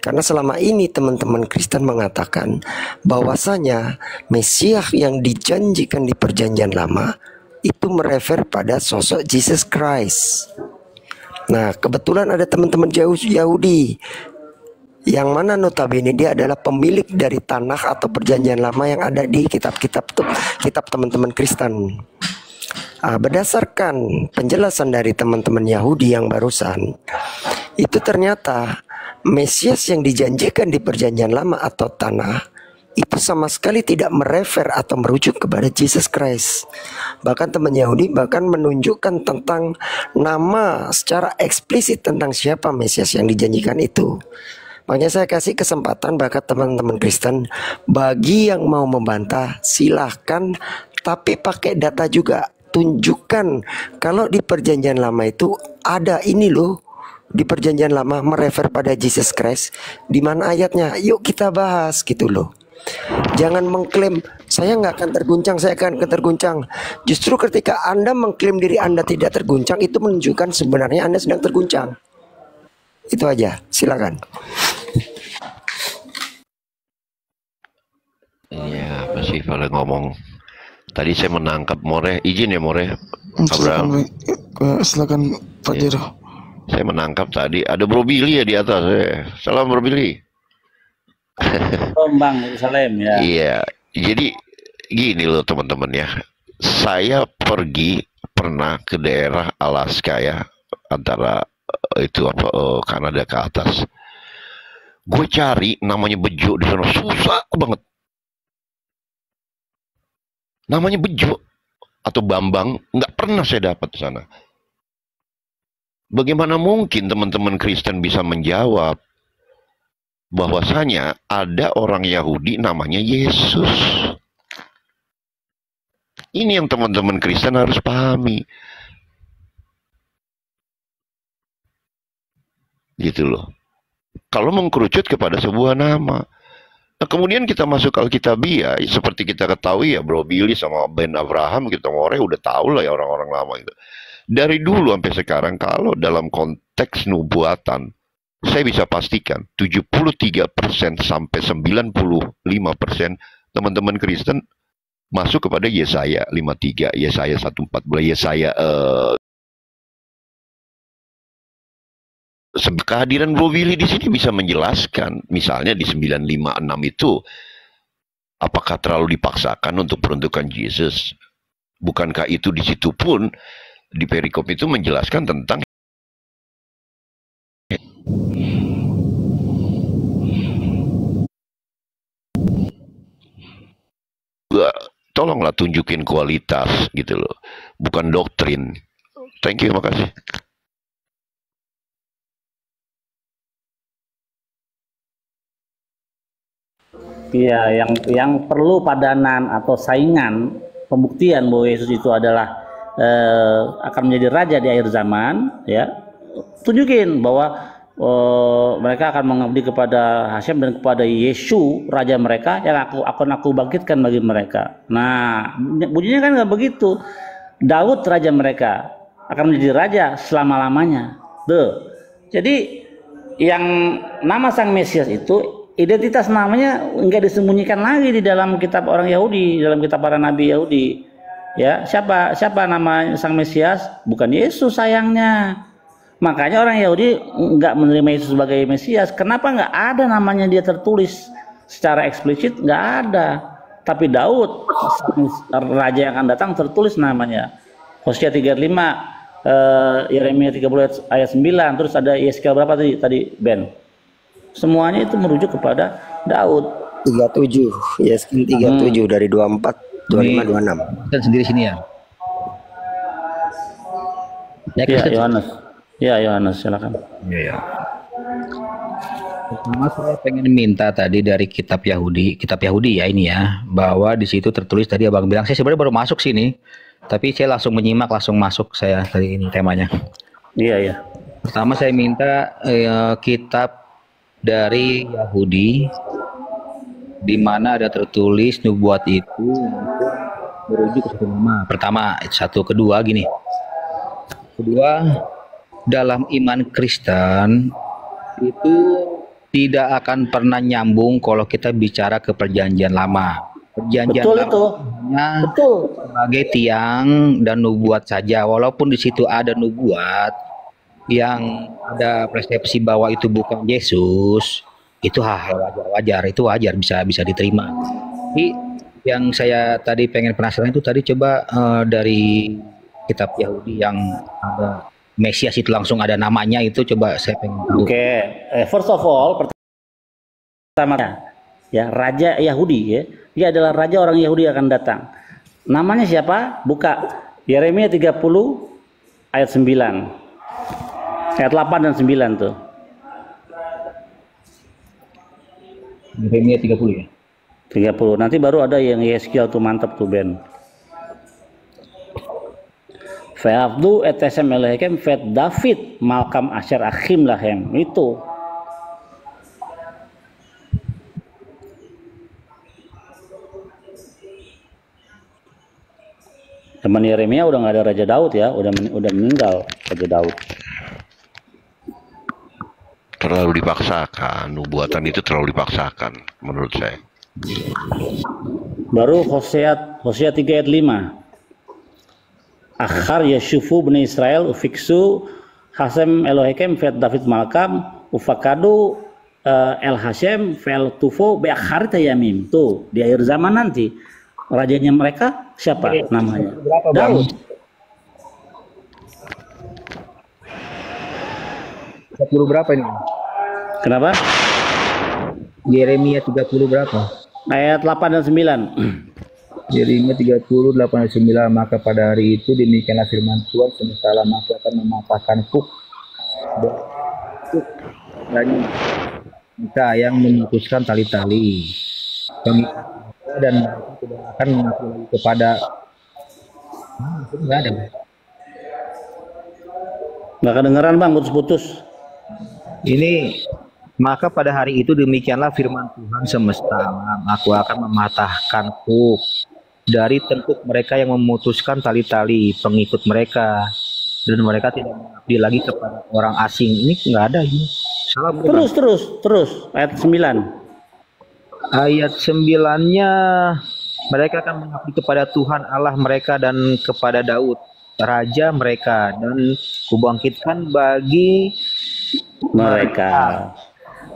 Karena selama ini teman-teman Kristen mengatakan bahwasanya Mesias yang dijanjikan di perjanjian lama itu merefer pada sosok Jesus Christ. Nah, kebetulan ada teman-teman Yahudi yang mana notabene dia adalah pemilik dari tanah atau perjanjian lama yang ada di kitab teman-teman Kristen. Berdasarkan penjelasan dari teman-teman Yahudi yang barusan, itu ternyata Mesias yang dijanjikan di perjanjian lama atau tanah itu sama sekali tidak merefer atau merujuk kepada Jesus Christ. Bahkan teman Yahudi bahkan menunjukkan tentang nama secara eksplisit tentang siapa Mesias yang dijanjikan itu. Makanya saya kasih kesempatan bagi teman-teman Kristen, bagi yang mau membantah silahkan, tapi pakai data juga. Tunjukkan kalau di perjanjian lama itu ada ini loh, di perjanjian lama merefer pada Jesus Christ. Di mana ayatnya? Yuk kita bahas gitu loh. Jangan mengklaim saya nggak akan terguncang, saya akan terguncang. Justru ketika Anda mengklaim diri Anda tidak terguncang, itu menunjukkan sebenarnya Anda sedang terguncang. Itu aja, silakan. Iya, masih pada ngomong. Tadi saya menangkap More, izin ya More. Abraham. Silakan Pak Jero. Saya menangkap tadi ada Bro Billy ya di atas. Salam Bro Billy. Bang Salem ya. Iya, jadi gini loh teman-teman ya. Saya pernah ke daerah Alaska ya, antara itu Kanada ke atas. Gue cari namanya Bejo di sana susah banget. Namanya Bejo atau Bambang nggak pernah saya dapat di sana. Bagaimana mungkin teman-teman Kristen bisa menjawab bahwasanya ada orang Yahudi namanya Yesus? Ini yang teman-teman Kristen harus pahami. Gitu loh. Kalau mengkerucut kepada sebuah nama. Nah, kemudian kita masuk Alkitabiah, seperti kita ketahui ya Bro Billy sama Ben Abraham, kita More udah tahu lah ya orang-orang lama itu. Dari dulu sampai sekarang kalau dalam konteks nubuatan, saya bisa pastikan 73% sampai 95% teman-teman Kristen masuk kepada Yesaya 53, Yesaya 114, Yesaya kehadiran Bro Willy di sini bisa menjelaskan, misalnya di 956 itu, apakah terlalu dipaksakan untuk peruntukan Yesus? Bukankah itu di situ pun di perikop itu menjelaskan tentang tolonglah tunjukin kualitas gitu loh, bukan doktrin. Thank you, makasih. Iya, yang perlu padanan atau saingan pembuktian bahwa Yesus itu adalah akan menjadi raja di akhir zaman, ya. Tunjukin bahwa mereka akan mengabdi kepada Hashem dan kepada Yesus raja mereka yang aku bangkitkan bagi mereka. Nah, bunyinya kan nggak begitu. Daud raja mereka akan menjadi raja selama-lamanya. Tuh. Jadi yang nama Sang Mesias itu identitas namanya enggak disembunyikan lagi di dalam kitab orang Yahudi, dalam kitab para nabi Yahudi. Ya, siapa nama Sang Mesias? Bukan Yesus sayangnya. Makanya orang Yahudi enggak menerima Yesus sebagai Mesias. Kenapa enggak ada namanya dia tertulis secara eksplisit? Enggak ada. Tapi Daud, raja yang akan datang, tertulis namanya. Hosea 35, Yeremia 30 ayat 9, terus ada Yeskiel berapa tadi Ben? Semuanya itu merujuk kepada Daud. 37, Yeskiel 37 dari 24, 25, 26. Dan sendiri sini ya. Ya, Yohanes. Ya, Yohanes, silakan. Iya. Pertama saya pengen minta tadi dari kitab Yahudi ya ini ya, bahwa di situ tertulis tadi Abang bilang, saya sebenarnya baru masuk sini, tapi saya langsung menyimak, langsung masuk saya dari ini temanya. Iya, iya. Pertama saya minta kitab dari Yahudi di mana ada tertulis nubuat itu merujuk ke satu nama. Pertama, satu, kedua gini. Kedua, dalam iman Kristen itu tidak akan pernah nyambung kalau kita bicara ke perjanjian lama. Perjanjian Betul lama itu. hanya Betul. sebagai tiang dan nubuat saja. Walaupun di situ ada nubuat yang ada persepsi bahwa itu bukan Yesus, itu hal wajar-wajar, itu wajar, bisa diterima. Tapi yang saya tadi pengen penasaran itu tadi coba dari kitab Yahudi yang ada Mesias itu langsung ada namanya, itu coba saya pengen tahu. Oke, first of all, pertama ya Raja Yahudi ya, dia adalah raja orang Yahudi yang akan datang. Namanya siapa? Buka Yeremia 30 ayat 9, ayat 8 dan 9 tuh. Yeremia 30 ya. 30. Nanti baru ada yang Yeskiel tuh, mantap tuh Ben. Fe'avdu etesem elehem fet David malkam asher akhim lahem, itu. Teman Yeremia udah nggak ada Raja Daud ya, udah meninggal Raja Daud. Terlalu dipaksakan, nubuatan itu terlalu dipaksakan menurut saya. Baru Hosea 3 ayat 5. Akhar Yeshufu bani Israel ufiksu Hasem Elohekem fet David malkam ufakadu el Hasem fel tufo beakhar tayamim. Tuh di akhir zaman nanti rajanya mereka siapa namanya? Daud. 30 berapa ini? Kenapa? Yeremia 30 berapa? Ayat 8 dan 9. Yeremia 30, 8 dan 9. Maka pada hari itu demikianlah firman Tuhan semesta alam, aku akan mematahkan kuk dan mereka yang memutuskan tali-tali pengikat dan mereka tidak akan mengaku lagi kepada nggak ada. Nggak kedengeran Bang, putus-putus. Ini maka pada hari itu demikianlah firman Tuhan semesta alam, aku akan mematahkan kuk dari tengkuk mereka yang memutuskan tali-tali pengikut mereka, dan mereka tidak mengabdi lagi kepada orang asing. Ini nggak ada ini. Salah bukan? Terus ayat 9. Ayat 9-nya, mereka akan mengabdi kepada Tuhan Allah mereka dan kepada Daud raja mereka, dan kubangkitkan bagi mereka.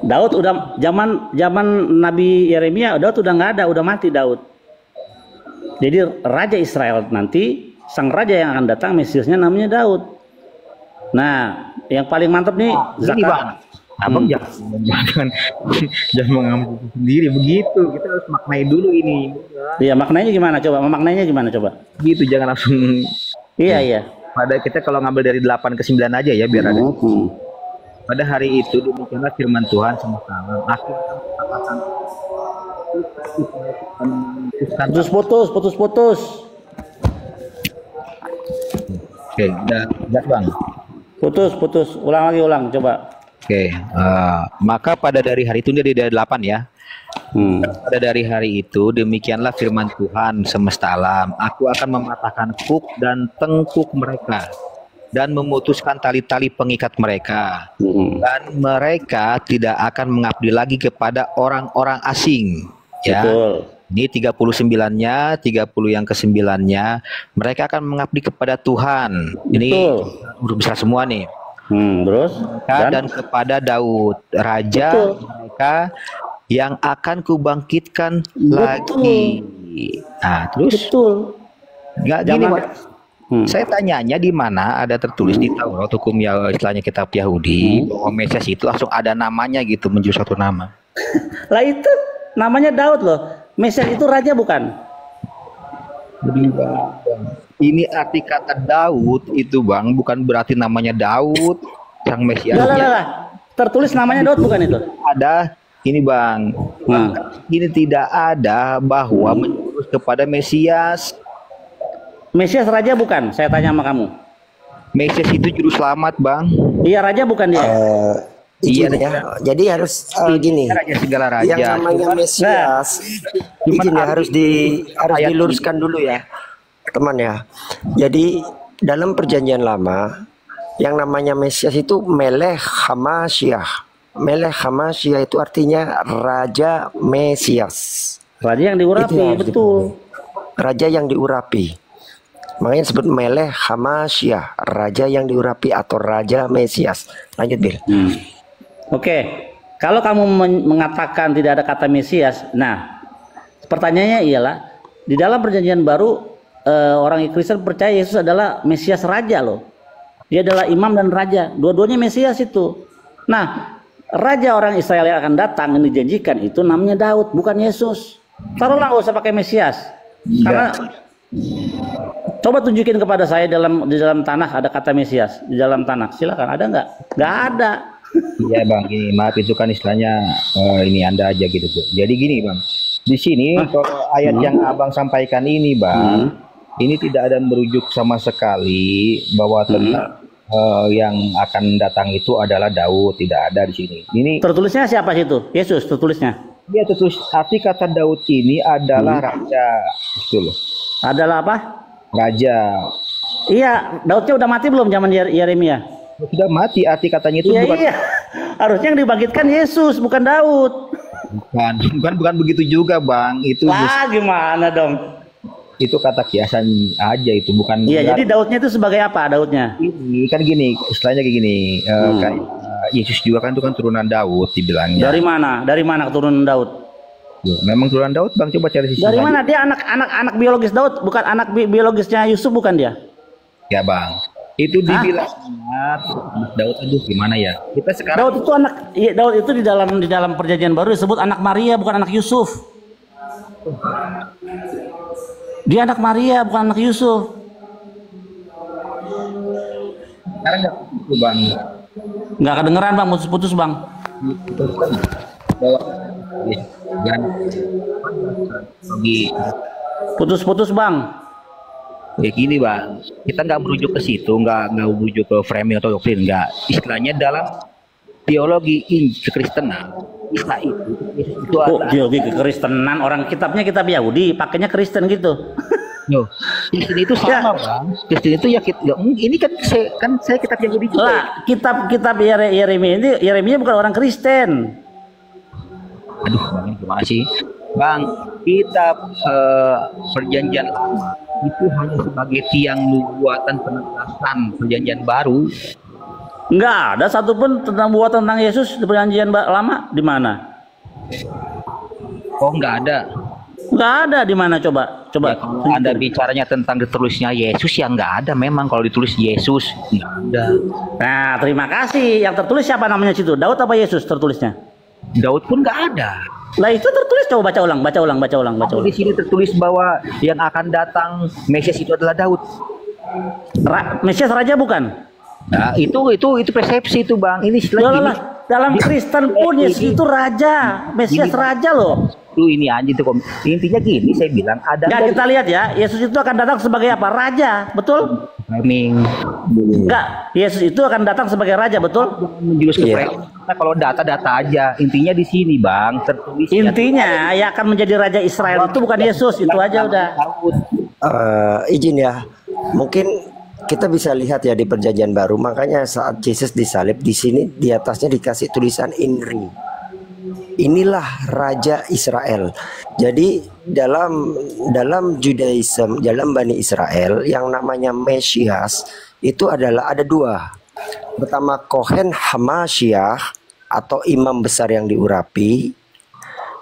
Daud udah zaman Nabi Yeremia, Daud udah nggak ada, udah mati Daud. Jadi raja Israel nanti, sang raja yang akan datang Mesiasnya namanya Daud. Nah, yang paling mantap nih ini Bang. Abang jangan mengambil sendiri begitu. Kita harus maknai dulu ini. Iya, maknanya gimana coba? Memaknainya gimana coba? Gitu, jangan langsung. Iya. Pada kita kalau ngambil dari 8 ke 9 aja ya biar ada. Pada hari itu demikianlah firman Tuhan semesta alam, aku akan putus. Oke, udah Bang. Putus. Ulang coba. Oke, maka pada dari hari itu, dari 8 ya. Pada dari hari itu demikianlah firman Tuhan semesta alam, aku akan mematahkan kuk dan tengkuk mereka dan memutuskan tali-tali pengikat mereka, dan mereka tidak akan mengabdi lagi kepada orang-orang asing. Ya. Betul. Ini 39-nya, 30 yang ke-9-nya, mereka akan mengabdi kepada Tuhan. Ini udah besar semua nih. Terus dan kepada Daud raja mereka yang akan kubangkitkan lagi. Nah, terus nggak gini, saya tanyanya di mana ada tertulis di Taurat hukum ya, istilahnya kitab Yahudi, bahwa Mesias itu langsung ada namanya gitu, menjadi satu nama. Lah itu namanya Daud loh. Mesias itu raja bukan? Ini arti kata Daud itu Bang, bukan berarti namanya Daud sang Mesiasnya. Tertulis namanya Daud bukan itu? Ada ini Bang. Ini tidak ada bahwa menjurus kepada Mesias. Mesias raja bukan? Saya tanya sama kamu. Mesias itu juru selamat Bang. Iya, raja bukan dia? Iya ya. Jadi harus gini. Raja segala raja. Yang namanya Mesias, izin ya, harus diluruskan dulu ya, teman ya. Jadi dalam perjanjian lama, yang namanya Mesias itu Melech Hamashiach. Melech Hamashiach itu artinya Raja Mesias. Raja yang Itu diurapi, yang harus betul. Raja yang diurapi. Makanya disebut Melech Hamashiach, Raja yang diurapi atau Raja Mesias. Lanjut, Bil. Oke, kalau kamu mengatakan tidak ada kata Mesias, nah pertanyaannya ialah di dalam perjanjian baru orang Kristen percaya Yesus adalah Mesias Raja loh. Dia adalah imam dan raja, dua-duanya Mesias itu. Nah, raja orang Israel yang akan datang yang dijanjikan itu namanya Daud, bukan Yesus. Taruhlah nggak usah pakai Mesias, karena coba tunjukin kepada saya di dalam tanah ada kata Mesias di dalam tanah. Silakan, ada nggak? Nggak ada. Iya bang, gini maaf itu kan istilahnya ini Anda aja gitu tuh. Jadi gini bang, di sini kalau ayat yang abang sampaikan ini bang, ini tidak ada merujuk sama sekali bahwa tentang yang akan datang itu adalah Daud, tidak ada di sini. Ini Tertulisnya siapa situ? Yesus tertulisnya. dia tertulis arti kata Daud ini adalah raja, betul. Adalah apa? Raja. Iya, Daudnya udah mati belum zaman Yeremia? Sudah mati, arti katanya itu Iya, bukan, iya. Harusnya yang dibangkitkan Yesus, bukan Daud. bukan begitu juga bang. Itu Wah, gimana dong? itu kata kiasan aja, itu bukan. Iya, jadi Daudnya itu sebagai apa Daudnya? Ini kan gini, istilahnya kayak gini, kayak Yesus juga kan itu kan turunan Daud dibilangnya. Dari mana? Dari mana keturunan Daud? Loh, memang turunan Daud bang, coba cari sisi. Dari mana? Dia anak biologis Daud, bukan anak biologisnya Yusuf, bukan dia? Ya bang, itu dibilangnya Daud, aduh gimana ya? Kita sekarang Daud itu Daud itu di dalam perjanjian baru disebut anak Maria, bukan anak Yusuf. Dia anak Maria, bukan anak Yusuf. sekarang nggak itu bang. Nggak kedengeran bang, putus-putus bang. Dan lagi Putus-putus bang. ya gini bang, kita nggak merujuk ke situ, nggak merujuk ke framing atau doktrin, nggak. Istilahnya dalam teologi kekristenan, Isa itu adalah Teologi kekristenan, orang kitabnya kitab Yahudi, pakainya Kristen gitu. Loh, Kristen itu sama bang. Kristen itu ya ini kan saya kitab Yahudi juga. Lah, kitab Yeremia bukan orang Kristen. Aduh, bang, gimana sih? Bang, kitab perjanjian lama itu hanya sebagai tiang nubuatan penegasan perjanjian baru. Enggak ada satupun tentang Yesus di perjanjian lama. Di mana? Oh, nggak ada. Enggak ada, di mana coba? Ya, kalau Anda bicaranya tentang ditulisnya Yesus ya nggak ada. Memang kalau ditulis Yesus nggak ada. Nah, terima kasih. Yang tertulis siapa namanya situ? Daud apa Yesus tertulisnya? Daud pun nggak ada. Lah itu tertulis, coba baca ulang. Di sini tertulis bahwa yang akan datang Mesias itu adalah Daud. Mesias raja bukan? Nah, itu persepsi itu bang. Ini Loh, dalam Kristen pun Yesus itu raja, Mesias raja loh. Itu ini aja tuh intinya gini, saya bilang ada. Ya kita lihat ya, Yesus itu akan datang sebagai apa? Raja, betul? Framing. Enggak, Yesus itu akan datang sebagai raja, betul? Menjurus ke framing. Nah, kalau data aja, intinya di sini bang tertulis. Intinya ya akan menjadi raja Israel itu bukan Yesus, itu aja udah. Izin ya, mungkin kita bisa lihat ya di perjanjian baru, makanya saat Yesus disalib di sini di atasnya dikasih tulisan INRI. Inilah Raja Israel. Jadi dalam Judaism, dalam Bani Israel yang namanya Mesias itu adalah ada dua. Pertama Kohen Hamashiach atau imam besar yang diurapi.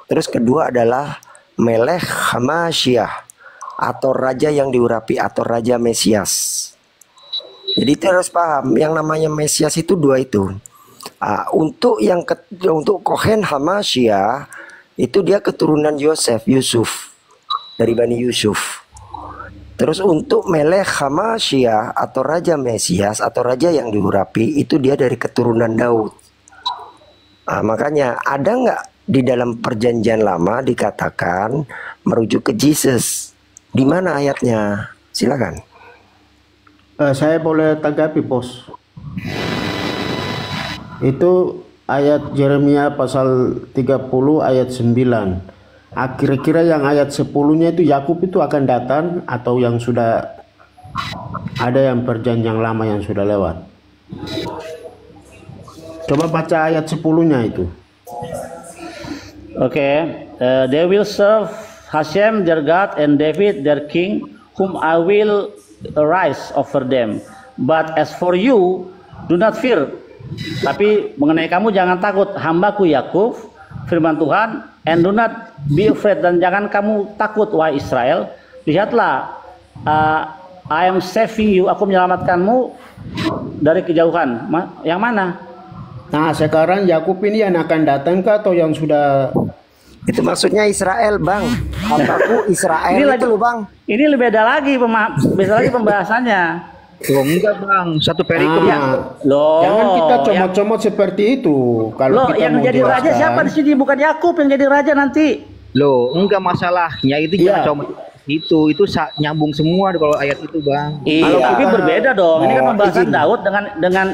Terus kedua adalah Melech Hamashiach atau raja yang diurapi atau raja Mesias. Jadi kita harus paham yang namanya Mesias itu dua itu. Untuk Kohen Hamashiach itu dia keturunan Yusuf dari Bani Yusuf. Terus untuk Melech Hamashiach atau raja Mesias atau raja yang diurapi itu dia dari keturunan Daud. Makanya ada nggak di dalam perjanjian lama dikatakan merujuk ke Jesus? Di mana ayatnya? Silakan. Saya boleh tanggapi bos. Itu ayat Yeremia pasal 30 ayat 9. Kira-kira yang ayat 10-nya itu Yakub itu akan datang atau yang sudah ada yang perjanjian lama yang sudah lewat? Coba baca ayat 10-nya itu. Okay, they will serve Hashem their God and David their king, whom I will arise over them. But as for you, do not fear. Tapi mengenai kamu jangan takut, hambaku Yakub, firman Tuhan, and do not be afraid, dan jangan kamu takut wahai Israel. Lihatlah, I am saving you, aku menyelamatkanmu dari kejauhan. Yang mana? Nah, sekarang Yakub ini yang akan datang ke atau yang sudah? Itu maksudnya Israel, Bang. Hambaku Israel Ini itu loh, Bang. Ini lebih beda lagi, beda lagi pembahasannya. Oh, enggak bang, satu perikop ya. Loh, Jangan kita comot-comot seperti itu. Kalau loh, kita yang mau jadi raja jelaskan. siapa di sini? Bukan Yakub yang jadi raja nanti. Loh, enggak masalahnya itu Iya. jangan cuma itu nyambung semua kalau ayat itu bang. Iya, tapi berbeda dong. Ini kan pembahasan izin. Daud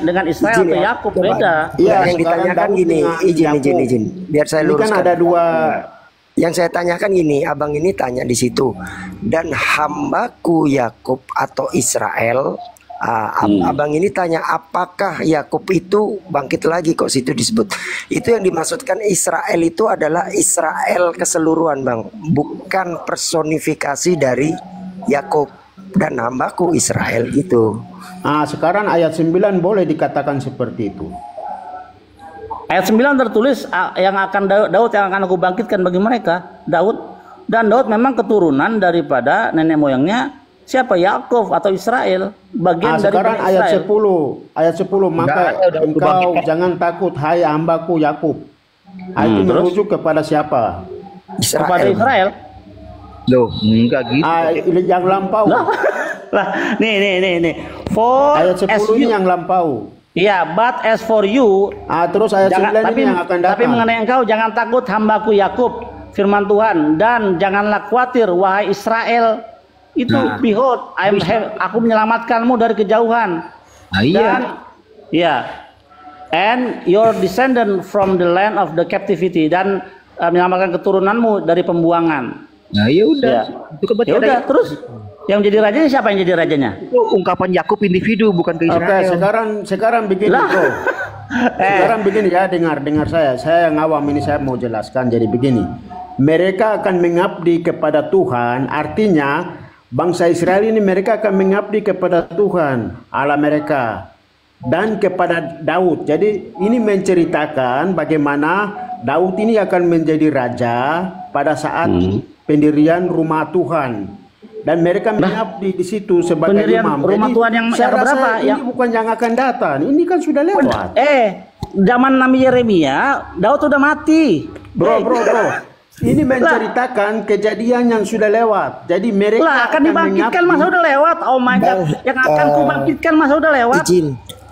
dengan Israel Izin atau ya, Yakub, coba. beda. Iya, yang sekarang ditanyakan Daud gini, dengan izin, Yakub. biar saya Ini luruskan. kan ada dua. Yang saya tanyakan gini, abang ini tanya di situ, dan hambaku Yakub atau Israel, abang ini tanya apakah Yakub itu bangkit lagi, kok situ disebut. Itu yang dimaksudkan Israel itu adalah Israel keseluruhan, bang, bukan personifikasi dari Yakub dan hambaku Israel gitu. Nah, sekarang ayat 9 boleh dikatakan seperti itu. Ayat 9 tertulis yang akan Daud yang akan aku bangkitkan bagi mereka, Daud. Dan Daud memang keturunan daripada nenek moyangnya siapa? Yakub atau Israel, bagian dari Sekarang Israel. ayat 10 maka udah engkau bangkitkan. jangan takut hai hambaku Yakub. Itu terus? merujuk kepada siapa? Kepada Israel. Loh, enggak gitu. Yang lampau. Lah, nih. For Ayat 10 as ini you, yang lampau. iya, but as for you, Terus ayat 9 tapi, ini yang akan datang. tapi mengenai engkau jangan takut hambaku Yakub, firman Tuhan, dan janganlah khawatir wahai Israel. Itu behold, aku menyelamatkanmu dari kejauhan. Nah, iya. Dan ya, and your descendant from the land of the captivity, dan menyelamatkan keturunanmu dari pembuangan. Nah, ya udah. Ya. Itu kan berarti Ya udah, ada- terus yang jadi rajanya siapa yang jadi rajanya? itu ungkapan Yakub individu bukan ke Oke, Israel. sekarang begini, Lah. Bro. Sekarang begini ya, dengar saya. Saya yang awam ini saya mau jelaskan. Jadi begini, mereka akan mengabdi kepada Tuhan. Artinya bangsa Israel ini mereka akan mengabdi kepada Tuhan Allah mereka dan kepada Daud. Jadi ini menceritakan bagaimana Daud ini akan menjadi raja pada saat pendirian rumah Tuhan. Dan mereka mengabdi di situ sebagai Pendirian imam. rumah Tuhan yang saya rasa keberapa? ini Yang- bukan yang akan datang. Ini kan sudah lewat. Zaman Nabi Yeremia, Daud udah mati. Bro. Ini menceritakan kejadian yang sudah lewat. Jadi mereka Lah, akan dibangkitkan masa udah lewat. Oh my God, yang akan kubangkitkan masa udah lewat.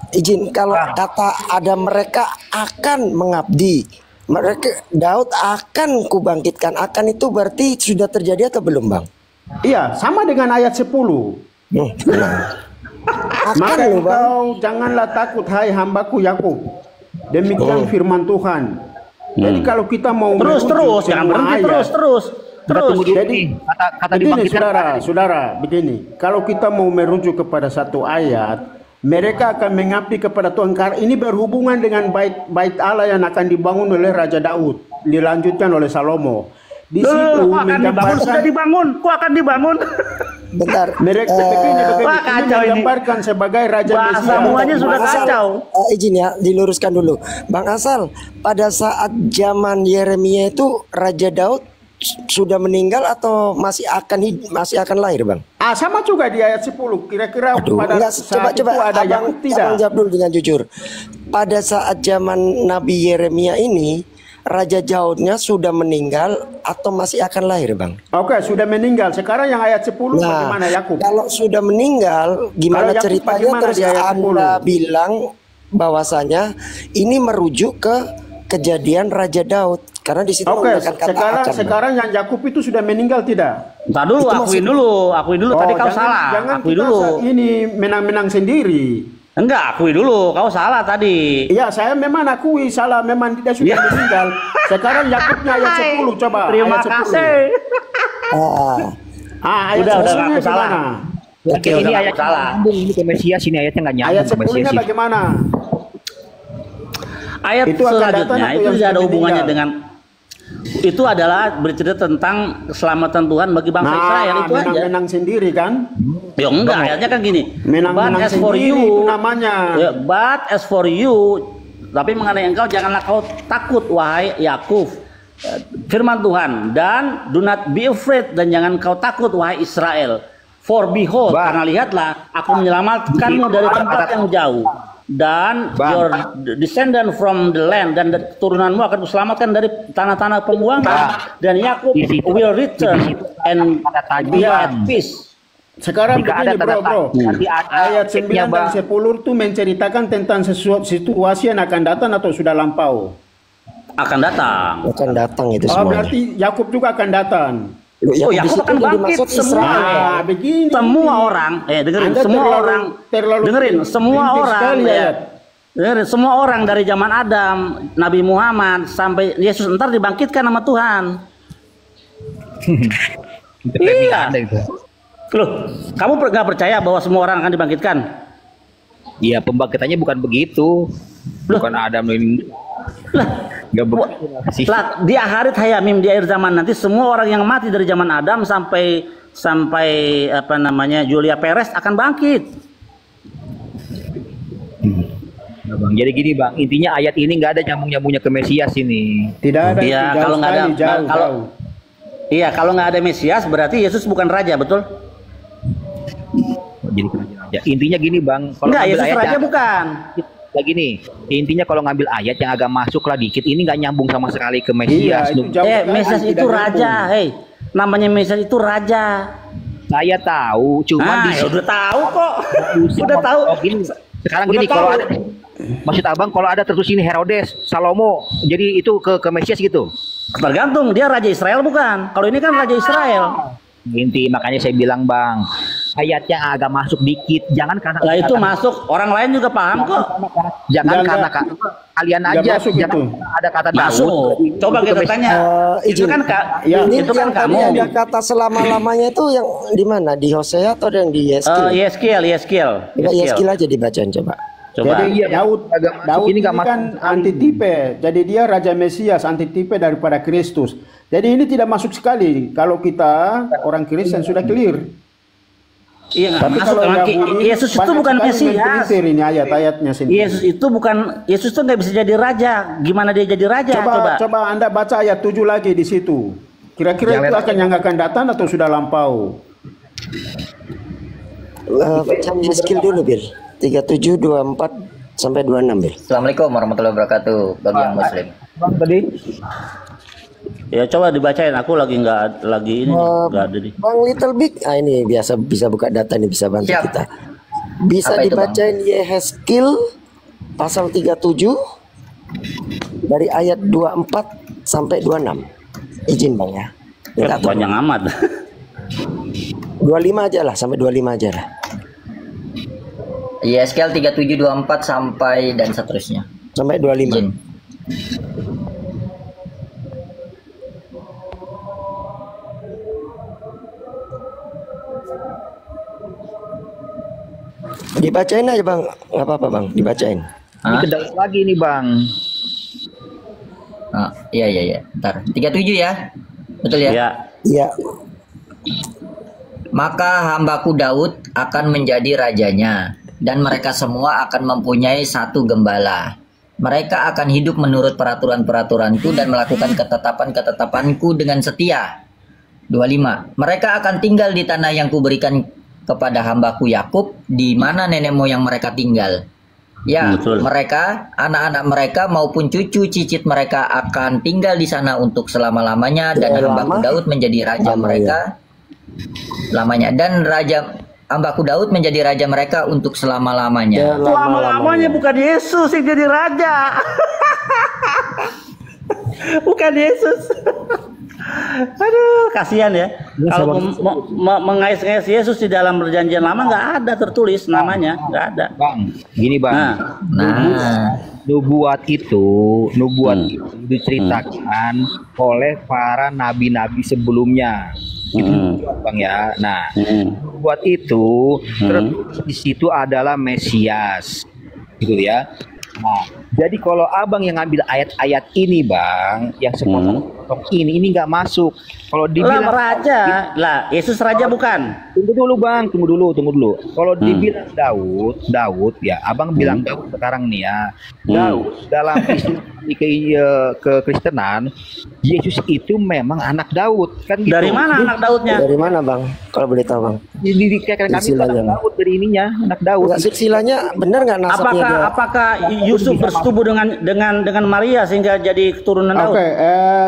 Izin kalau kata ada mereka akan mengabdi, mereka Daud akan kubangkitkan, akan itu berarti sudah terjadi atau belum, bang? Iya, sama dengan ayat 10. Akan Maka loh, bang. engkau janganlah takut hai hambaku Yakub. Demikian firman Tuhan. Jadi kalau kita mau Terus, merujuk jangan semua berhenti, ayat, terus. Jadi Kata begini dibangkitkan. saudara, begini. Kalau kita mau merujuk kepada satu ayat, mereka akan mengabdi kepada Tuhan. Karena ini berhubungan dengan bait Allah yang akan dibangun oleh Raja Daud, dilanjutkan oleh Salomo. Di situ Kok akan dibangun? Sudah menggambarkan dibangun. Kok akan dibangun? Bentar. mereka begini, Wah, ini kacau ini. menggambarkan sebagai Raja Bahasa Mesias. semuanya sudah Bang Asal, kacau. izin ya, diluruskan dulu. Bang Asal, pada saat zaman Yeremia itu Raja Daud sudah meninggal atau masih akan lahir, bang? Sama juga di ayat 10. Kira-kira pada Enggak, saat coba itu ada yang abang tidak. jawab dulu dengan jujur. Pada saat zaman Nabi Yeremia ini, Raja Daudnya sudah meninggal atau masih akan lahir, bang? Oke, sudah meninggal. Sekarang yang ayat 10 bagaimana Yakub? Kalau sudah meninggal, gimana Kalau Yakub ceritanya? bagaimana Terus di ayat 10? Anda bilang bahwasanya ini merujuk ke kejadian Raja Daud, karena di situ Oke, menggunakan kata akan, Bang. sekarang yang Yakub itu sudah meninggal tidak? Entar dulu, akuin dulu. Tadi kau salah. Jangan Akui kita dulu. ini menang-menang sendiri. Enggak, akui dulu. Kau salah tadi. Iya, saya memang akui salah, memang dia sudah meninggal. Sekarang Yakubnya ayat 10 coba. Terima ayat 10. kasih. Ah, Ayat Udah, 10-nya aku salah. gimana? Oke, ini udah, ayatnya salah. nyambung ini ke Mesias, ini ayatnya nggak nyambung Ayat ke Mesias 10-nya sih. bagaimana? Ayat Itu akan datang selanjutnya atau itu yang tidak ada sudah hubungannya meninggal? dengan itu adalah bercerita tentang keselamatan Tuhan bagi bangsa Israel itu aja. menang-menang sendiri kan? Ya enggak, ayatnya kan gini. Menang-menang But as for sendiri you, itu namanya. ya, but as for you, tapi mengenai engkau janganlah kau takut wahai Yakub. Firman Tuhan, dan do not be afraid, dan jangan kau takut wahai Israel. For behold, karena lihatlah aku menyelamatkanmu dari tempat yang jauh, dan your descendant from the land, dan keturunanmu akan kuselamatkan dari tanah-tanah pembuangan, dan Yakub will return and be at peace. Sekarang Jika begini ada tanda bro, nanti ada ayat 9 dan Bang. 10 itu menceritakan tentang sesuatu situasi yang akan datang atau sudah lampau. Akan datang. Akan datang itu Oh, semuanya. berarti Yakub juga akan datang. Loh, Oh, di Yakub situ akan yang bangkit dimaksud semua. Israel. Nah, begini. Semua orang, dengerin, Anda semua terlalu- orang, terlalu dengerin, semua rintik orang, sekali, ya, ayat. dengerin, semua orang dari zaman Adam, Nabi Muhammad sampai Yesus ntar dibangkitkan sama Tuhan. Iya. Loh, kamu nggak percaya bahwa semua orang akan dibangkitkan? Iya, pembangkitannya bukan begitu. Bukan Adam ini. Lah, Enggak begitu sih. lah, di akhirat hayamim, di akhir zaman nanti semua orang yang mati dari zaman Adam sampai apa namanya Julia Perez akan bangkit. Nah, Bang. Jadi gini Bang, intinya ayat ini nggak ada nyambung-nyambungnya ke Mesias ini. Tidak ada. Iya, jauh kalau nggak ada, sekali, jauh, kalau jauh. iya, kalau nggak ada Mesias berarti Yesus bukan raja, betul? Jadi raja. Intinya gini Bang, kalau Enggak, ngambil Yesus ayat raja yang- bukan. lagi nih, intinya kalau ngambil ayat yang agak masuk lah dikit, ini nggak nyambung sama sekali ke Iya, Mesias. itu jauh sekali, Mesias tidak itu nyambung. raja, hei. Namanya Mesias itu raja. Saya tahu, cuman Ya udah tahu kok. Usah Udah tahu. Oh, gini. Sekarang Udah gini, kalau tahu. ada maksud abang kalau ada terus ini Herodes, Salomo, jadi itu ke Mesias gitu. Tergantung dia raja Israel bukan. Kalau ini kan raja Israel. Inti makanya saya bilang Bang, ayat yang agak masuk dikit, jangan karena Lah itu masuk, orang lain juga paham kok. jangan Enggak, karena kalian Enggak aja, masuk jangan itu. ada kata Masuk. Daud. Coba Itu kita ke Mesias. tanya. Itu izin. kan Ya. Ini itu kan yang tadi kamu. ada kata selama-lamanya itu yang di mana? Di Hosea atau yang di Yeskiel? Yeskiel. Coba Yeskiel aja dibacain coba. Coba. Jadi Iya, Daud, agak masuk. Daud Ini ini nggak masuk kan sekali. antitipe. Jadi dia raja Mesias, antitipe daripada Kristus. Jadi ini tidak masuk sekali. Kalau kita orang Kristen sudah clear. Iya, nggak Tapi masuk. kalau Emang Yahudi Yesus itu banyak bukan sekali Mesias. mempelintir ini ayat-ayatnya sendiri. Yesus itu nggak bisa jadi raja. Gimana dia jadi raja? Coba Anda baca ayat 7 lagi di situ. Kira-kira itu yang akan datang atau sudah lampau? Baca Yeskiel dulu, Bir. 37, 24 sampai 26, Bir. Assalamualaikum warahmatullahi wabarakatuh bagi yang muslim. Bang tadi Ya coba dibacain. Aku lagi nggak ini nggak ada di. Bang Little Big, ini biasa bisa buka data nih, bisa bantu Siap. kita. Bisa Apa itu, dibacain Yeskiel pasal 37 dari ayat 24 sampai 26. Izin Bang ya. Minta tolong. Panjang amat. 25 aja lah, sampai 25 aja lah. Yeskiel 37:24 sampai dan seterusnya. Sampai 25. Izin. Dibacain aja Bang, nggak apa-apa Bang, dibacain. ini Hah? ke dalam lagi nih Bang. Iya. Ntar 37 ya. Betul ya? Ya. Iya. Maka hambaku Daud akan menjadi rajanya, dan mereka semua akan mempunyai satu gembala. Mereka akan hidup menurut peraturan-peraturanku dan melakukan ketetapan-ketetapanku dengan setia. 25. Mereka akan tinggal di tanah yang kuberikan kepada hambaku Yakub, di mana nenek moyang mereka tinggal. Ya, Betul. mereka, anak-anak mereka maupun cucu cicit mereka akan tinggal di sana untuk selama-lamanya, dan Lama? hambaku Daud menjadi raja Lama, mereka lamanya, dan hambaku Daud menjadi raja mereka untuk selama-lamanya. Dan Lama-lamanya bukan Yesus yang jadi raja. Bukan Yesus. Aduh, kasihan ya. Kalau mengais-ngais Yesus di dalam perjanjian lama nggak ada tertulis namanya, nggak ada. Bang, gini Bang. Nah, Nubuat itu diceritakan oleh para nabi-nabi sebelumnya. Itu nubuat, Bang ya. Nah, nubuat itu tertulis di situ adalah Mesias. Gitu ya. Nah, Jadi kalau abang yang ngambil ayat-ayat ini bang, yang sepotong ini nggak masuk. Kalau Lah dibilang raja, lah Yesus raja bukan? tunggu dulu bang, tunggu dulu. Kalau dibilang Daud ya, abang bilang Daud sekarang nih ya. Daud dalam Islam ke Kristenan, Yesus itu memang anak Daud kan gitu. Dari mana anak Daudnya? Dari mana bang? Kalau boleh tahu bang? Dikatakan kami itu anak Daud dari ininya, anak Daud. Enggak, silsilahnya benar nggak nasabnya dia? Apakah Yusuf bersetubuh dengan Maria sehingga jadi keturunan Daud? Oke,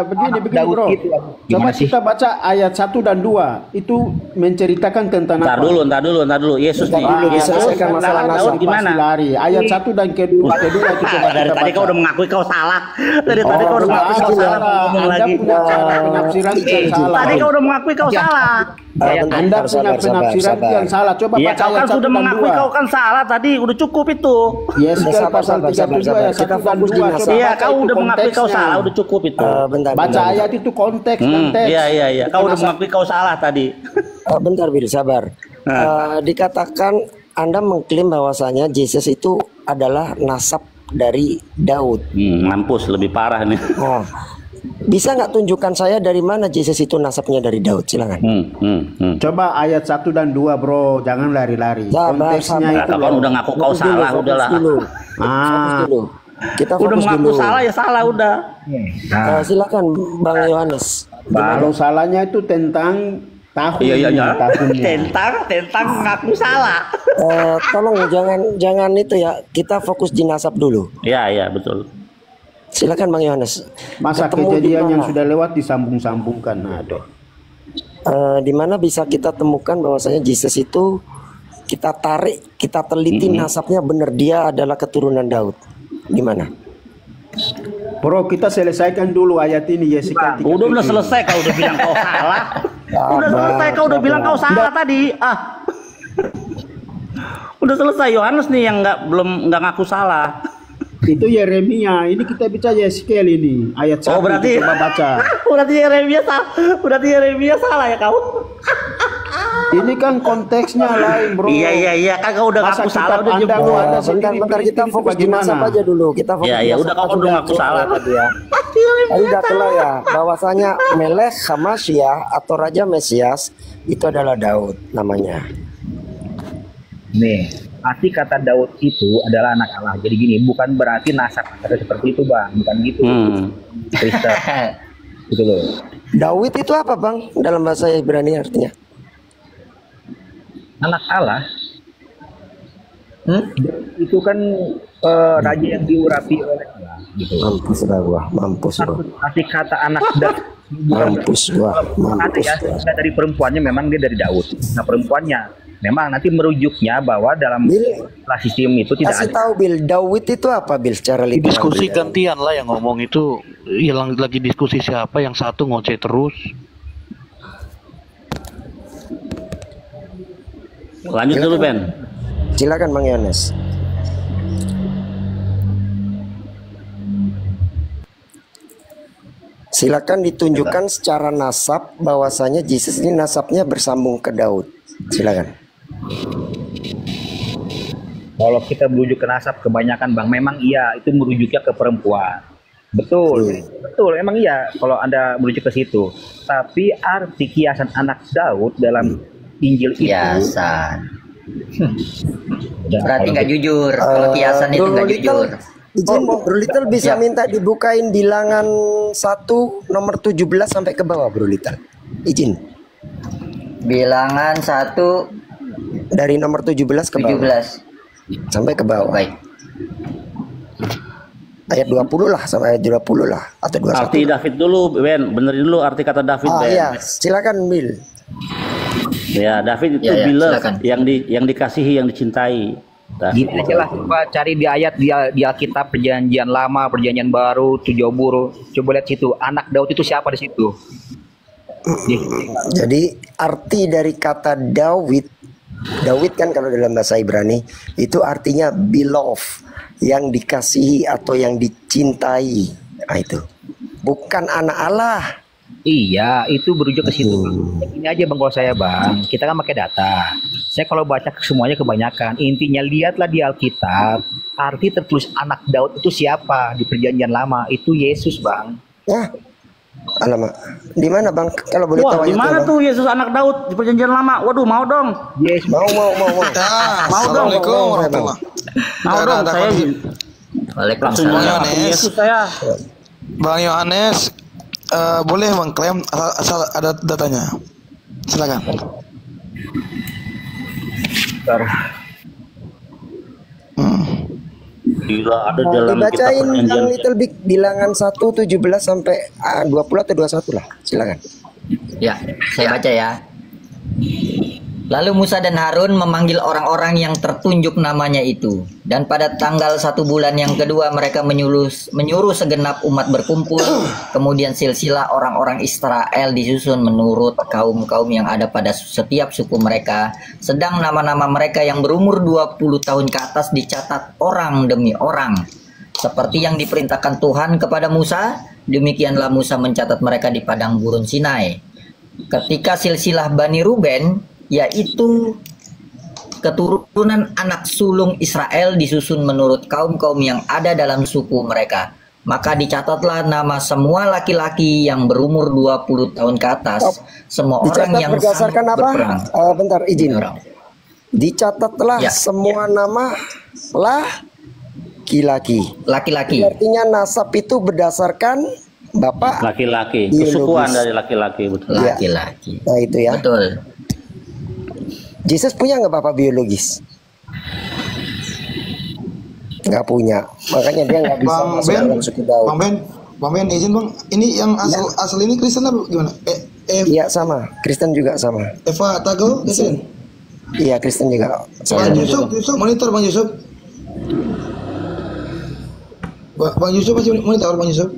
begini Daud bro. itu, Coba gimana sih? kita baca ayat 1 dan 2. Itu menceritakan tentang Ntar apa? dulu. Yesus nih. dulu, Yesus diselesaikan masalah Daud nasab. gimana? Lari. Ayat 1 dan kedua itu coba Dari kita tadi baca. kau udah mengakui kau salah. Dari tadi kau udah mengakui kau salah. Ngomong Anda lagi. punya cara penafsiran yang salah. Tadi kau udah mengakui kau salah. Anda punya penafsiran yang salah. Coba Iya, baca kau kan ayat 1 sudah dan mengakui 2. kau kan salah tadi. Udah cukup itu. Yeskel Sabar, pasal sabar, 37 sabar. ayat 1 Kita dan fokus di 2. nasab. Coba Iya, baca kau itu udah mengakui kau konteksnya. salah. Udah cukup itu. Bentar. Baca ayat itu konteks dan teks. Iya. Kau udah mengakui kau salah tadi. Bentar Bil, sabar. Dikatakan Anda mengklaim bahwasanya Yesus itu adalah nasab dari Daud. Mampus lebih parah nih. Nah, bisa nggak tunjukkan saya dari mana Yesus itu nasabnya dari Daud? Silakan. Coba ayat 1 dan 2 bro, jangan lari-lari. Sabar, Konteksnya sabar. itu Kau kan udah ngaku kau Fokus dulu, salah, fokus udahlah. dulu. Fokus Ah, dulu. Kita Udah fokus mengaku dulu. salah ya salah udah. Silakan Bang Yohanes. kalau salahnya itu tentang tahun. Iya. Tahunnya. Tentang ngaku salah. Tolong jangan itu ya. Kita fokus di nasab dulu. Iya, betul. Silakan Bang Yohanes. Masa Ketemu di kejadian yang mana? sudah lewat disambung-sambungkan. Ada. Di mana bisa kita temukan bahwasanya Yesus itu kita tarik, kita teliti nasabnya benar dia adalah keturunan Daud. Di mana? Bro, kita selesaikan dulu ayat ini Yeskel 37. Udah selesai kau udah bilang kau salah. Udah selesai kau udah bilang kau salah tadi. Udah selesai. Yohanes nih yang belum ngaku salah. Itu Yeremia. Ini kita bicara Yeskel ini. Ayat 1 berarti coba baca. Berarti Yeremia salah ya kau? Ini kan konteksnya lain, bro. Iya, kan kau udah Masa ngaku salah kitab udah Anda jebol. Anda sendiri Bentar kita itu fokus di nasab bagaimana? aja dulu. Kita fokus Iya, di nasab udah kau aja udah ngaku dulu. salah tadi ya. Tadi udah kelar ya bahwasanya Melech Hamashiach atau Raja Mesias itu adalah Daud namanya. Nih, arti kata Daud itu adalah anak Allah. Jadi gini, bukan berarti nasab kata seperti itu bang, bukan gitu. Kristen, gitu loh. Daud itu apa Bang dalam bahasa Ibrani artinya? Anak Allah itu kan raja yang diurapi oleh Allah, gitu. Mampus gua. Arti kata anak Daud Mampus gua. ada ya, ada dari perempuannya memang dia dari Daud. Nah perempuannya memang nanti merujuknya bahwa dalam sistem itu tidak Kasih ada. tahu Bil, Daud itu apa Bil secara literal? Diskusi gantian lah yang ngomong itu. Hilang lagi diskusi siapa, yang satu ngoceh terus. Lanjut dulu Ben. Silakan Bang Yohanes. Silakan ditunjukkan secara nasab bahwasanya Yesus ini nasabnya bersambung ke Daud. Silakan. Kalau kita merujuk ke nasab kebanyakan bang, memang iya itu merujuknya ke perempuan. Betul, betul, emang iya kalau Anda merujuk ke situ. Tapi arti kiasan anak Daud dalam Injil itu Kiasan. Berarti nggak jujur. Kalau kiasan itu nggak jujur. Izin Bro Little bisa minta dibukain bilangan 1 nomor 17 sampai ke bawah Bro Little. Izin. Bilangan 1 Dari nomor 17 ke bawah. 17. Sampai ke bawah. Baik. Ayat 20 lah sampai ayat 20 lah atau 21. Arti David dulu Ben, benerin dulu arti kata David Ben. Iya, silakan Bil. Ya, David itu Ya, beloved, silakan. yang dikasihi, yang dicintai. Nah, gini aja lah, coba cari di ayat di Alkitab Perjanjian Lama, Perjanjian Baru, Tujobur. Coba lihat situ, anak Daud itu siapa di situ? Jadi arti dari kata Daud kan kalau dalam bahasa Ibrani itu artinya beloved, yang dikasihi atau yang dicintai. Nah, itu bukan anak Allah. Iya, itu berujuk ke situ. Ini aja bang, kalau saya bang, kita kan pakai data. Saya kalau baca semuanya kebanyakan, intinya lihatlah di Alkitab arti tertulis anak Daud itu siapa di Perjanjian Lama? Itu Yesus, Bang. Ya, alamak. Di mana bang? Kalau boleh Wah, tahu di itu, mana Bang? tuh Yesus anak Daud di Perjanjian Lama? Waduh, mau dong. Yesus. Mau. Nah, Mau dong. Assalamualaikum Mau, warahmatullahi. Mau dong, saya langsung Waalaikumsalam. nyalakan Yesus saya. Bang Yohanes, boleh mengklaim asal ada datanya. Silakan. Gila, ada Nah, dalam kitab dibacain Perjanjian. Bang Little Big bilangan 1:17 sampai 20 atau 21 lah. Silakan. Ya, saya baca ya. Lalu Musa dan Harun memanggil orang-orang yang tertunjuk namanya itu. Dan pada tanggal 1 bulan yang kedua mereka menyuruh segenap umat berkumpul. Kemudian silsilah orang-orang Israel disusun menurut kaum-kaum yang ada pada setiap suku mereka. Sedang nama-nama mereka yang berumur 20 tahun ke atas dicatat orang demi orang. Seperti yang diperintahkan Tuhan kepada Musa, demikianlah Musa mencatat mereka di padang gurun Sinai. Ketika silsilah Bani Ruben, yaitu keturunan anak sulung Israel disusun menurut kaum-kaum yang ada dalam suku mereka, maka dicatatlah nama semua laki-laki yang berumur 20 tahun ke atas, semua orang Dicatat yang berdasarkan sanggup apa? berperang. Bentar, izin. Orang. Dicatatlah Ya. semua nama laki-laki. Laki-laki. Artinya nasab itu berdasarkan bapak. Laki-laki, Biologis. kesukuan dari laki-laki, betul. Ya. Laki-laki. Nah itu ya. Betul. Jesus punya nggak bapak biologis? Nggak punya. Makanya dia nggak bisa Bang masuk Ben, dalam suku Daud. Bang Ben, izin Bang. Ini yang asal ini Kristen apa gimana? Iya sama. Kristen juga sama. Eva Tago, Kristen. Iya Kristen juga. Bang Yusuf, monitor Bang Yusuf. Bang Yusuf masih monitor Bang Yusuf.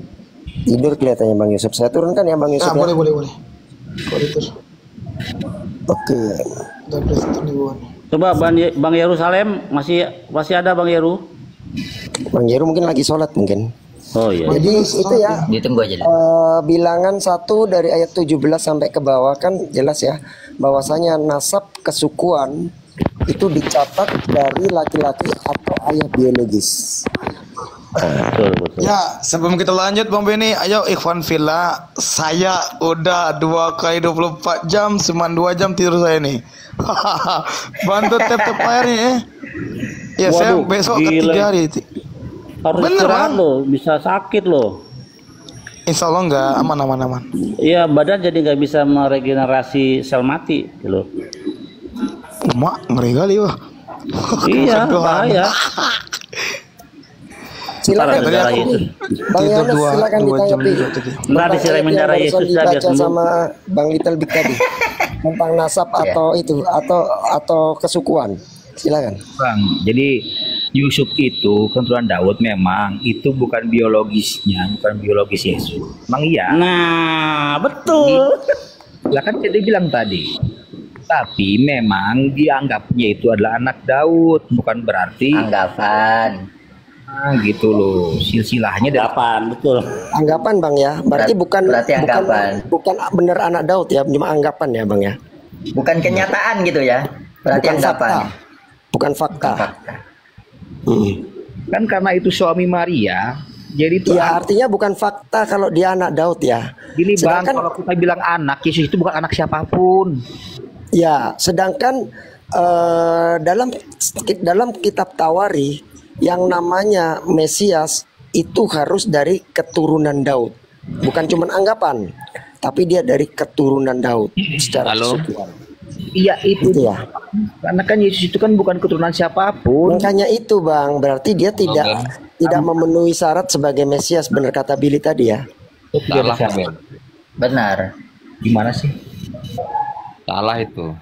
Tidur kelihatannya Bang Yusuf. Saya turunkan ya Bang Yusuf. Ah, Ya? boleh. Monitor. Oke. Dan Kristen di bawah. Coba Bang Yerusalem masih ada Bang Yeru? Bang Yeru mungkin lagi sholat mungkin. Oh iya. Jadi itu ya. Ditunggu aja. Bilangan 1 dari ayat 17 sampai ke bawah kan jelas ya bahwasanya nasab kesukuan itu dicatat dari laki-laki atau ayah biologis. Betul. Ya, sebelum kita lanjut Bang Beni, ayo Ikhwan Villa, saya udah 2 kali 24 jam, cuma 2 jam tidur saya nih. Bantu tap-tap air nih ya. Ya, saya Waduh, besok gila. ketiga hari. Harus Bener, istirahat Bang. loh, bisa sakit loh. Insya Allah enggak, aman. Iya, badan jadi nggak bisa meregenerasi sel mati, gitu loh. Mak, ngeri kali wah. Iya, Doang. bahaya. Silakan Darah Yesus. Bang Tidur Yohanes dua silakan jam ditanggapi. juga tadi. Nggak Tentang disiramin ayat yang darah barusan Yesus dah, biar dibaca sembuh. sama Bang Little Big tadi tentang nasab atau itu atau kesukuan. Silakan. Bang, jadi Yusuf itu keturunan Daud memang itu bukan biologisnya, bukan biologis Yesus. Emang iya. Nah, betul. Lah kan dia bilang tadi. Tapi memang dianggapnya itu adalah anak Daud, bukan berarti Anggapan. gitu loh. Silsilahnya dari Kapan? Betul. Anggapan Bang ya. Berarti Berarti anggapan. bukan bener anak Daud ya, cuma anggapan ya Bang ya. Bukan kenyataan gitu ya. Berarti Bukan anggapan. fakta. Bukan fakta. Fakta. kan karena itu suami Maria, jadi itu Ya artinya bukan fakta kalau dia anak Daud ya. gini Bang, Sedangkan kalau kita bilang anak, Yesus itu bukan anak siapapun. ya, sedangkan dalam kitab Tawari yang namanya Mesias itu harus dari keturunan Daud. Bukan cuma anggapan, tapi dia dari keturunan Daud secara Halo? keseluruhan. Iya itu Itu ya. karena kan Yesus itu kan bukan keturunan siapapun. Makanya itu Bang, berarti dia tidak memenuhi syarat sebagai Mesias, benar kata Billy tadi ya. Salah, Bang. Benar. Gimana sih? Salah itu.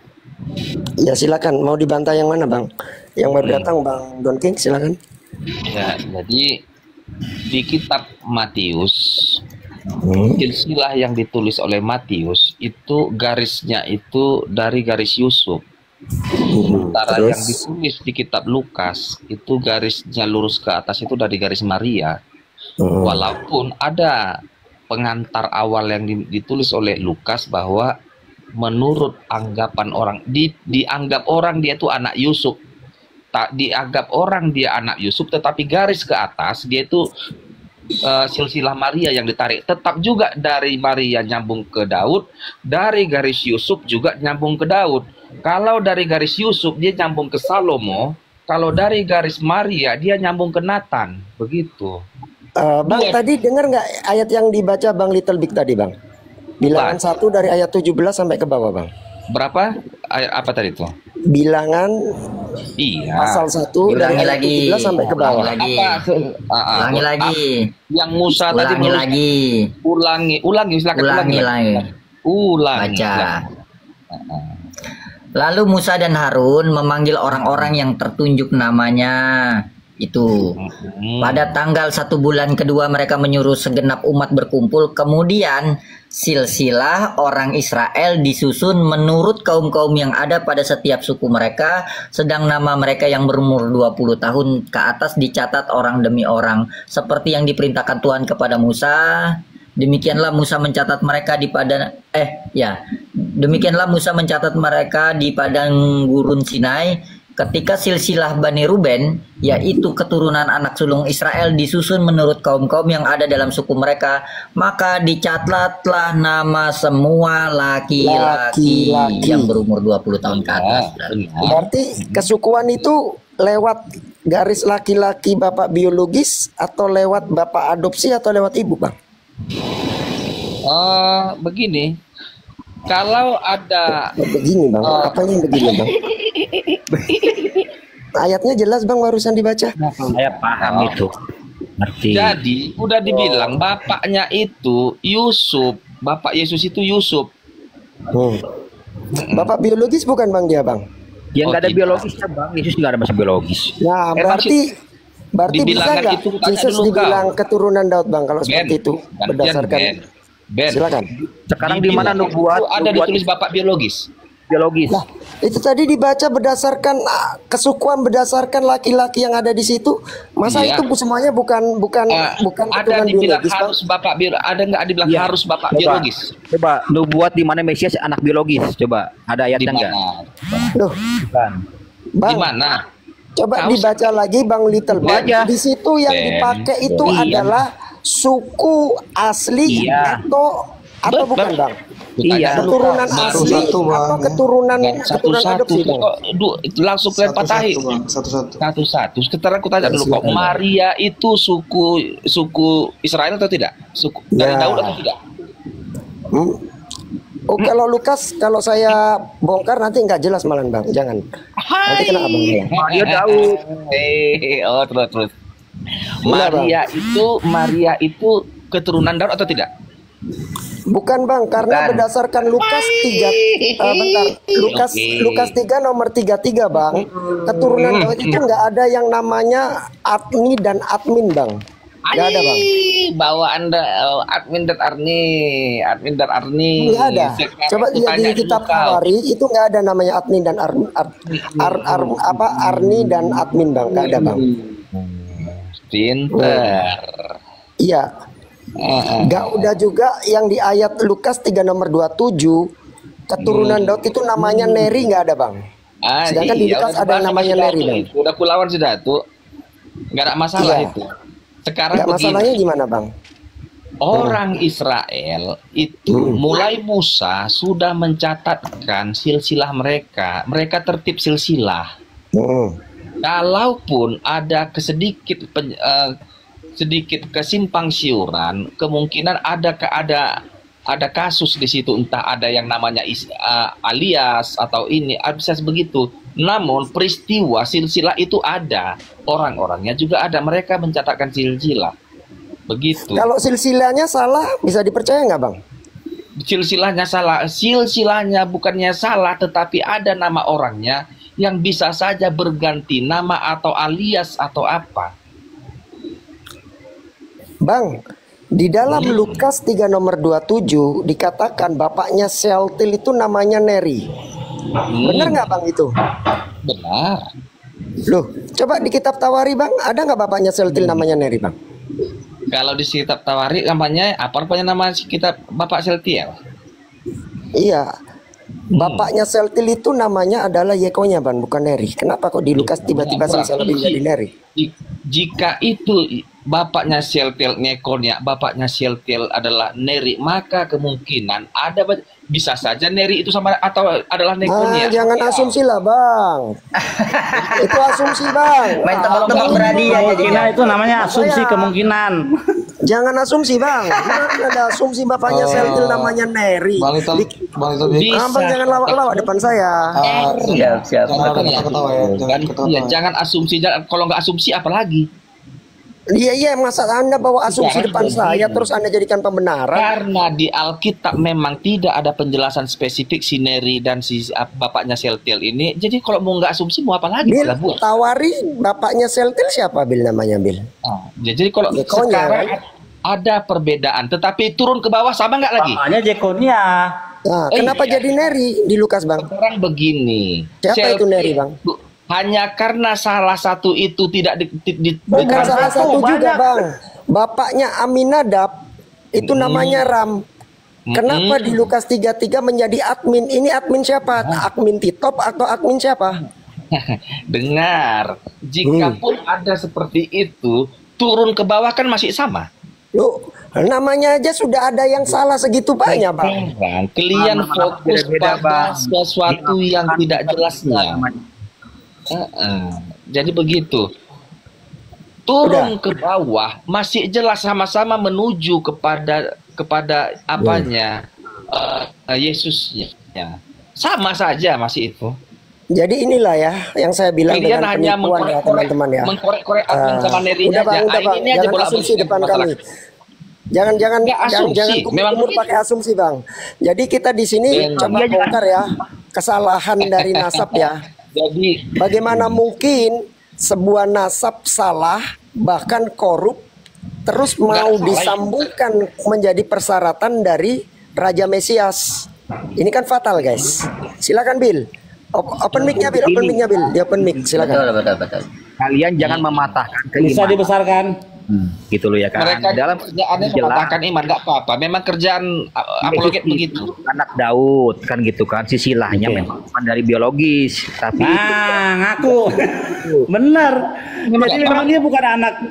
Ya silakan, mau dibantah yang mana Bang? Yang baru datang Bang Don King, silakan. Ya, jadi di kitab Matius, silsilah yang ditulis oleh Matius itu garisnya itu dari garis Yusuf. Sementara yang ditulis di kitab Lukas itu garisnya lurus ke atas itu dari garis Maria. Walaupun ada pengantar awal yang ditulis oleh Lukas bahwa menurut anggapan orang dianggap orang dia itu anak Yusuf, dianggap orang dia anak Yusuf, tetapi garis ke atas dia itu silsilah Maria yang ditarik. Tetap juga dari Maria nyambung ke Daud, dari garis Yusuf juga nyambung ke Daud. Kalau dari garis Yusuf dia nyambung ke Salomo, kalau dari garis Maria dia nyambung ke Nathan, begitu. Bang, tadi dengar nggak ayat yang dibaca Bang Little Big tadi, Bang? Bilangan 1 dari ayat 17 sampai ke bawah, Bang. Berapa? Ayat apa tadi itu? Bilangan pasal 1 dari ayat 17 sampai ke bawah. Ulangi lagi. Yang Musa tadi ulangi, silakan ulangi lagi. Baca. Lalu Musa dan Harun memanggil orang-orang yang tertunjuk namanya itu. Pada tanggal 1 bulan kedua mereka menyuruh segenap umat berkumpul. Kemudian silsilah orang Israel disusun menurut kaum-kaum yang ada pada setiap suku mereka, sedang nama mereka yang berumur 20 tahun ke atas dicatat orang demi orang, seperti yang diperintahkan Tuhan kepada Musa. Demikianlah Musa mencatat mereka di padang gurun Sinai. Ketika silsilah Bani Ruben, yaitu keturunan anak sulung Israel, disusun menurut kaum-kaum yang ada dalam suku mereka, maka dicatatlah nama semua laki-laki yang berumur 20 tahun ke atas. Berarti kesukuan itu lewat garis laki-laki bapak biologis atau lewat bapak adopsi atau lewat ibu, Bang? Begini. Kalau ada begini, Bang, apa yang begini, Bang? Ayatnya jelas, Bang, barusan dibaca. Saya paham itu, ngerti. Jadi udah dibilang bapaknya itu Yusuf, bapak Yesus itu Yusuf. Bapak biologis bukan, Bang, dia, Bang? Yang nggak ada biologisnya, Bang. Yesus nggak ada masa biologis. Nah, berarti bisa nggak Yesus dibilang keturunan Daud, Bang, kalau seperti itu berdasarkan? Silakan. Sekarang di mana nubuat? Ada ditulis bapak biologis. Nah, itu tadi dibaca berdasarkan kesukuan, berdasarkan laki-laki yang ada di situ. Masa itu semuanya bukan ada dibilang harus bapak biologis. Ada nggak dibilang harus bapak biologis? Coba nubuat di mana Mesias anak biologis? Coba ada ayatnya nggak? Loh, Bang, di mana? Coba dibaca lagi, Bang Little Big. Di situ yang dipakai itu adalah suku asli atau bukan, Bang? Keturunan asli atau keturunan adopsi, Bang? Langsung lempar tahi. Satu-satu. Sekarang aku tanya dulu, kok Maria itu suku Israel atau tidak? Suku dari Daud atau tidak? Oh, kalau Lukas, kalau saya bongkar nanti nggak jelas malah, Bang. Jangan. Nanti kena abang ya. Maria Daud. Terus. Maria itu keturunan Daud atau tidak? Bukan, Bang, karena berdasarkan Lukas 3 Lukas 3 nomor 33, Bang. Keturunan Daud itu nggak ada yang namanya Adni dan Admin, Bang. Nggak ada, Bang. Bawa Anda Admin dan Arni. Nggak ada. Coba lihat di kitab Tawari itu nggak ada namanya Adni dan Arni dan Admin, Bang. Nggak ada, Bang. Pinter. Iya. Nggak udah juga yang di ayat Lukas 3 nomor 27 keturunan Daud itu namanya Neri, nggak ada, Bang. Sedangkan di Lukas ada yang namanya Neri, Bang. Udah kulawan sudah tuh. Nggak ada masalah itu. Sekarang masalahnya gimana, Bang? Orang Israel itu mulai Musa sudah mencatatkan silsilah mereka. Mereka tertib silsilah. Kalaupun ada sedikit kesimpang siuran, kemungkinan ada kasus di situ, entah ada yang namanya alias atau ini bisa begitu. Namun peristiwa silsilah itu ada, orang-orangnya juga ada, mereka mencatatkan silsilah. Begitu. Kalau silsilahnya salah, bisa dipercaya nggak, Bang? Silsilahnya salah, silsilahnya bukannya salah, tetapi ada nama orangnya yang bisa saja berganti nama atau alias atau apa. Bang, di dalam Lukas 3 nomor 27 dikatakan bapaknya Sealtiel itu namanya Neri. Benar nggak, Bang, itu? Benar. Loh, coba di kitab Tawari, Bang, ada nggak bapaknya Sealtiel namanya Neri, Bang? Kalau di kitab Tawari namanya apa? Rupanya nama kitab Bapak Sealtiel. Iya. Bapaknya Seltil itu namanya adalah Yekonya, Ban, bukan Neri. Kenapa kok di Lukas tiba-tiba Salsabil jadi Neri? Jika itu bapaknya Seltil ngekornya, bapaknya Seltil adalah Neri, maka kemungkinan bisa saja Neri itu sama atau adalah nekonya. Jangan asumsi lah, Bang. Itu asumsi, Bang. Main tebak-tebak berhadiah Kemungkinan itu namanya asumsi kemungkinan. Jangan asumsi, Bang. Jangan ada asumsi bapaknya Seltil namanya Neri. Bang Little Abang jangan lawak-lawak depan saya. Siap. Jangan asumsi. Kalau nggak asumsi apalagi? Iya, masa Anda bawa asumsi depan saya terus Anda jadikan pembenaran? Karena di Alkitab memang tidak ada penjelasan spesifik si Neri dan si bapaknya Seltil ini. Jadi kalau mau nggak asumsi mau apa lagi? Bil, Tawari bapaknya Seltil siapa, Bil, namanya, Bil? Jadi kalau sekarang ada perbedaan, tetapi turun ke bawah sama nggak lagi? Bapaknya Jekonia. Nah, kenapa jadi Neri di Lukas, Bang? Sekarang begini. Siapa itu Neri, Bang? Hanya karena salah satu itu tidak bukan salah satu juga, Bang. Bapaknya Aminadab itu namanya Ram. Kenapa di Lukas 33 menjadi admin? Ini admin siapa? Admin Titop atau admin siapa? Dengar, jika pun ada seperti itu, turun ke bawah kan masih sama. Loh, namanya aja sudah ada yang salah segitu banyak, Bang. Kalian fokus pada sesuatu yang tidak jelasnya. Jadi begitu. Turun ke bawah masih jelas sama-sama menuju kepada apanya Yesusnya. Sama saja masih itu. Jadi inilah ya yang saya bilang kalian dengan hanya penipuan ya, teman-teman ya. Mengkorek-korek admin sama Nerinya udah, aja. Bang, Ini aja jangan asumsi depan kami. Jangan memang pakai asumsi, Bang. Jadi kita di sini coba bongkar ya kesalahan dari nasab ya. Jadi bagaimana mungkin sebuah nasab salah bahkan korup terus mau disambungkan menjadi persyaratan dari Raja Mesias? Ini kan fatal, guys. Silakan, Bil. Open mic-nya, Bil. Open mic-nya, Bil. Di open mic, silakan. Betul. Kalian jangan mematahkan keimanan. Bisa dibesarkan. Gitu loh ya kan. Mereka dalam kerjaannya mematahkan iman, nggak apa-apa. Memang kerjaan apologet begitu. Anak Daud kan gitu kan, sisilahnya memang bukan dari biologis, tapi ngaku. Benar. Jadi memang dia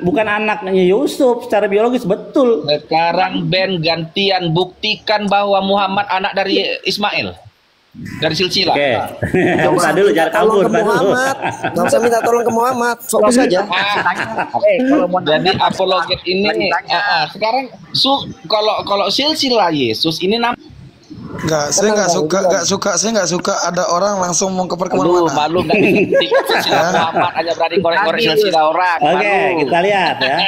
bukan anaknya Yusuf secara biologis, betul. Sekarang Ben gantian buktikan bahwa Muhammad anak dari Ismail. Dari silsilah. Oke. Coba dulu jangan kabur, Muhammad. Nggak usah minta tolong ke Muhammad, fokus saja. Jadi apologet ini sekarang kalau silsilah Yesus ini saya nggak suka ada orang langsung mau kemana-mana. Malu nggak silsilah Muhammad hanya berani korek-korek silsilah orang. Oke, kita lihat ya.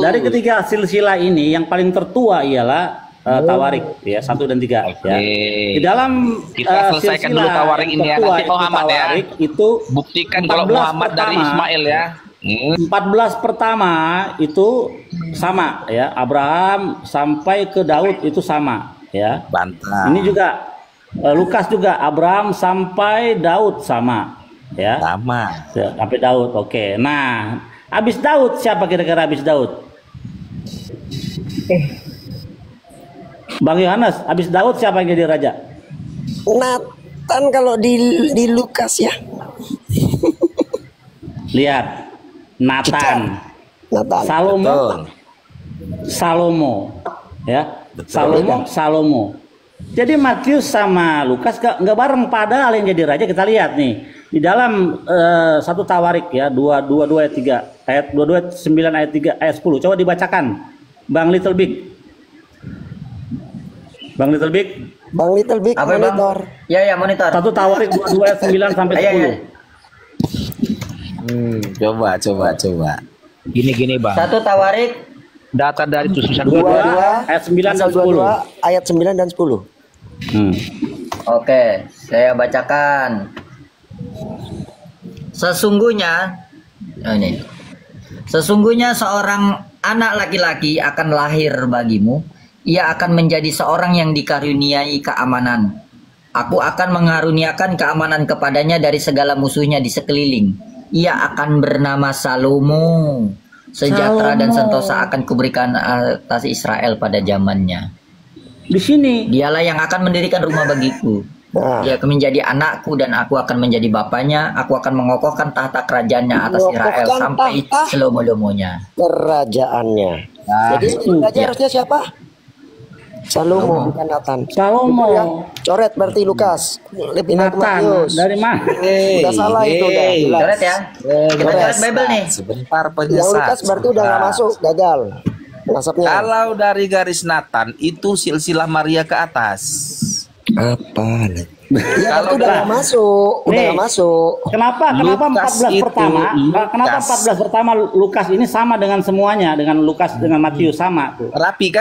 Dari ketiga silsilah ini yang paling tertua ialah Tawarik ya 1 dan 3 ya. Di dalam kita selesaikan dulu Tawarik ini ya, nanti Muhammad ya. Itu buktikan kalau Muhammad dari Ismail ya. 14 pertama itu sama ya, Abraham sampai ke Daud itu sama ya. Bantah. Ini juga Lukas juga Abraham sampai Daud sama ya. Sama. Sampai Daud. Oke. Nah, habis Daud siapa kira-kira habis Daud? Bang Yohanes, habis Daud siapa yang jadi raja? Nathan kalau di Lukas ya. Lihat, Nathan. Salomo, ya. Salomo. Jadi Matius sama Lukas nggak bareng, padahal yang jadi raja kita lihat nih di dalam 1 Tawarik ya 22 ayat 3 ayat 22 9 ayat 3 ayat 10. Coba dibacakan, Bang Little Big. Bang Little Big, monitor. Ya, monitor. 1 Tawarik 22 ayat 9 sampai 10. Coba. Gini Bang. 1 Tawarik data dari tulisan 22 ayat 9 dan 10. Ayat 9 dan 10. Oke, saya bacakan. Sesungguhnya seorang anak laki-laki akan lahir bagimu. Ia akan menjadi seorang yang dikaruniai keamanan. Aku akan mengaruniakan keamanan kepadanya dari segala musuhnya di sekeliling. Ia akan bernama Salomo. Sejahtera dan sentosa akan kuberikan atas Israel pada zamannya. Di sini dialah yang akan mendirikan rumah bagiku Nah, Dia akan menjadi anakku dan aku akan menjadi bapaknya. Aku akan mengokohkan tahta kerajaannya atas Israel mengokohkan sampai tahta selama-lamanya. kerajaannya. Jadi raja harusnya siapa? Salomo, bukan Nathan. Salomo. Ya, coret berarti Lukas. Lebih ke Nathan Matius. dari mana? Udah salah itu udah. jelas. Coret ya. Kita coret Bible nih. Sebentar Yang penyesat. Lukas berarti udah nggak masuk, gagal. Nasabnya. Kalau dari garis Nathan itu silsilah Maria ke atas. Apa? Ya, Kalau itu udah nggak masuk, udah Nih. nggak masuk. Kenapa Lukas 14 itu, pertama? Kenapa Lukas. 14 pertama Lukas ini sama dengan semuanya, dengan Lukas dengan Matius sama tuh. Rapi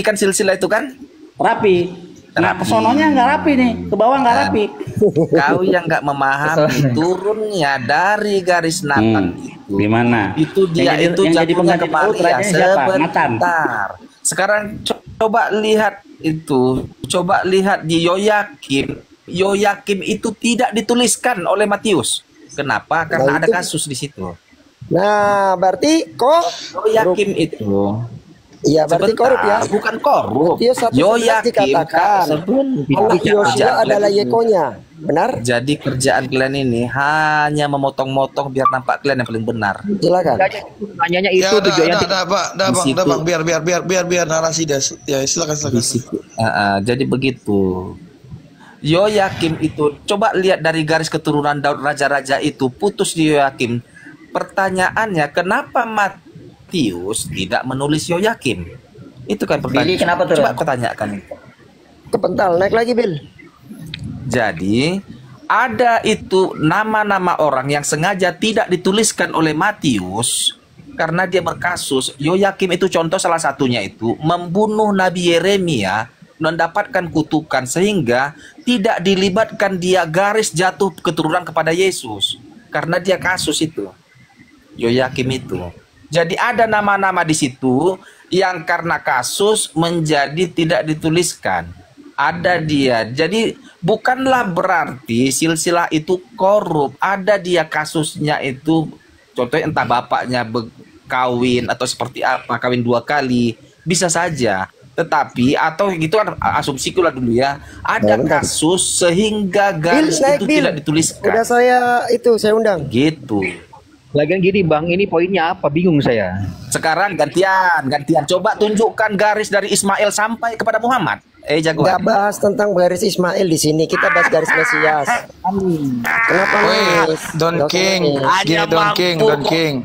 kan silsilah itu kan? Rapi. Nah, Rapi. kesononya nggak rapi nih, ke bawah nggak rapi. Kau yang nggak memahami turunnya dari garis Nathan itu. Gimana? Itu dia Yang jadi- itu yang jadi jatuhnya ke pengganti Daud Maria rajanya siapa? Nathan. sebentar. Sekarang coba lihat itu, coba lihat di Yoyakim. Yoyakim itu tidak dituliskan oleh Matius. Kenapa? Karena Nah, ada itu- kasus di situ. Nah, berarti kok Yoyakim itu iya berarti korup ya. bukan korup. Matius 1:11 Yoyakim dikatakan anak Yosua adalah Yekonya. Benar? Jadi kerjaan kalian ini hanya memotong-motong biar nampak kalian yang paling benar. Silakan. Nanyanya Ya, itu tujuannya dah, Pak. Dah, Di Bang. situ. Dah, Bang. Biar narasi dah. Ya, silakan. Di situ. Jadi begitu. Yoyakim itu coba lihat dari garis keturunan Daud raja-raja itu putus di Yoyakim. Pertanyaannya kenapa Matius tidak menulis Yoyakim? Itu kan pertanyaan. Billy, kenapa turun? Coba aku tanyakan. Kepental naik lagi, Bil. Jadi ada itu nama-nama orang yang sengaja tidak dituliskan oleh Matius karena dia berkasus. Yoyakim itu contoh salah satunya itu membunuh Nabi Yeremia, mendapatkan kutukan sehingga tidak dilibatkan dia garis jatuh keturunan kepada Yesus karena dia kasus itu. Yoyakim itu. Jadi ada nama-nama di situ yang karena kasus menjadi tidak dituliskan. Ada dia. Jadi bukanlah berarti silsilah itu korup. Ada dia kasusnya itu. Contohnya entah bapaknya kawin atau seperti apa, kawin 2 kali. Bisa saja. Tetapi atau gitu kan asumsiku lah dulu ya. Ada Bentar. kasus sehingga Bil, garis naik itu Bil. tidak dituliskan. Udah saya undang. Gitu. Lagian gini Bang, ini poinnya apa? Bingung saya. Sekarang gantian. Coba tunjukkan garis dari Ismail sampai kepada Muhammad. Jagoan. Nggak bahas tentang garis Ismail di sini. Kita bahas garis Mesias. Kenapa nangis? Don Nggak usah King. nangis. Gini, Don King. Don King.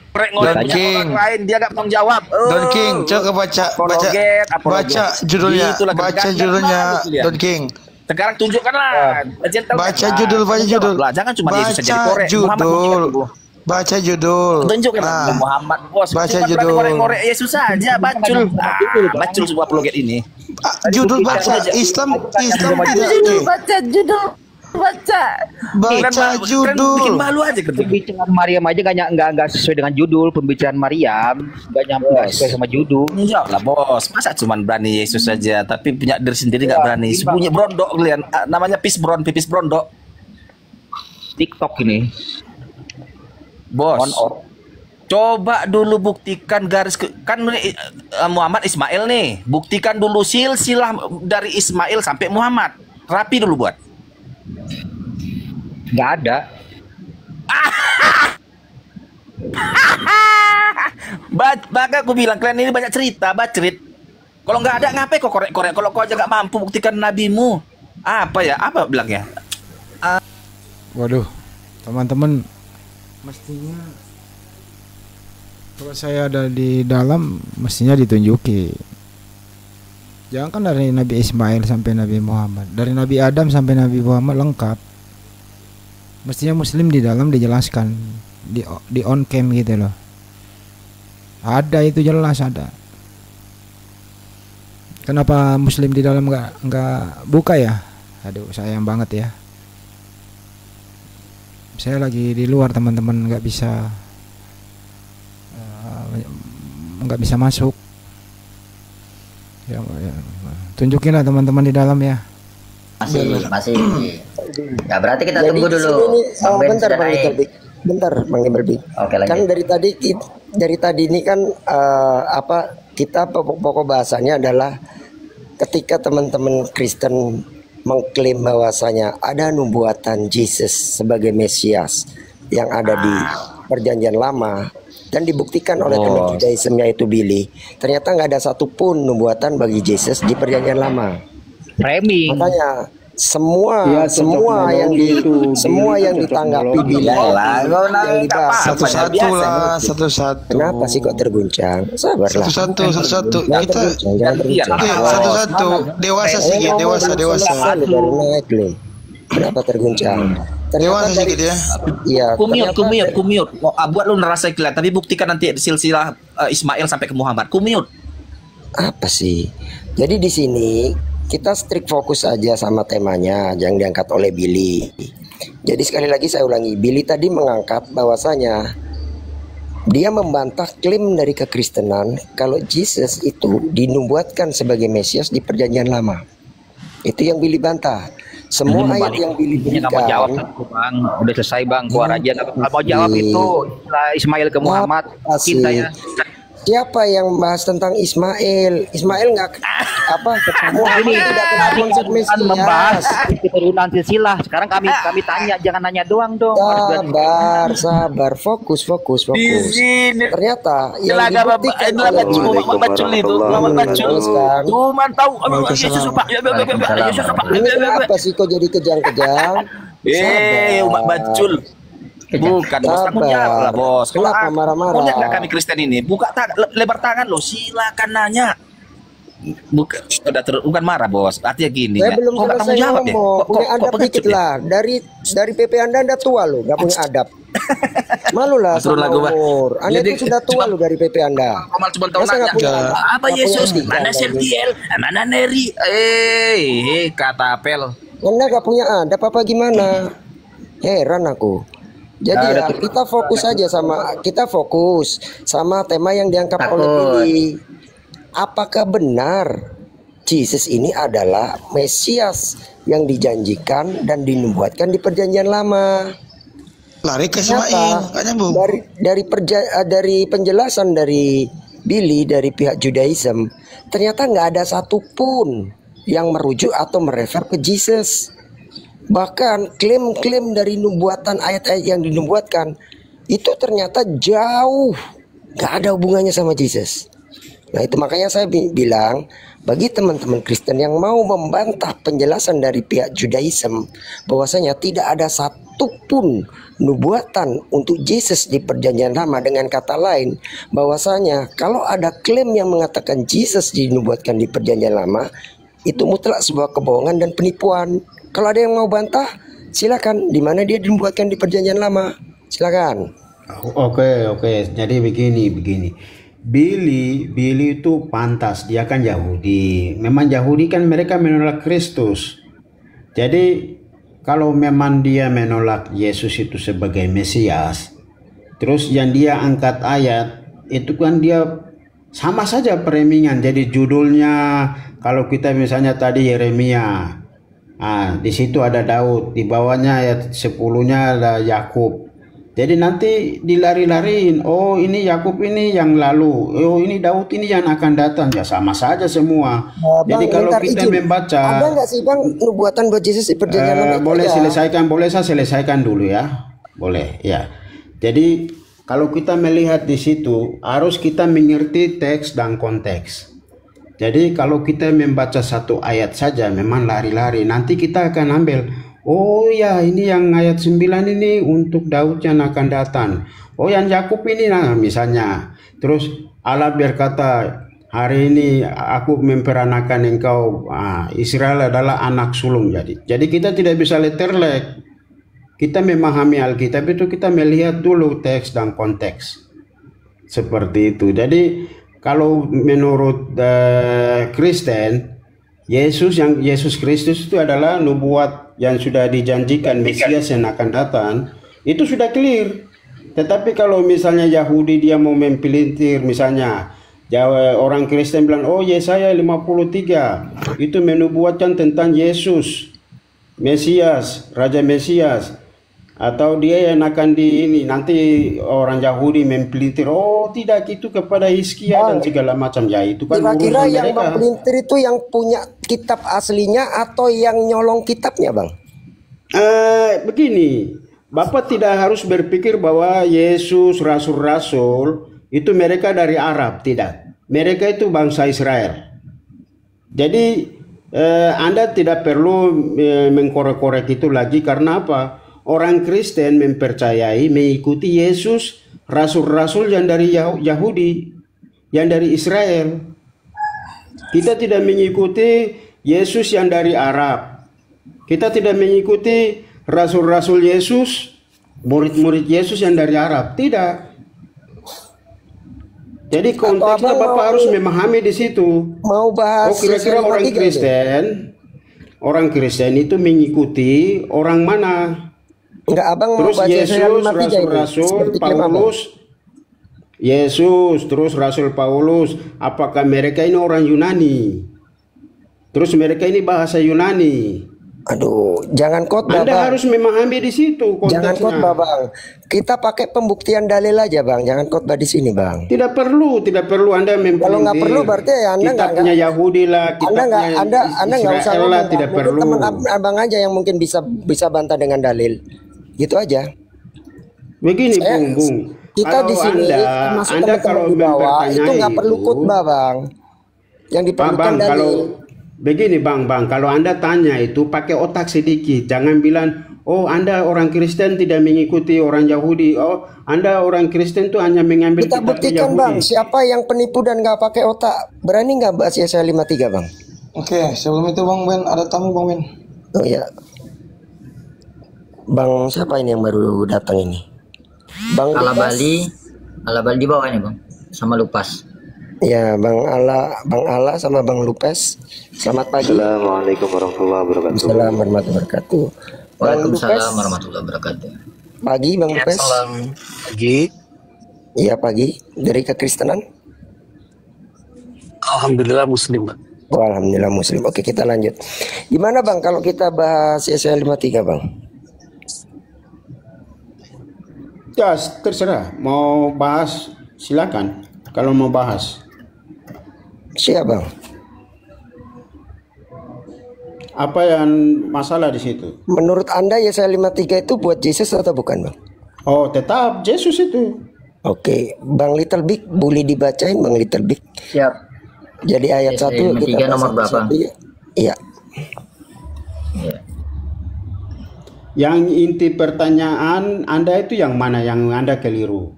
Orang lain dia nggak bertanggung jawab. Don King, coba baca judulnya. Itulah Baca ketegangan judulnya, bagus lihat. Don King. Sekarang tunjukkanlah. Baca judul. Lah, jangan cuma Yesus saja dikorek. Muhammad tunjukkan dulu. Baca judul. Tunjukkan Muhammad bos. Baca Cuma judul. Korek Yesus saja bacul. Bacul sebuah apologet ini. Judul baca Islam tidak. Baca judul. Baca judul. Bikin malu aja kan. Pembicaraan Maryam aja nggak sesuai dengan judul. Pembicaraan Maryam nggak sesuai sama judul. Enggak lah bos, masa cuman berani Yesus saja, tapi punya diri sendiri nggak berani. Punya brondok kalian, namanya pipis brondok. TikTok ini. Bos, coba dulu buktikan garis kan Muhammad Ismail nih, buktikan dulu silsilah dari Ismail sampai Muhammad, rapi dulu buat. Nggak ada. Bahkan aku bilang kalian ini banyak cerita, bacrit. Kalau nggak ada ngapain kok korek-korek? Kalau kau aja nggak mampu buktikan nabimu, apa ya? Apa bilangnya? Waduh, teman-teman, mestinya kalau saya ada di dalam mestinya ditunjuki. Jangan kan dari Nabi Ismail sampai Nabi Muhammad, dari Nabi Adam sampai Nabi Muhammad lengkap. Mestinya Muslim di dalam dijelaskan di on cam gitu loh. Ada itu jelas ada. Kenapa Muslim di dalam nggak buka ya? Aduh sayang banget ya. Saya lagi di luar teman-teman nggak bisa masuk. Ya, tunjukinlah teman-teman di dalam ya. Masih. Ya berarti kita tunggu dulu. Bentar Bang Iqbal. Bentar Bang Iqbal. Oke, lanjut. Kan dari tadi ini kan kita pokok bahasanya adalah ketika teman-teman Kristen mengklaim bahwasanya ada nubuatan Yesus sebagai Mesias yang ada di Perjanjian Lama dan dibuktikan oleh teman Judaism yaitu Billy, ternyata nggak ada satupun nubuatan bagi Yesus di Perjanjian Lama. Framing. Makanya semua Ya, semua yang semua yang ditanggapi Billy yang dibahas Satu-satu lah, satu-satu. Kenapa sih kok terguncang? Sabarlah. Satu-satu. Jangan Kita terguncang, jangan terguncang. Oke, satu-satu. Dewasa sedikit, dewasa. Lu baru naik loh. Kenapa terguncang? Dewasa sedikit ya. Iya. Kumute. Buat lu ngerasa gila, tapi buktikan nanti silsilah Ismail sampai ke Muhammad. Kumute. Apa sih? Jadi di sini kita strict fokus aja sama temanya yang diangkat oleh Billy. Jadi sekali lagi saya ulangi, Billy tadi mengangkat bahwasanya dia membantah klaim dari kekristenan kalau Yesus itu dinubuatkan sebagai Mesias di Perjanjian Lama. Itu yang Billy bantah. Semua ayat yang Billy Nggak mau jawab berikan. satu, Bang. Udah selesai, Bang. Keluar aja. Nggak mau jawab itu Ismail ke Muhammad. Kita ya. Siapa yang bahas tentang Ismail? Ismail nggak Muhammad tidak kenal konsep membahas Mesias. keturunan silsilah. Sekarang kami tanya, jangan nanya doang dong. Sabar, fokus. Ternyata yang Silakan dibuktikan oleh Bacul itu, Muhammad Bacul. Tuman tahu Yesus Pak. Yesus Pak. Ini kenapa sih kok jadi kejang-kejang? Umat Bacul. Bukan bos, tanggung jawab lah bos. Kenapa marah-marah? Kau lihat nggak kami Kristen ini? Buka lebar tangan loh, silakan nanya. Bukan marah bos. Artinya gini. Saya belum kok nggak selesai tanggung jawab ya? ngomong. Punya adab pengecut dikit ya? lah. Dari PP Anda tua loh, nggak punya adab. Malu lah Betul sama lah gua, Pak. umur. Anda Jadi, itu sudah tua loh dari PP Anda. Kamal cuma tahu Masa nggak nanya. punya adab? Apa Nggak punya Yesus? etika, Mana Anda? Sertiel? Mana Neri? Kata apel. Anda nggak punya adab apa gimana? Heran aku. Jadi ya kita fokus sama tema yang diangkat oleh Billy. Apakah benar Yesus ini adalah Mesias yang dijanjikan dan dinubuatkan di Perjanjian Lama? Lari ke Ismail, nggak nyambung. Dari penjelasan dari Billy dari pihak Judaism, ternyata nggak ada satupun yang merujuk atau merefer ke Yesus. Bahkan klaim-klaim dari nubuatan ayat-ayat yang dinubuatkan itu ternyata jauh nggak ada hubungannya sama Yesus. Nah itu makanya saya bilang bagi teman-teman Kristen yang mau membantah penjelasan dari pihak Judaism bahwasanya tidak ada satupun nubuatan untuk Yesus di Perjanjian Lama, dengan kata lain bahwasanya kalau ada klaim yang mengatakan Yesus dinubuatkan di Perjanjian Lama, itu mutlak sebuah kebohongan dan penipuan. Kalau ada yang mau bantah, silakan. Di mana dia dibuatkan di Perjanjian Lama? Silakan. Oke. Jadi begini. Billy itu pantas, dia kan Yahudi. Memang Yahudi kan mereka menolak Kristus. Jadi kalau memang dia menolak Yesus itu sebagai Mesias, terus yang dia angkat ayat itu kan dia sama saja peremingan. Jadi judulnya kalau kita misalnya tadi Yeremia, di situ ada Daud, di bawahnya ayat 10-nya ada Yakub. Jadi nanti dilari-lariin, oh ini Yakub ini yang lalu, oh ini Daud ini yang akan datang, ya sama saja semua. Jadi kalau kita membaca, ada nggak sih Bang nubuatan buat Yesus di Perjanjian Lama? boleh saya selesaikan dulu ya, boleh ya. Jadi kalau kita melihat di situ harus kita mengerti teks dan konteks. Jadi kalau kita membaca satu ayat saja memang lari-lari, nanti kita akan ambil, oh ya ini yang ayat 9 ini untuk Daud yang akan datang. Oh yang Yakub ini nah misalnya. Terus Allah berkata, hari ini aku memperanakan engkau, Israel adalah anak sulung. Jadi kita tidak bisa letterlek. Kita memahami Alkitab itu kita melihat dulu teks dan konteks. Seperti itu. Jadi kalau menurut Kristen, Yesus Kristus itu adalah nubuat yang sudah dijanjikan Mesias yang akan datang, itu sudah clear. Tetapi kalau misalnya Yahudi dia mau mempelintir, misalnya orang Kristen bilang, oh Yesaya 53 itu menubuatkan tentang Yesus Mesias, Raja Mesias. atau dia yang akan di ini nanti orang Yahudi mempelintir, oh tidak itu kepada Hizkia dan segala macam, ya itu kan Kira-kira urusan yang mereka. mempelintir itu yang punya kitab aslinya atau yang nyolong kitabnya, Bang? Begini, Bapak tidak harus berpikir bahwa Yesus, rasul-rasul itu mereka dari Arab, tidak. Mereka itu bangsa Israel. Jadi Anda tidak perlu mengkorek-korek itu lagi, karena apa? Orang Kristen mempercayai, mengikuti Yesus, rasul-rasul yang dari Yahudi, yang dari Israel. Kita tidak mengikuti Yesus yang dari Arab. Kita tidak mengikuti rasul-rasul Yesus, murid-murid Yesus yang dari Arab. Tidak. Jadi konteksnya Bapak harus memahami di situ. Mau bahas kira-kira orang Kristen itu mengikuti orang mana? Enggak, Abang terus mau baca Yesus, rasul-rasul, Paulus, Yesus, terus Rasul Paulus, apakah mereka ini orang Yunani? Terus mereka ini bahasa Yunani. Aduh, jangan khotbah, Anda Bang. harus memahami di situ konteksnya. Jangan khotbah, Bang. Kita pakai pembuktian dalil aja, Bang. Jangan khotbah di sini, Bang. Tidak perlu Anda mempelintir. Kalau nggak perlu berarti ya Anda kitabnya Yahudi lah, kitabnya Anda nggak usah Israel lah, tidak Mungkin perlu. teman Abang aja yang mungkin bisa bantah dengan dalil. Gitu aja. Begini, Bung. Kita di sini termasuk teman-teman di bawah itu nggak perlu khotbah, Bang. Yang diperlukan dalil. Begini Bang, kalau Anda tanya itu pakai otak sedikit. Jangan bilang, oh Anda orang Kristen tidak mengikuti orang Yahudi. Oh Anda orang Kristen tuh hanya mengambil Kita buktikan Yahudi. Bang, siapa yang penipu dan nggak pakai otak. Berani nggak bahas Yesaya 53 Bang? Oke, sebelum itu Bang Ben, ada tamu Bang Ben. Oh iya. Bang siapa ini yang baru datang ini? Bang Ala Bali di bawah ini Bang, sama Lupas. Ya, Bang Ala sama Bang Lupes. Selamat pagi. Assalamualaikum warahmatullahi wabarakatuh. Assalamualaikum warahmatullahi wabarakatuh. Waalaikumsalam warahmatullahi wabarakatuh. Pagi Bang Lupes. Salam pagi. Iya pagi. Dari kekristenan? Alhamdulillah Muslim, Pak. Oh, alhamdulillah Muslim. Oke, kita lanjut. Gimana Bang kalau kita bahas Yesaya 53 Bang? Ya terserah. Mau bahas silakan. Kalau mau bahas. Siap Bang. Apa yang masalah di situ? Menurut Anda Yesaya 53 itu buat Yesus atau bukan Bang? Oh tetap Yesus itu. Oke, Bang Little Big boleh dibacain Bang Little Big. Siap. Jadi ayat 1 kita nomor berapa? Iya. Yang inti pertanyaan Anda itu yang mana yang Anda keliru?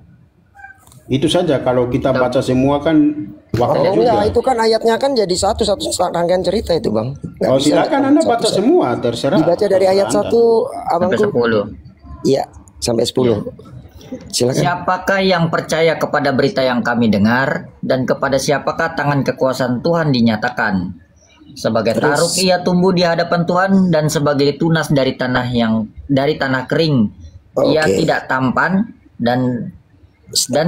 Itu saja, kalau kita baca semua kan waktu juga. Enggak, itu kan ayatnya kan jadi satu rangkaian cerita itu Bang. Oh silakan Anda baca semua, terserah. Dibaca dari ayat 1 Abangku. Sampai 10. Iya, sampai 10. Silakan. Siapakah yang percaya kepada berita yang kami dengar, dan kepada siapakah tangan kekuasaan Tuhan dinyatakan? Sebagai taruk ia tumbuh di hadapan Tuhan, dan sebagai tunas dari tanah kering. Ia tidak tampan dan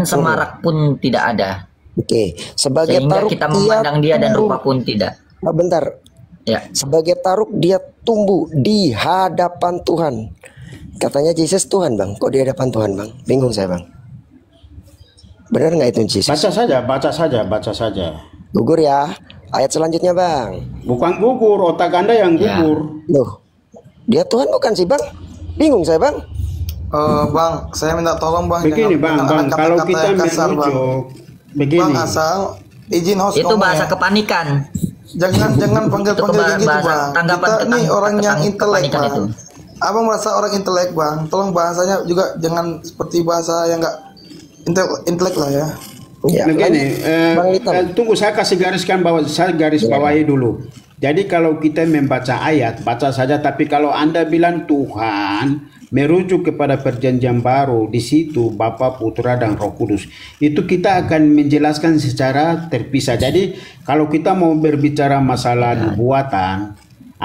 semarak pun tidak ada. Sebagai sehingga taruk kita memandang dia dan rupa pun tidak. Bentar. Ya. Sebagai taruk dia tumbuh di hadapan Tuhan. Katanya Yesus Tuhan Bang. Kok di hadapan Tuhan Bang? Bingung saya Bang. Benar nggak itu Yesus? Baca saja. Gugur ya. Ayat selanjutnya Bang. Bukan gugur, otak Anda yang gugur. Loh, dia Tuhan bukan sih Bang? Bingung saya Bang. Bang, saya minta tolong Bang. Begini Bang, kalau kita merujuk, begini. Bang asal izin host itu bahasa kepanikan. Jangan panggil gitu Bang. Tanggapan kita nih orang yang intelek Bang. Itu. Abang merasa orang intelek Bang. Tolong bahasanya juga jangan seperti bahasa yang enggak intelek lah ya. Ya, begini, tunggu saya kasih garis bawahi dulu. Jadi kalau kita membaca ayat, baca saja. Tapi kalau Anda bilang Tuhan merujuk kepada perjanjian baru, di situ Bapa, Putra, dan Roh Kudus. Itu kita akan menjelaskan secara terpisah. Jadi kalau kita mau berbicara masalah nubuatan,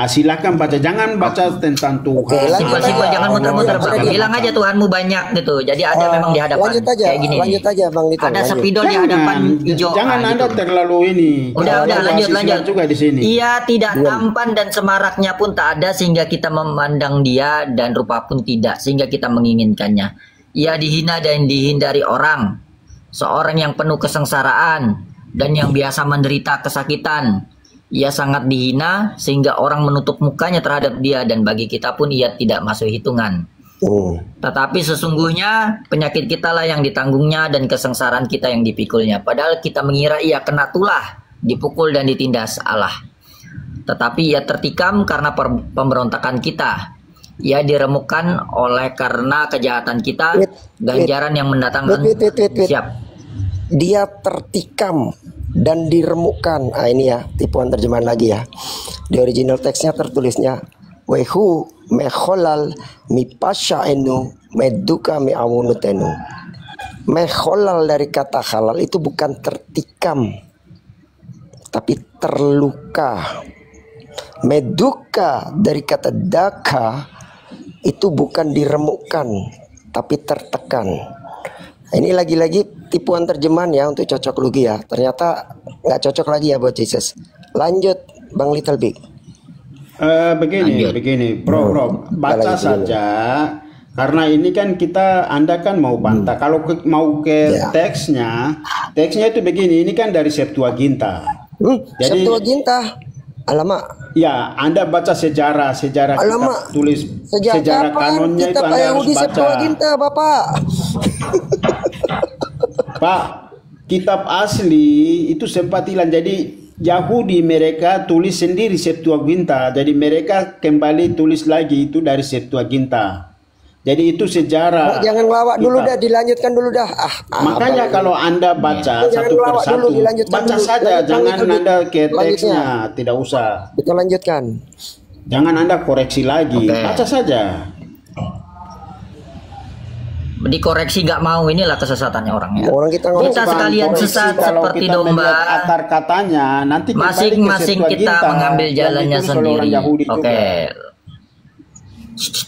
Silakan baca, jangan baca tentang Tuhan. Simpel-simpel, jangan muter-muter. Bilang aja Tuhanmu banyak gitu. Jadi ada memang di hadapan. Lanjut aja, kayak gini lanjut nih. aja Bang Lita. Ada spidol di hadapan hijau. Jangan Anda gitu. terlalu ini. Udah lanjut. Juga di sini. Ia tidak tampan dan semaraknya pun tak ada sehingga kita memandang dia, dan rupa pun tidak sehingga kita menginginkannya. Ia dihina dan dihindari orang. Seorang yang penuh kesengsaraan dan yang biasa menderita kesakitan. Ia sangat dihina sehingga orang menutup mukanya terhadap dia, dan bagi kita pun ia tidak masuk hitungan. Tetapi sesungguhnya penyakit kita lah yang ditanggungnya dan kesengsaraan kita yang dipikulnya. Padahal kita mengira ia kena tulah, dipukul dan ditindas Allah. Tetapi ia tertikam karena pemberontakan kita. Ia diremukkan oleh karena kejahatan kita, ganjaran yang mendatangkan. Siap. Dia tertikam dan diremukkan. Ini ya tipuan terjemahan lagi ya. Di original teksnya tertulisnya wehu mekholal mipasyaenu meduka mi'awunutenu. Mekholal dari kata halal itu bukan tertikam, tapi terluka. Meduka dari kata daka itu bukan diremukkan, tapi tertekan. Ini lagi-lagi tipuan terjemahan ya untuk cocok logi ya. Ternyata nggak cocok lagi ya buat Jesus. Lanjut Bang Little Big. Begini, bro, baca saja. Karena ini kan Anda kan mau bantah. Kalau mau ke teksnya itu begini. Ini kan dari Septuaginta. Jadi Septuaginta. Alamak. Ya, Anda baca sejarah Alamak. Kitab tulis sejarah kanonnya itu Anda harus baca. Septuaginta, Bapak. Pak, kitab asli itu sempat hilang. Jadi Yahudi mereka tulis sendiri Septuaginta. Jadi mereka kembali tulis lagi itu dari Septuaginta. Jadi itu sejarah. Jangan ngelawak dulu dah, dilanjutkan dulu dah. Makanya kalau Anda baca satu persatu, baca saja, jangan Anda ke teksnya, tidak usah. Kita lanjutkan. Jangan Anda koreksi lagi, baca saja. Dikoreksi nggak mau, inilah kesesatannya orang ya. Kita sekalian sesat seperti domba. Akar katanya nanti masing-masing kita mengambil jalannya sendiri.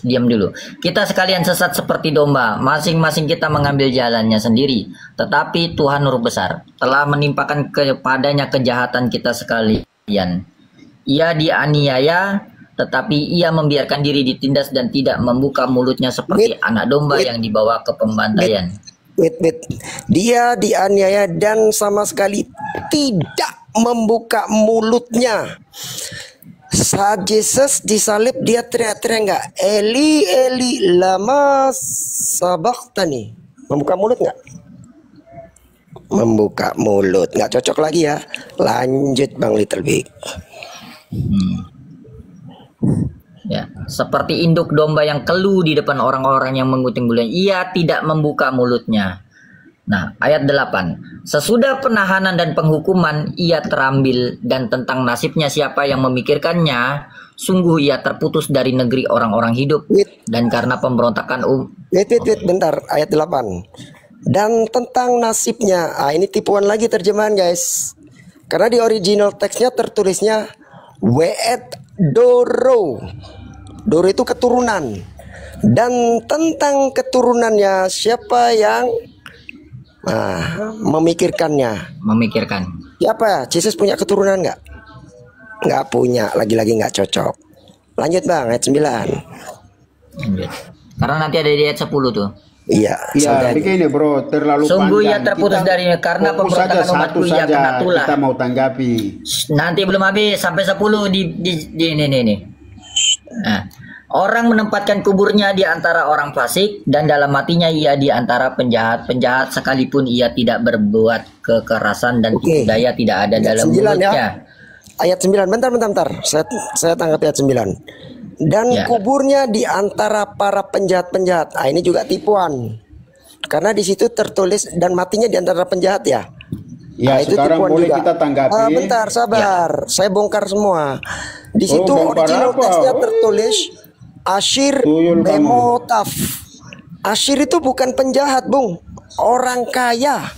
Diam dulu. Kita sekalian sesat seperti domba, masing-masing kita mengambil jalannya sendiri. Tetapi Tuhan Huruf Besar telah menimpakan kepadanya kejahatan kita sekalian. Ia dianiaya, tetapi ia membiarkan diri ditindas dan tidak membuka mulutnya seperti anak domba yang dibawa ke pembantaian. Dia dianiaya dan sama sekali tidak membuka mulutnya. Saat Yesus disalib, dia teriak-teriak nggak? Eli, Eli, lama sabachthani. Membuka mulut nggak? Membuka mulut. Nggak cocok lagi ya. Lanjut Bang Little Big. Ya, seperti induk domba yang keluh di depan orang-orang yang menggunting bulunya, ia tidak membuka mulutnya. Nah, ayat 8. Sesudah penahanan dan penghukuman ia terambil, dan tentang nasibnya siapa yang memikirkannya, sungguh ia terputus dari negeri orang-orang hidup. Dan karena pemberontakan bentar, ayat 8. Dan tentang nasibnya, ini tipuan lagi terjemahan guys. Karena di original teksnya tertulisnya Weet Doro. Doro itu keturunan. Dan tentang keturunannya siapa yang memikirkannya. Siapa? Yesus punya keturunan nggak? Nggak punya. Lagi-lagi nggak cocok. Lanjut Bang, ayat 9. Karena nanti ada di ayat 10 tuh. Iya. Begini bro, terlalu sungguh panjang. Ia terputus dari karena pemberontakan umatku ia kena tulah. Kita mau tanggapi. Nanti belum habis sampai 10 di ini. Nah, orang menempatkan kuburnya di antara orang fasik, dan dalam matinya ia di antara penjahat sekalipun ia tidak berbuat kekerasan dan tipu daya tidak ada dalam mulutnya. Ya. Ayat 9, bentar. Saya tangkap ayat 9. Dan kuburnya di antara para penjahat-penjahat. Ini juga tipuan. Karena di situ tertulis dan matinya di antara penjahat ya. Ya, itu sekarang boleh juga kita tanggapi. Bentar, sabar. Saya bongkar semua. Di situ original teksnya tertulis Ashir Bemotaf. Ashir itu bukan penjahat, Bung. Orang kaya.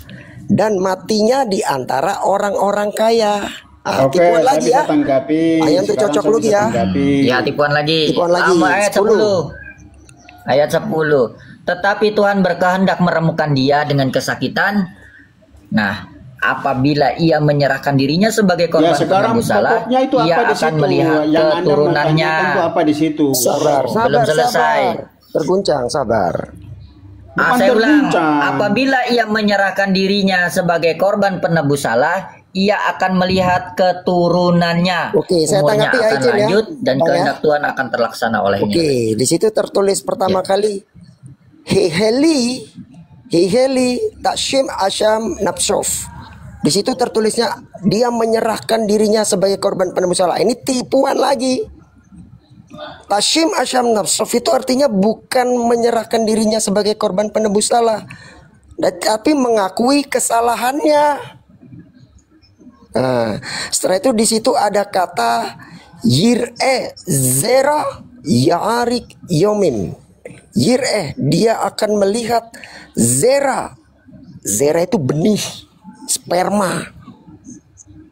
Dan matinya di antara orang-orang kaya. Oke, tipuan saya lagi bisa ya. tanggapi. Ayam tuh Sekarang cocok saya lu bisa ya. tanggapi. Ya, tipuan lagi. Tipuan lagi. Sama ayat 10. 10. Ayat 10. Tetapi Tuhan berkehendak meremukkan dia dengan kesakitan. Nah, apabila ia menyerahkan dirinya sebagai Ya, korban sekarang penebus salah, pokoknya itu ia apa di akan situ? melihat Yang Anda mau keturunannya. tanyakan itu apa di situ? Sabar, Belum sabar, selesai. sabar. Terguncang, sabar. Bukan Saya ulang, terguncang. apabila ia menyerahkan dirinya sebagai korban penebus salah, ia akan melihat keturunannya. Oke, saya Umurnya tanggapi akan Aicin ya, lanjut dan Bang ya. kehendak Tuhan akan terlaksana olehnya. Oke, di situ tertulis pertama kali Heheli takshim asham nafsov. Di situ tertulisnya dia menyerahkan dirinya sebagai korban penebus salah. Ini tipuan lagi. Tashim asham nafsov itu artinya bukan menyerahkan dirinya sebagai korban penebus salah, tapi mengakui kesalahannya. Nah, setelah itu di situ ada kata yir'e zera ya'arik yomim. Yir'e, dia akan melihat zera. Zera itu benih, sperma.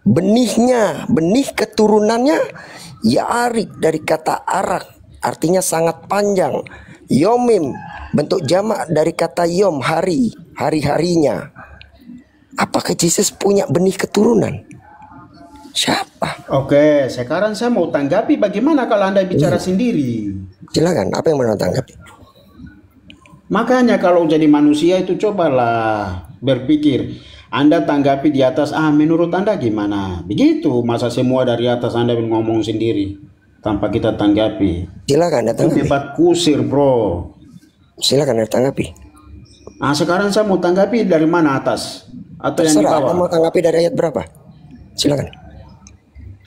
Benihnya, benih keturunannya ya'arik dari kata arak, artinya sangat panjang. Yomim, bentuk jamak dari kata yom, hari, hari-harinya. Apakah Yesus punya benih keturunan? Siapa? Oke, sekarang saya mau tanggapi bagaimana kalau Anda bicara sendiri. Silakan, apa yang mau tanggapi? Makanya kalau jadi manusia itu cobalah berpikir. Anda tanggapi di atas, menurut Anda gimana? Begitu, masa semua dari atas Anda ngomong sendiri tanpa kita tanggapi. Silakan, Itu debat kusir, bro. Silakan tanggapi. Nah, sekarang saya mau tanggapi dari mana atas? Atau yang di Terserah, bawah? Anda mau tanggapi dari ayat berapa? Silakan.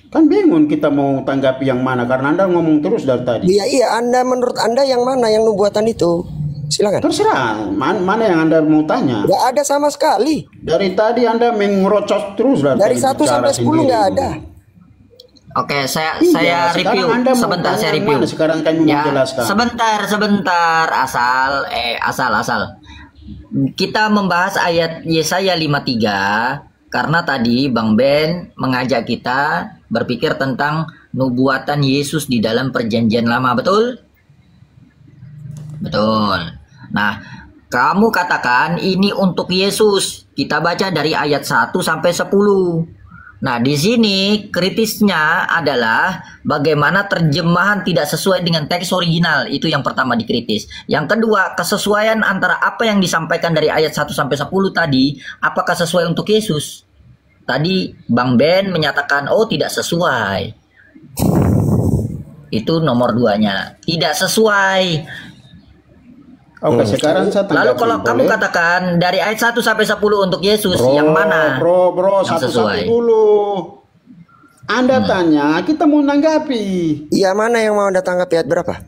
Kan bingung kita mau tanggapi yang mana karena Anda ngomong terus dari tadi. Iya, Anda menurut Anda yang mana yang nubuatan itu? Silakan. Terserah, mana yang Anda mau tanya? Nggak ada sama sekali. Dari tadi Anda mengerocos terus Dari 1 sampai 10 nggak ada. Oke, saya Iya, sekarang review Anda mau sebentar, tanya saya yang review. mana? Sekarang kami mau jelaskan. Sebentar, asal. Kita membahas ayat Yesaya 53 karena tadi Bang Ben mengajak kita berpikir tentang nubuatan Yesus di dalam perjanjian lama, betul? Betul. Nah, kamu katakan ini untuk Yesus. Kita baca dari ayat 1 sampai 10. Nah, di sini kritisnya adalah bagaimana terjemahan tidak sesuai dengan teks original. Itu yang pertama dikritis. Yang kedua, kesesuaian antara apa yang disampaikan dari ayat 1 sampai 10 tadi, apakah sesuai untuk Yesus? Tadi Bang Ben menyatakan, oh tidak sesuai. Itu nomor 2-nya. Tidak sesuai. Oke, sekarang saya tanggapi. Lalu kalau kamu boleh? katakan dari ayat 1 sampai 10 untuk Yesus, yang mana? Bro, yang satu-satu dulu. Anda tanya, kita mau nanggapi. Iya, mana yang mau Anda tanggapi ayat berapa?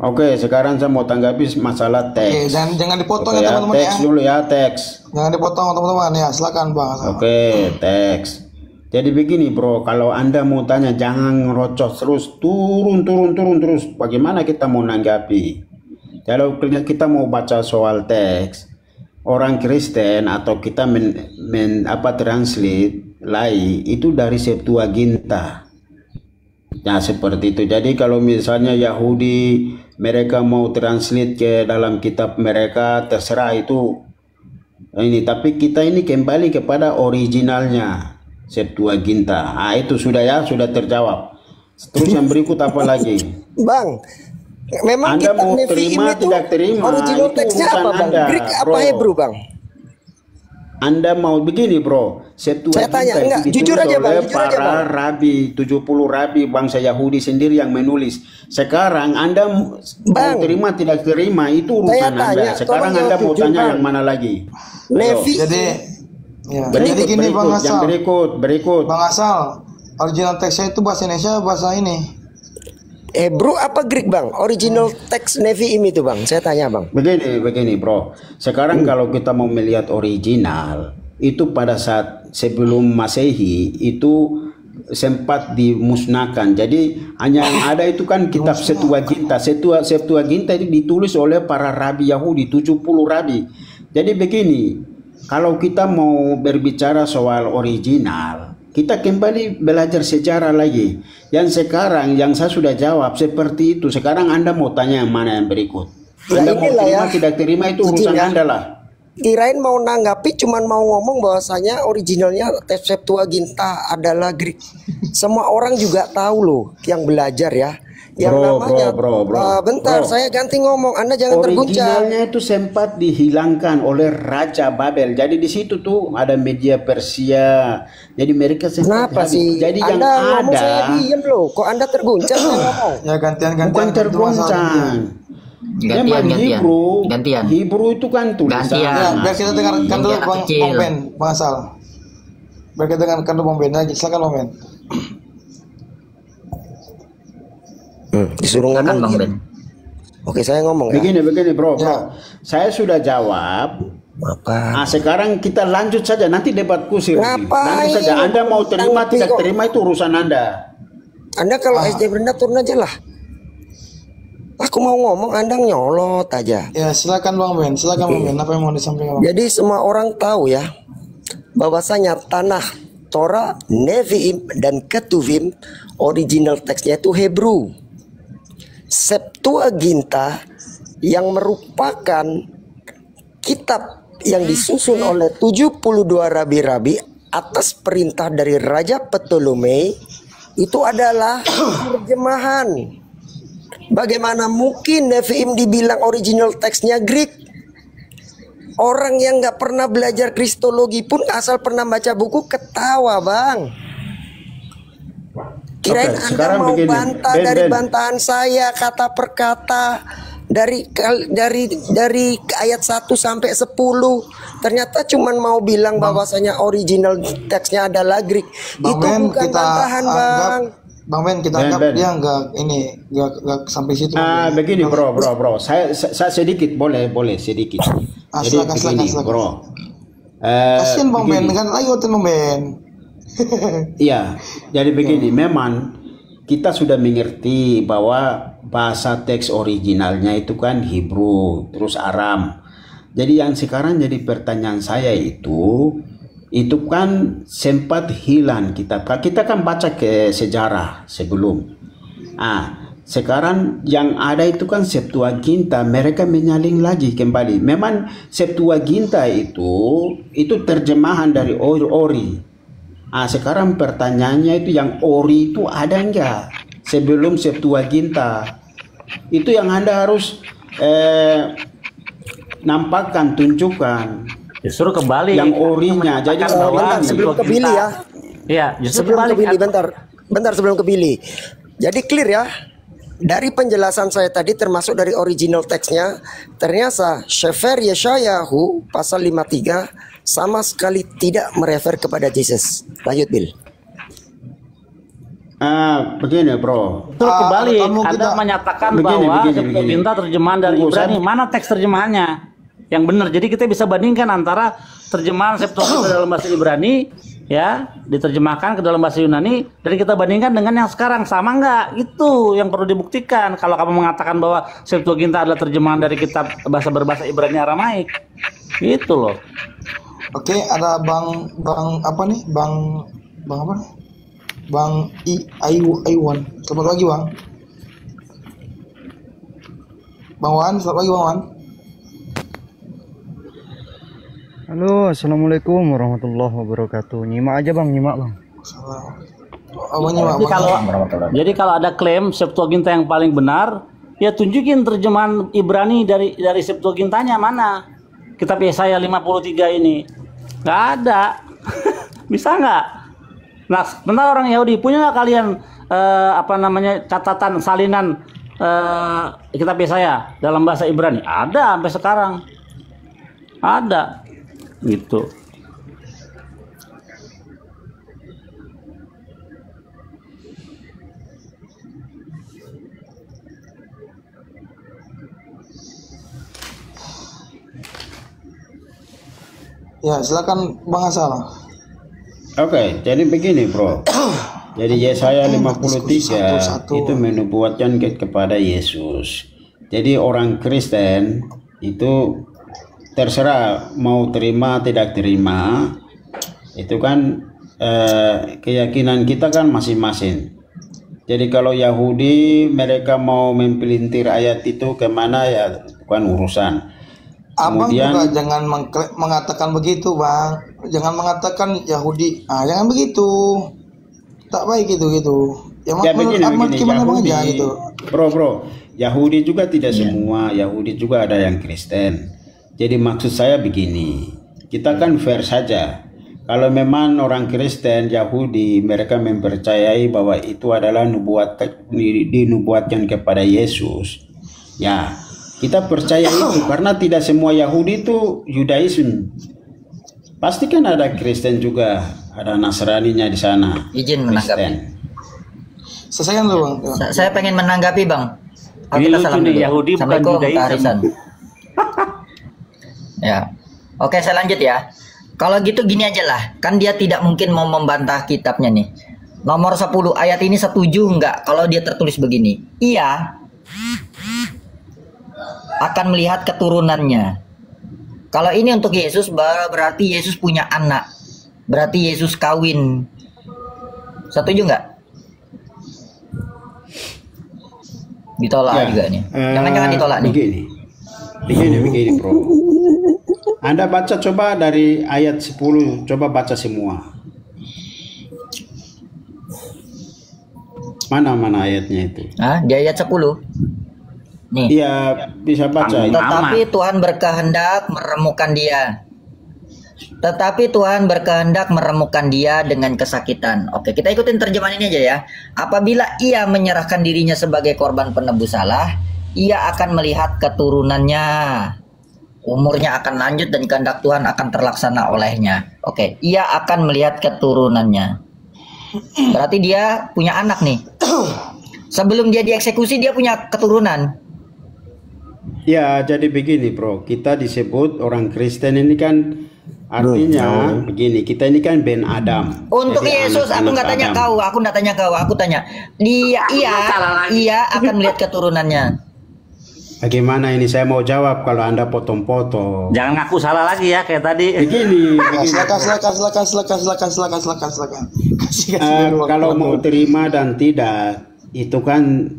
Oke, sekarang saya mau tanggapi masalah teks. Oke, jangan dipotong Oke, ya teman-teman teks ya. dulu ya, teks. Jangan dipotong teman-teman ya, silakan Bang. Oke, teks. Jadi begini bro, kalau Anda mau tanya jangan ngerocos terus, turun terus. Bagaimana kita mau nanggapi? Kalau kita mau baca soal teks, orang Kristen atau kita translate lai itu dari Septuaginta. Nah seperti itu. Jadi kalau misalnya Yahudi mereka mau translate ke dalam kitab mereka, terserah itu ini. Tapi kita ini kembali kepada originalnya Septuaginta. Nah itu sudah ya, sudah terjawab. Terus yang berikut apa lagi? Bang, memang Anda kita mau Nevi'im terima itu tidak terima, original itu teksnya urusan apa Bang? Anda, Greek apa bro. Hebrew Bang? Anda mau begini bro, Saya tanya, itu enggak, ditulis jujur aja Bang, oleh jujur aja para Bang. rabi, 70 rabi bangsa Yahudi sendiri yang menulis. Sekarang Anda mau terima tidak terima itu urusan Saya Anda. tanya, Sekarang tolong Anda jawab mau jujur, tanya Bang. yang mana lagi? Nevi. Jadi ya, Berikut, jadi gini Bang yang Asal. berikut. Bang Asal, original teksnya itu bahasa Indonesia, bahasa ini. Hebrew apa Greek Bang? Original teks Nevi'im itu Bang, saya tanya Bang. Begini bro. Sekarang kalau kita mau melihat original, itu pada saat sebelum Masehi itu sempat dimusnahkan. Jadi hanya yang ada itu kan kitab Septuaginta. Septuaginta itu ditulis oleh para rabi Yahudi, 70 rabi. Jadi begini, kalau kita mau berbicara soal original, Kita kembali belajar sejarah lagi. Yang sekarang yang saya sudah jawab seperti itu. Sekarang Anda mau tanya yang mana yang berikut? Anda mau terima tidak terima itu urusan Anda lah. Kirain mau nanggapi, cuman mau ngomong bahwasanya originalnya Septuaginta adalah Greek. Semua orang juga tahu loh yang belajar ya. Yang namanya bentar saya ganti ngomong, Anda jangan terguncang. Originalnya itu sempat dihilangkan oleh Raja Babel. Jadi di situ tuh ada media Persia. Jadi mereka sempat Kenapa sih? Jadi Anda yang ngomong ada saya diem loh. Kok Anda terguncang saya ngomong? Ya gantian. Bukan terguncang. Memang Hebrew itu kan tulisan. Ya, biar kita dengarkan dulu Bang Ben, Bang Asal. Biar kita dengarkan dulu Bang Ben aja. Silakan Bang Ben. Disuruh ngomong Bang Ben. Oke, saya ngomong begini bro. Saya sudah jawab. Nah, sekarang kita lanjut saja. Nanti debat kusir. Lanjut saja. Anda mau terima tidak terima itu urusan Anda. Anda kalau SD Brenda turun aja lah. Aku mau ngomong, Anda nyolot aja. Ya, silakan Bang Ben. Silakan Bang Ben. Apa yang mau disampaikan? Jadi semua orang tahu ya, bahwasanya tanah Torah, Nevi'im dan Ketuvim original teksnya itu Hebrew. Septuaginta yang merupakan kitab yang disusun oleh 72 rabi-rabi atas perintah dari Raja Ptolemei itu adalah terjemahan. Bagaimana mungkin Nevi'im dibilang original teksnya Greek? Orang yang nggak pernah belajar kristologi pun asal pernah baca buku ketawa, Bang. Kirain Anda mau bantah dari bantahan saya kata per kata dari ayat 1 sampai 10. Ternyata cuman mau bilang bahwasanya original teksnya adalah Greek. Itu bukan bantahan, Bang. Bang Ben, kita anggap dia nggak sampai situ. Begini bro. Saya sedikit boleh sedikit. Jadi begini bro. Kasian Bang Ben dengan lagi Bang Ben. Iya, jadi begini, memang kita sudah mengerti bahwa bahasa teks originalnya itu kan Hebrew, terus Aram. Jadi yang sekarang jadi pertanyaan saya itu kan sempat hilang kitab. Kita kan baca ke sejarah sebelum. Sekarang yang ada itu kan Septuaginta, mereka menyalin lagi kembali. Memang Septuaginta itu terjemahan dari ori. Sekarang pertanyaannya itu yang ori itu ada enggak sebelum Septuaginta? Itu yang Anda harus nampakkan, tunjukkan. Justru kembali yang orinya. Jadi sebelum ke Billy ya. Iya, sebelum ke Billy bentar sebelum ke Billy. Jadi clear ya. Dari penjelasan saya tadi termasuk dari original teksnya, ternyata Sefer Yeshayahu pasal 53 sama sekali tidak merefer kepada Jesus. Lanjut Bill. Begini bro. Terus kembali Anda menyatakan bahwa Septuaginta terjemahan dari Ibrani. Mana teks terjemahannya yang benar? Jadi kita bisa bandingkan antara terjemahan Septuaginta dalam bahasa Ibrani ya diterjemahkan ke dalam bahasa Yunani dan kita bandingkan dengan yang sekarang, sama nggak? Itu yang perlu dibuktikan. Kalau kamu mengatakan bahwa Septuaginta adalah terjemahan dari kitab berbahasa Ibrani Aramaik, itu loh. Oke, ada Bang apa nih? Bang apa? Bang Iwan. Selamat pagi, Bang. Bang Wan, selamat pagi, Bang Wan. Halo, assalamualaikum warahmatullahi wabarakatuh. Nyimak aja Bang, nyimak Bang. Jadi kalau ada klaim Septuaginta yang paling benar, ya tunjukin terjemahan Ibrani dari Septuagintanya mana? Kitab Yesaya 53 ini nggak ada. Bisa nggak? Nah, sebentar orang Yahudi punya nggak kalian catatan salinan kitab Yesaya dalam bahasa Ibrani? Ada sampai sekarang. Ada. Gitu. Ya, silakan Bang Asal. Oke, jadi begini, Bro. Jadi Yesaya 53 itu menubuatkan kepada Yesus. Jadi orang Kristen itu terserah mau terima tidak terima, itu kan keyakinan kita kan masing-masing. Jadi kalau Yahudi mereka mau mempelintir ayat itu kemana ya bukan urusan. Abang Kemudian juga jangan mengatakan begitu, Bang. Jangan mengatakan Yahudi. Jangan begitu. Tak baik gitu. Ya, menurut Ahmad gimana Bang aja gitu. Bro, Yahudi juga tidak semua. Yahudi juga ada yang Kristen. Jadi maksud saya begini, kita kan fair saja. Kalau memang orang Kristen, Yahudi, mereka mempercayai bahwa itu adalah dinubuatkan kepada Yesus. Ya, kita percaya itu karena tidak semua Yahudi itu Yudaisme. Pasti kan ada Kristen juga, ada Nasraninya di sana. Izin menanggapi. Selesaikan dulu, Bang. Saya pengen menanggapi, Bang. Ini Kita lucu salam nih, dulu. Yahudi bukan Assalamualaikum, Judaism. Kak Arisan. Ya. Oke, saya lanjut ya. Kalau gitu gini aja lah. Kan dia tidak mungkin mau membantah kitabnya nih. Nomor 10 ayat ini setuju nggak kalau dia tertulis begini? Iya. Akan melihat keturunannya. Kalau ini untuk Yesus berarti Yesus punya anak. Berarti Yesus kawin. Setuju nggak? Ditolak juga nih. Jangan-jangan ditolak nih. Begini bro. Anda baca coba dari ayat 10, coba baca semua. Mana ayatnya itu? Di ayat 10. Nih. Iya, bisa baca. Tetapi Tuhan berkehendak meremukkan dia. Tetapi Tuhan berkehendak meremukkan dia dengan kesakitan. Oke, kita ikutin terjemahan ini aja ya. Apabila ia menyerahkan dirinya sebagai korban penebus salah, ia akan melihat keturunannya. Umurnya akan lanjut dan kehendak Tuhan akan terlaksana olehnya. Oke, ia akan melihat keturunannya. Berarti dia punya anak nih. Sebelum dia dieksekusi dia punya keturunan. Ya, jadi begini bro, kita disebut orang Kristen ini kan artinya begini, kita ini kan Ben Adam. Untuk jadi Yesus aku nggak tanya kau, aku tanya dia, ia akan melihat keturunannya. Bagaimana ini saya mau jawab kalau Anda potong-potong. Jangan ngaku salah lagi ya kayak tadi. Begini. Silakan. Kalau mau terima dan tidak itu kan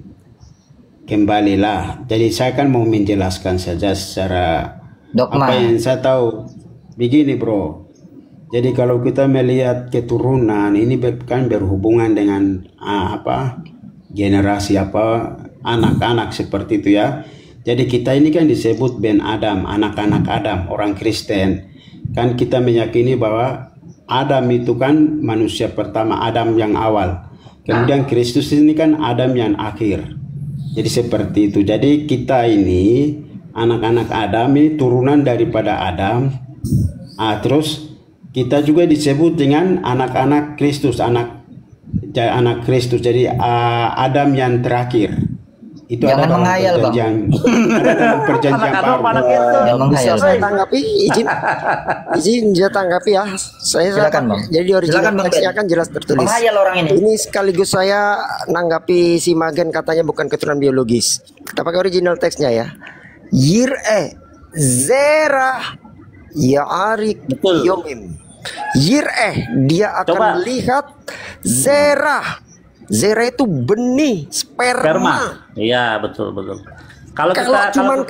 kembalilah. Jadi saya kan mau menjelaskan saja secara dogma. Apa yang saya tahu. Begini bro. Jadi kalau kita melihat keturunan ini kan berhubungan dengan generasi anak-anak seperti itu ya. Jadi kita ini kan disebut Ben Adam, anak-anak Adam, orang Kristen. Kan kita meyakini bahwa Adam itu kan manusia pertama, Adam yang awal. Kemudian Kristus ini kan Adam yang akhir. Jadi seperti itu. Jadi kita ini anak-anak Adam ini turunan daripada Adam. Terus kita juga disebut dengan anak-anak Kristus, anak Kristus. Jadi Adam yang terakhir. Itu jangan menghayal bang. Ada dalam perjanjian baru. Bisa saya tanggapi, izin saya tanggapi ya. Silakan bang. Jadi original teksnya kan jelas tertulis. Menghayal orang ini. Ini sekaligus saya nanggapi si Magen katanya bukan keturunan biologis. Kita pakai original teksnya ya. Yir'e Zerah Ya'arik Yomim. Yir'e dia akan melihat Zerah. Zera itu benih sperma. Iya betul. Kalau cuman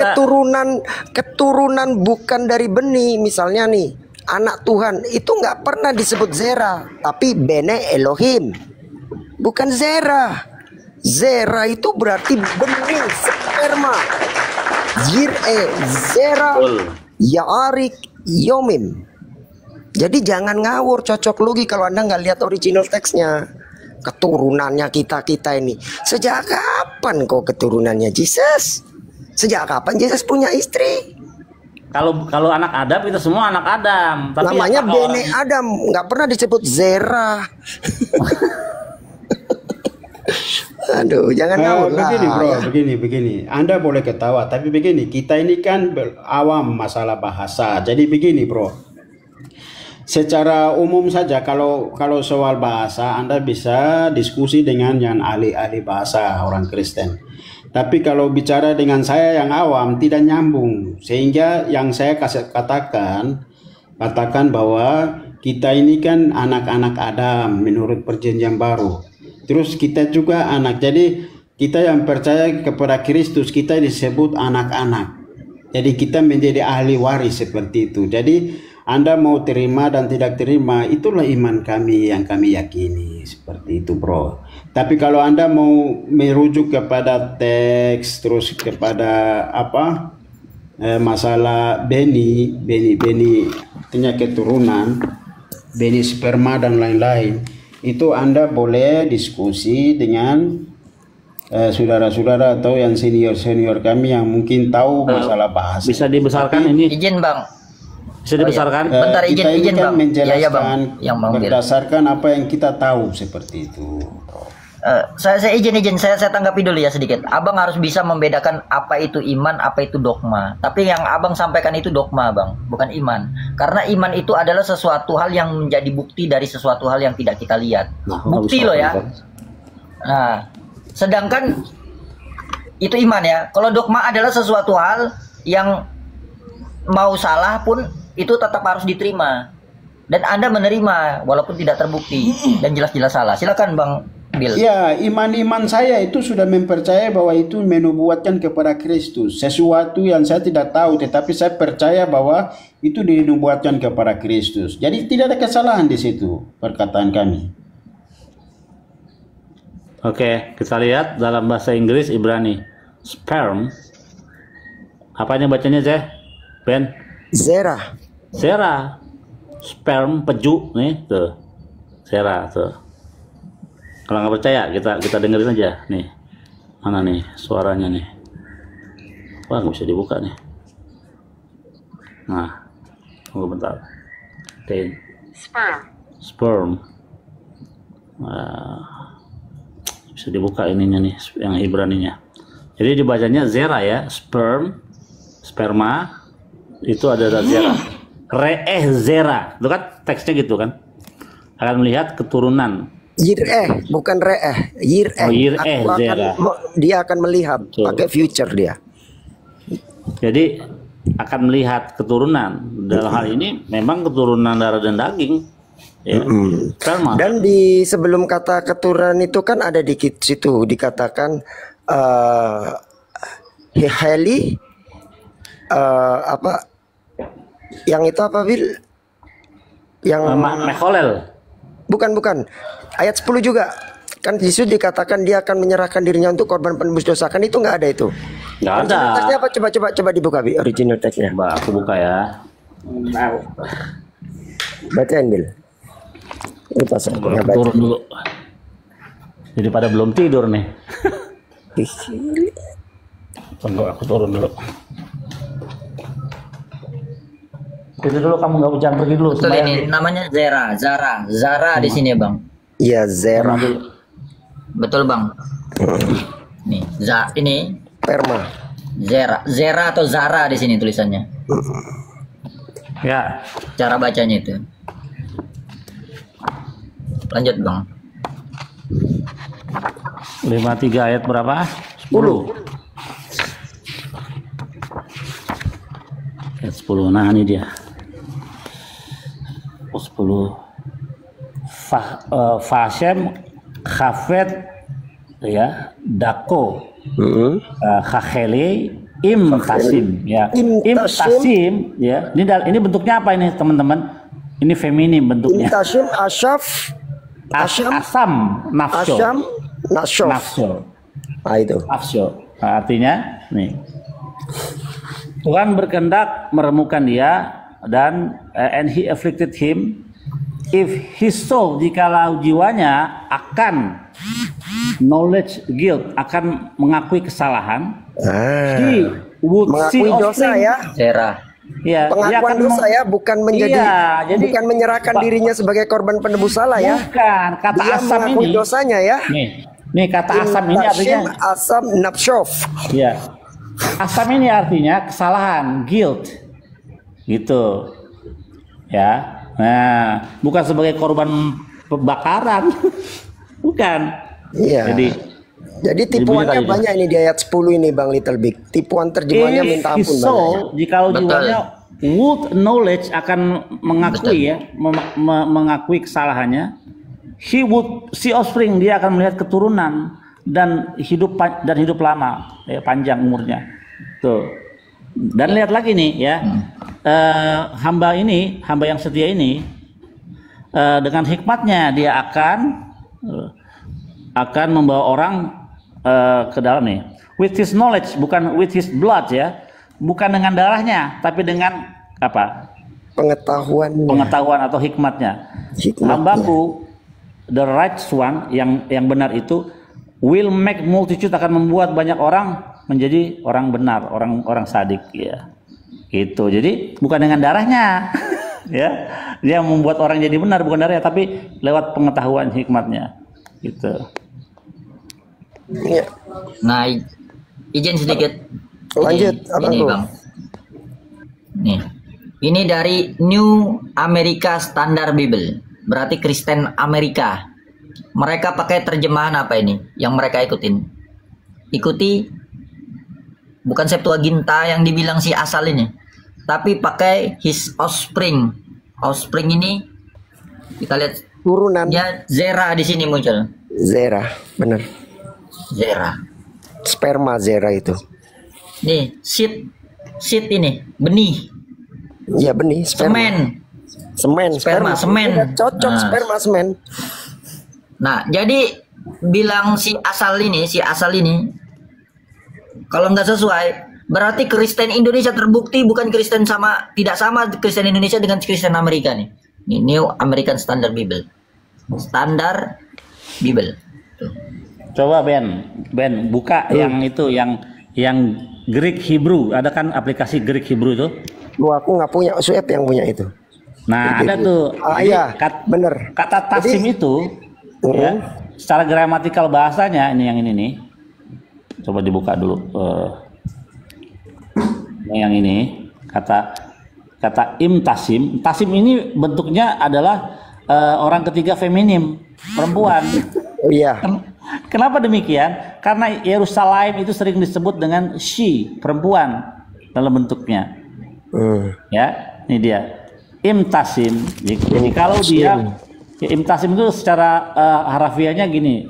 keturunan bukan dari benih, misalnya nih anak Tuhan itu nggak pernah disebut Zera, tapi Bene Elohim, bukan Zera. Zera itu berarti benih sperma. Yir'e Zera Ya'arik Yomim. Jadi jangan ngawur, cocok logi kalau Anda nggak lihat original teksnya. Keturunannya kita ini. Sejak kapan kok keturunannya Yesus? Sejak kapan Yesus punya istri? Kalau anak Adam itu semua anak Adam. Tapi namanya Bene Adam, nggak pernah disebut Zera. Aduh, jangan ngawur lah. Begini bro, begini. Anda boleh ketawa, tapi begini, kita ini kan awam masalah bahasa. Jadi begini bro. Secara umum saja kalau soal bahasa Anda bisa diskusi dengan yang ahli bahasa orang Kristen. Tapi kalau bicara dengan saya yang awam tidak nyambung. Sehingga yang saya katakan bahwa kita ini kan anak-anak Adam menurut perjanjian baru. Terus kita juga anak. Jadi kita yang percaya kepada Kristus, kita disebut anak-anak. Jadi kita menjadi ahli waris seperti itu. Jadi Anda mau terima dan tidak terima, itulah iman kami yang kami yakini. Seperti itu, bro. Tapi kalau Anda mau merujuk kepada teks, terus kepada apa masalah beni artinya keturunan, beni sperma dan lain-lain, itu Anda boleh diskusi dengan saudara-saudara atau yang senior kami yang mungkin tahu masalah bahasa. Bisa dibesarkan ini. Izin bang. Bisa dibesarkan. Bentar kita ini izin kan bang. menjelaskan Ya, bang. Yang bang berdasarkan apa yang kita tahu seperti itu. Saya izin saya tanggapi dulu ya sedikit. Abang harus bisa membedakan apa itu iman, apa itu dogma. Tapi yang abang sampaikan itu dogma, bang, bukan iman. Karena iman itu adalah sesuatu hal yang menjadi bukti dari sesuatu hal yang tidak kita lihat. Bukti loh ya. Nah, sedangkan itu iman ya. Kalau dogma adalah sesuatu hal yang mau salah pun itu tetap harus diterima. Dan Anda menerima walaupun tidak terbukti dan jelas-jelas salah. Silakan Bang Bill. Ya, iman saya itu sudah mempercaya bahwa itu menubuatkan kepada Kristus. Sesuatu yang saya tidak tahu, tetapi saya percaya bahwa itu dinubuatkan kepada Kristus. Jadi tidak ada kesalahan di situ perkataan kami. Oke, kita lihat dalam bahasa Inggris Ibrani. Sperm. Apanya bacanya, Zeh? Ben? Zera. Zera. Sperm, peju nih, tuh. Zera, tuh. Kalau nggak percaya, kita dengerin aja nih. Mana nih suaranya nih? Wah, nggak bisa dibuka nih. Nah, tunggu bentar. Oke. Sperm. Bisa dibuka ininya nih, yang Ibraninya. Jadi dibacanya zera ya, sperma itu adalah zera. Re'eh zera, itu kan teksnya gitu kan. Akan melihat keturunan. Yir'eh, bukan re'eh. Yir'eh. Oh, yir'eh zera. Dia akan melihat, pakai future dia. Jadi akan melihat keturunan. Dalam hal ini memang keturunan darah dan daging. Ya. Dan di sebelum kata keturunan itu kan ada di situ dikatakan Heli apa yang itu apa Bil? Yang Mecholel. Bukan. Ayat 10 juga. Kan di situ dikatakan dia akan menyerahkan dirinya untuk korban penebus dosa. Kan itu nggak ada itu. Nggak ada. Teksnya apa? Coba dibuka Bi, original teksnya. Coba aku buka ya. Bacain Bil. Ini pas turun dulu. Jadi pada belum tidur nih. Tunggu aku turun dulu. Itu dulu, kamu nggak jangan pergi dulu. Betul, ini namanya Zara di sini Bang. Iya, Zera. Betul Bang. Nih, ini sperma. Zera atau Zara di sini tulisannya. Ya. Cara bacanya itu. Lanjut Bang. 53 ayat berapa? 10. Ayat 10. Nah, ini dia. 10. Fashem Khafet ya, Dako. Khachele Imtasim ya. Imtasim ya. Ini bentuknya apa ini, teman-teman? Ini feminim bentuknya. Imtasim Asam nafsyo. Nah, itu. Nafsyo. Nah, artinya nih. Tuhan berkehendak meremukkan dia dan and he afflicted him if his soul, jikalau jiwanya akan knowledge guilt, akan mengakui kesalahan, he would mengakui dosa ya. Ya, pengakuan dosa ya, bukan menjadi bukan menyerahkan dirinya sebagai korban penebus salah ya. Bukan, kata dia asam mengakui ini. dosanya ya. Nih kata asam ini artinya asam nafshof. Ya. Asam ini artinya kesalahan, guilt. Gitu. Ya. Nah, bukan sebagai korban pembakaran. Bukan. Iya. Jadi tipuannya banyak ini di ayat 10 ini Bang Little Big. Tipuan terjemahannya minta ampun banyak. Jika jiwanya would knowledge akan mengakui ya, mengakui kesalahannya. He would see offspring, dia akan melihat keturunan dan hidup lama, ya, panjang umurnya. Tuh. Dan lihat lagi nih ya, hamba yang setia ini, dengan hikmatnya dia akan membawa orang ke dalam nih. With his knowledge, bukan with his blood ya, bukan dengan darahnya, tapi dengan apa? Pengetahuan atau hikmatnya. Hambaku, the right one, yang benar itu, will make multitude, akan membuat banyak orang menjadi orang benar, orang sadik ya. Gitu. Jadi bukan dengan darahnya ya. Dia membuat orang jadi benar bukan darahnya, tapi lewat pengetahuan hikmatnya. Gitu. Ya. Nah, izin sedikit. Lanjut, ini Bang. Nih. Ini dari New America Standard Bible. Berarti Kristen Amerika. Mereka pakai terjemahan apa ini yang mereka ikutin? Ikuti bukan Septuaginta yang dibilang si asal ini, tapi pakai his offspring. Offspring ini kita lihat turunannya zera di sini muncul. Zera, benar. Zera. Sperma zera itu. Nih, seed ini, benih. Iya, benih, sperma. Semen. Cocok, Nah. sperma semen. Nah, jadi bilang si asal ini kalau nggak sesuai, berarti Kristen Indonesia terbukti bukan Kristen tidak sama Kristen Indonesia dengan Kristen Amerika nih. Ini New American Standard Bible. Standard Bible. Coba Ben buka yang itu yang Greek Hebrew. Ada kan aplikasi Greek Hebrew itu? Aku nggak punya, Sueb yang punya itu. Nah, ada tuh. Iya, bener. Kata tasim itu ya, secara gramatikal bahasanya ini yang ini nih. Coba dibuka dulu. Yang ini kata imtasim. Tasim ini bentuknya adalah orang ketiga feminim, perempuan. Oh iya. Kenapa demikian? Karena Yerusalem itu sering disebut dengan she, perempuan dalam bentuknya. Ya, ini dia. Imtasim. Jadi kalau dia imtasim itu secara harafiahnya gini,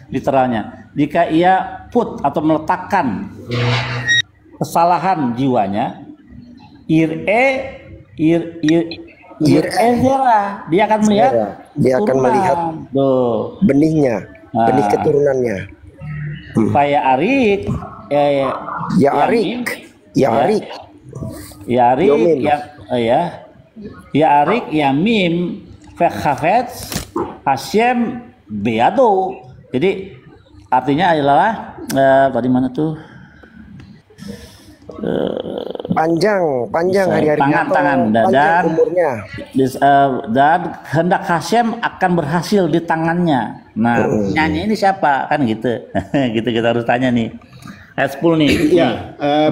literalnya. Jika ia put atau meletakkan kesalahan jiwanya, dia akan melihat benihnya, benih keturunannya. Arik, Yamim, Fechafetz, Hashem, Beado. Jadi artinya adalah tadi mana tuh? Panjang hari-hari tangan dan umurnya. Dan hendak Hashem akan berhasil di tangannya. Nah, nyanyi ini siapa? Kan gitu. Gitu kita harus tanya nih. Ayat 10 nih. Iya,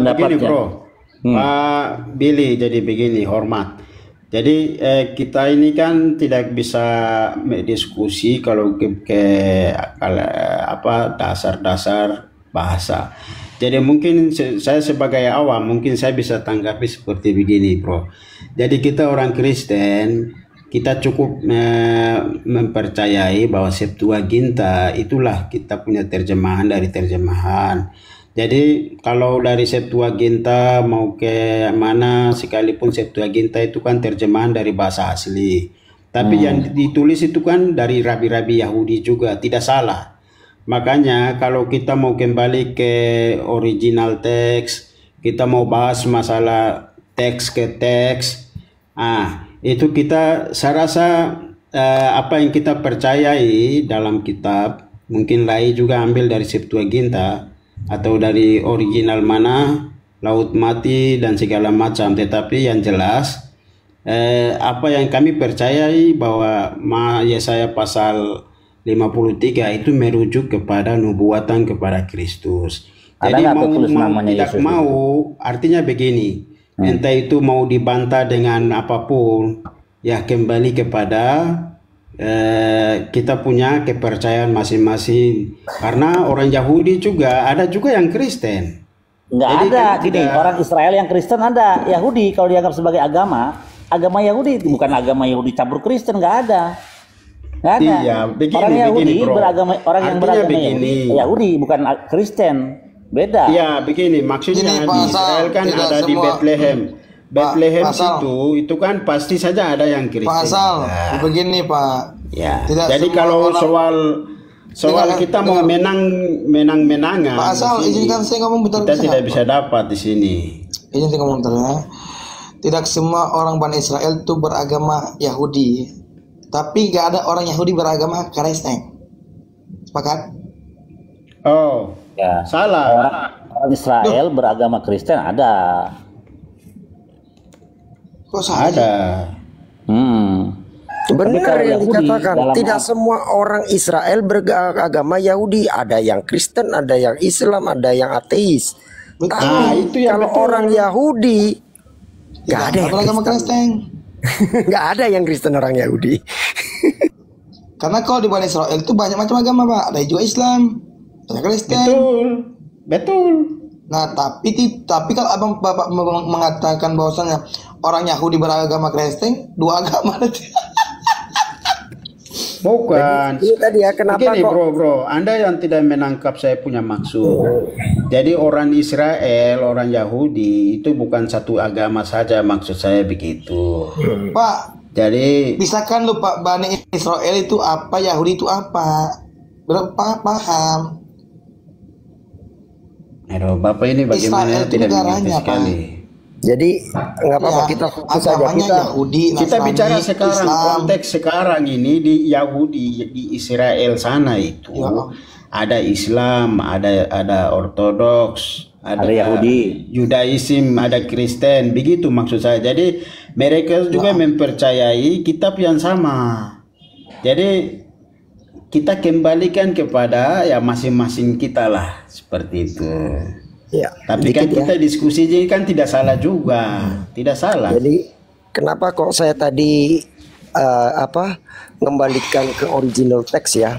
begini bro. Pak Billy, jadi begini, hormat. Jadi kita ini kan tidak bisa diskusi kalau dasar-dasar bahasa. Jadi mungkin saya sebagai awam, mungkin saya bisa tanggapi seperti begini bro. Jadi kita orang Kristen, kita cukup mempercayai bahwa Septuaginta itulah kita punya terjemahan dari terjemahan. Jadi kalau dari Septuaginta mau ke mana, sekalipun Septuaginta itu kan terjemahan dari bahasa asli. Tapi yang ditulis itu kan dari rabi-rabi Yahudi juga, tidak salah. Makanya kalau kita mau kembali ke original teks, kita mau bahas masalah teks ke teks, itu saya rasa apa yang kita percayai dalam kitab, mungkin lain juga ambil dari Septuaginta atau dari original mana, Laut Mati dan segala macam. Tetapi yang jelas apa yang kami percayai bahwa Yesaya pasal 53 itu merujuk kepada nubuatan kepada Kristus. Jadi mau tidak mau, artinya begini, entah itu mau dibantah dengan apapun, ya kembali kepada kita punya kepercayaan masing-masing. Karena orang Yahudi juga ada juga yang Kristen, Nggak Jadi ada kan gini, tidak- orang Israel yang Kristen ada, Yahudi kalau dianggap sebagai agama Yahudi bukan agama Yahudi campur Kristen, nggak ada. Nggak ada. Iya, begini, orang Yahudi begini, bro. beragama orang yang Artinya beragama begini. Yahudi bukan Kristen. Beda. Iya, begini maksudnya Gini, di Pak Asal, Israel kan tidak ada di semua. Bethlehem. Bethlehem Pak Asal. itu kan pasti saja ada yang Kristen. Pak Asal, juga. begini Pak. Ya. Tidak Jadi semua kalau orang- soal Dengar, kita mau dengar. menang-menangan, Pak Asal, di sini, izinkan saya ngomong bentar. kita tidak bisa dapat di sini. Izin saya ngomong bentar ya. Tidak semua orang Bani Israel itu beragama Yahudi, tapi gak ada orang Yahudi beragama Kristen. Sepakat? Oh, Ya. salah. Orang Israel beragama Kristen ada. Kok salah? Ada. Tapi Benar kalau yang Yahudi dikatakan. dalam Tidak semua orang Israel beragama Yahudi. Ada yang Kristen, ada yang Islam, ada yang ateis. Nah, Tapi itu yang kalau betul. orang Yahudi nggak ada yang beragama Kristen. Kristen. Nggak ada yang Kristen orang Yahudi. Karena kalau di Bani Israel itu banyak macam agama Pak. Ada juga Islam, ada Kristen. Betul. Nah, tapi kalau abang bapak mengatakan bahwasanya orang Yahudi beragama Kristen, dua agama nanti. Bukan. Ini tadi ya kenapa Begini, kok bro, Anda yang tidak menangkap saya punya maksud. Jadi orang Israel, orang Yahudi itu bukan satu agama saja, maksud saya begitu. Pak, Jadi bisakah lu Pak Bani Israel itu apa, Yahudi itu apa? Berapa paham? aduh, Bapak ini bagaimana Israel itu tidak mengerti negaranya, sekali. jadi nggak apa-apa Ya, kita fokus saja agamanya kita Yahudi, Kita Nasrani, bicara sekarang Islam. konteks sekarang ini di Yahudi di Israel sana itu ada Islam, ada Ortodoks, ada Yahudi, Judaism, ada Kristen, begitu maksud saya. Jadi mereka juga mempercayai kitab yang sama. Jadi kita kembalikan kepada ya masing-masing kita lah seperti itu. ya Tapi kan dikit ya. kita diskusi ini kan tidak salah juga, tidak salah. Jadi kenapa kok saya tadi kembalikan ke original teks ya?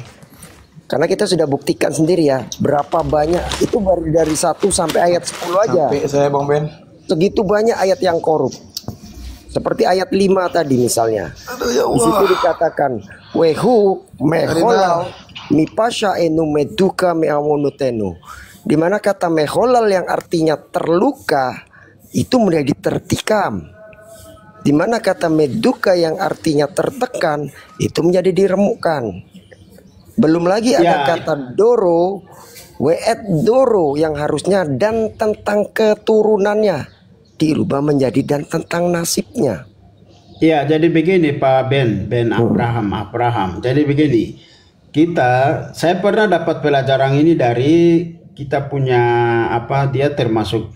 Karena kita sudah buktikan sendiri ya, berapa banyak itu baru dari 1 sampai ayat 10 aja. Sampai saya Bang Ben. Segitu banyak ayat yang korup. Seperti ayat 5 tadi misalnya. Di situ dikatakan wehu meholal mipasha enu meduka meamonutenu. Di mana kata meholal yang artinya terluka itu menjadi tertikam. Di mana kata meduka yang artinya tertekan itu menjadi diremukkan. Belum lagi ada kata doro, weet doro yang harusnya dan tentang keturunannya dirubah menjadi dan tentang nasibnya. Ya, jadi begini Pak Ben Abraham. Jadi begini, saya pernah dapat pelajaran ini dari kita punya dia termasuk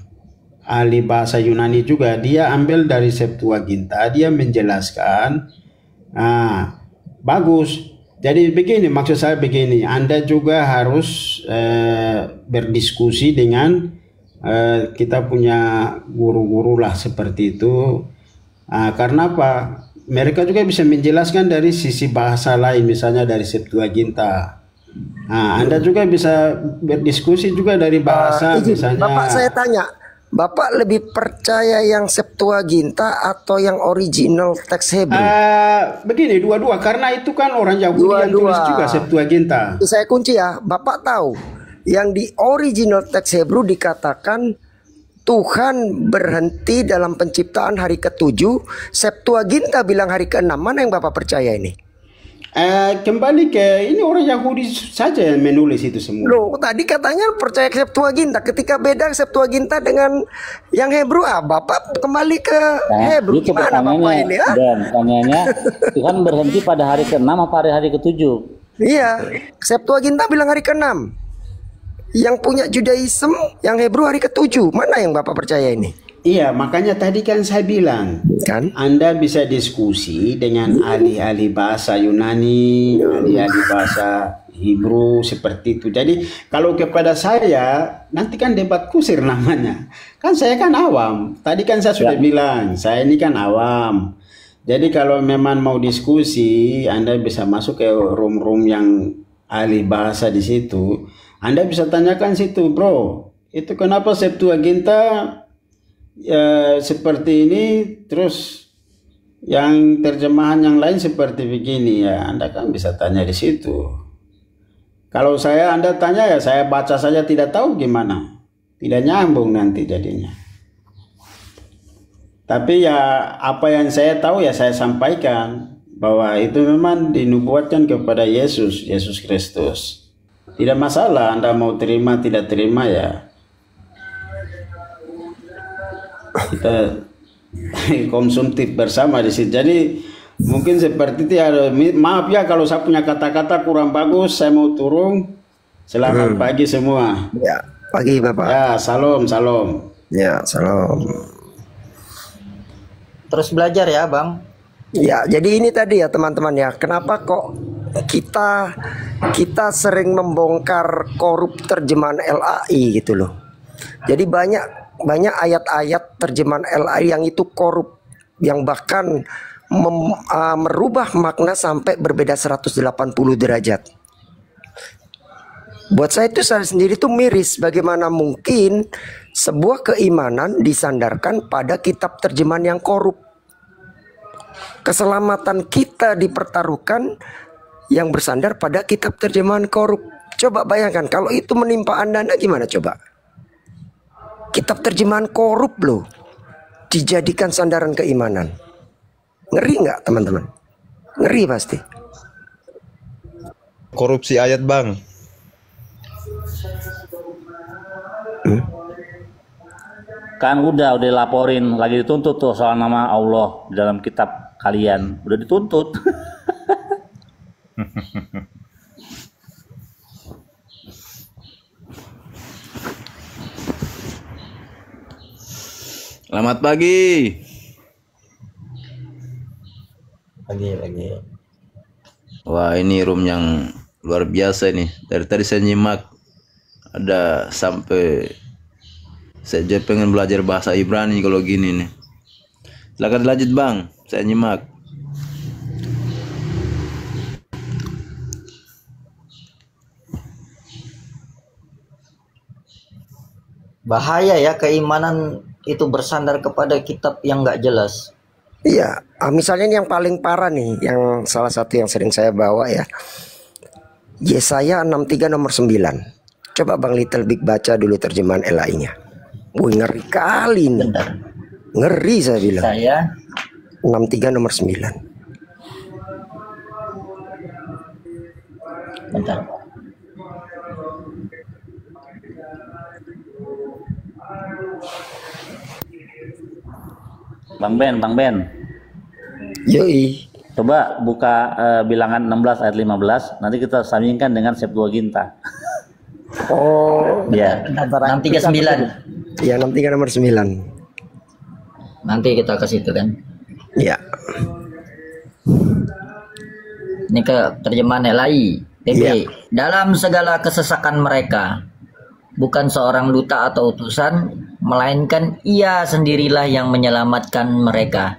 ahli bahasa Yunani juga. Dia ambil dari Septuaginta, dia menjelaskan. Bagus. Jadi begini, maksud saya begini, Anda juga harus berdiskusi dengan kita punya guru-guru lah seperti itu. Karena apa? Mereka juga bisa menjelaskan dari sisi bahasa lain, misalnya dari Septuaginta. Anda juga bisa berdiskusi juga dari bahasa, misalnya. Bapak saya tanya, Bapak lebih percaya yang Septuaginta atau yang original teks Hebrew? Begini, dua-dua, karena itu kan orang Yahudi yang tulis juga Septuaginta. Saya kunci ya, Bapak tahu yang di original teks Hebrew dikatakan Tuhan berhenti dalam penciptaan hari ke-7. Septuaginta bilang hari ke-6. Mana yang Bapak percaya ini? Kembali ke ini orang Yahudi saja yang menulis itu semua. Loh, tadi katanya percaya ke Septuaginta. Ketika beda Septuaginta dengan yang Hebrew, Bapak kembali ke Hebrew. Itu Gimana Bapak ini? Dan pertanyaannya, Tuhan berhenti pada hari ke-6 apa hari ke-7? Iya, Septuaginta bilang hari ke-6. Yang punya Judaism, yang Hebrew hari ke-7. Mana yang Bapak percaya ini? Iya, makanya tadi kan saya bilang, Anda bisa diskusi dengan ahli-ahli bahasa Yunani, ahli-ahli bahasa Hebrew seperti itu. Jadi kalau kepada saya, nanti kan debat kusir namanya. Kan saya kan awam. Tadi kan saya sudah bilang, saya ini kan awam. Jadi kalau memang mau diskusi, Anda bisa masuk ke room-room yang ahli bahasa di situ. Anda bisa tanyakan situ, bro. Itu kenapa Septuaginta seperti ini, terus yang terjemahan yang lain seperti begini ya? Anda kan bisa tanya di situ. Kalau Anda tanya ya saya baca saja tidak tahu gimana, tidak nyambung nanti jadinya. Tapi ya apa yang saya tahu ya saya sampaikan, bahwa itu memang dinubuatkan kepada Yesus Kristus. Tidak masalah Anda mau terima tidak terima ya. Kita konsumtif bersama di sini. Jadi mungkin seperti itu ya. Maaf ya kalau saya punya kata-kata kurang bagus, saya mau turun. Selamat pagi semua. Ya, pagi Bapak. Ya, salam. Ya, salam. Terus belajar ya, Bang. Ya, jadi ini tadi ya teman-teman ya. Kenapa kok kita sering membongkar korup terjemahan LAI gitu loh. Jadi banyak ayat-ayat terjemahan LAI yang itu korup, yang bahkan merubah makna sampai berbeda 180 derajat. Buat saya itu saya sendiri tuh miris, bagaimana mungkin sebuah keimanan disandarkan pada kitab terjemahan yang korup. Keselamatan kita dipertaruhkan yang bersandar pada kitab terjemahan korup. Coba bayangkan kalau itu menimpa Anda gimana coba? Kitab terjemahan korup loh dijadikan sandaran keimanan. Ngeri nggak teman-teman? Ngeri pasti. Korupsi ayat Bang. Kan udah laporin, lagi dituntut tuh soal nama Allah di dalam kitab kalian, udah dituntut. Selamat pagi. Pagi. Wah, ini room yang luar biasa nih. Dari tadi saya nyimak, ada sampai saya juga pengen belajar bahasa Ibrani kalau gini nih. Silakan lanjut Bang, saya nyimak. Bahaya ya keimanan itu bersandar kepada kitab yang nggak jelas. Iya, misalnya ini yang paling parah nih, yang salah satu yang sering saya bawa ya. Yesaya 63 nomor 9. Coba Bang Little Big baca dulu terjemahan LAI-nya. Wih, ngeri kali nih. Ngeri saya bilang. Saya 63 nomor 9. Bentar. Bang Ben. Yoi. Coba buka bilangan 16 ayat 15, nanti kita sandingkan dengan Septuaginta. Oh, ya. 639. Iya, 63 nomor 9. Nanti kita ke situ kan. Iya. Ini ke terjemahan LAI. TP. Dalam segala kesesakan mereka, bukan seorang duta atau utusan, melainkan Ia sendirilah yang menyelamatkan mereka.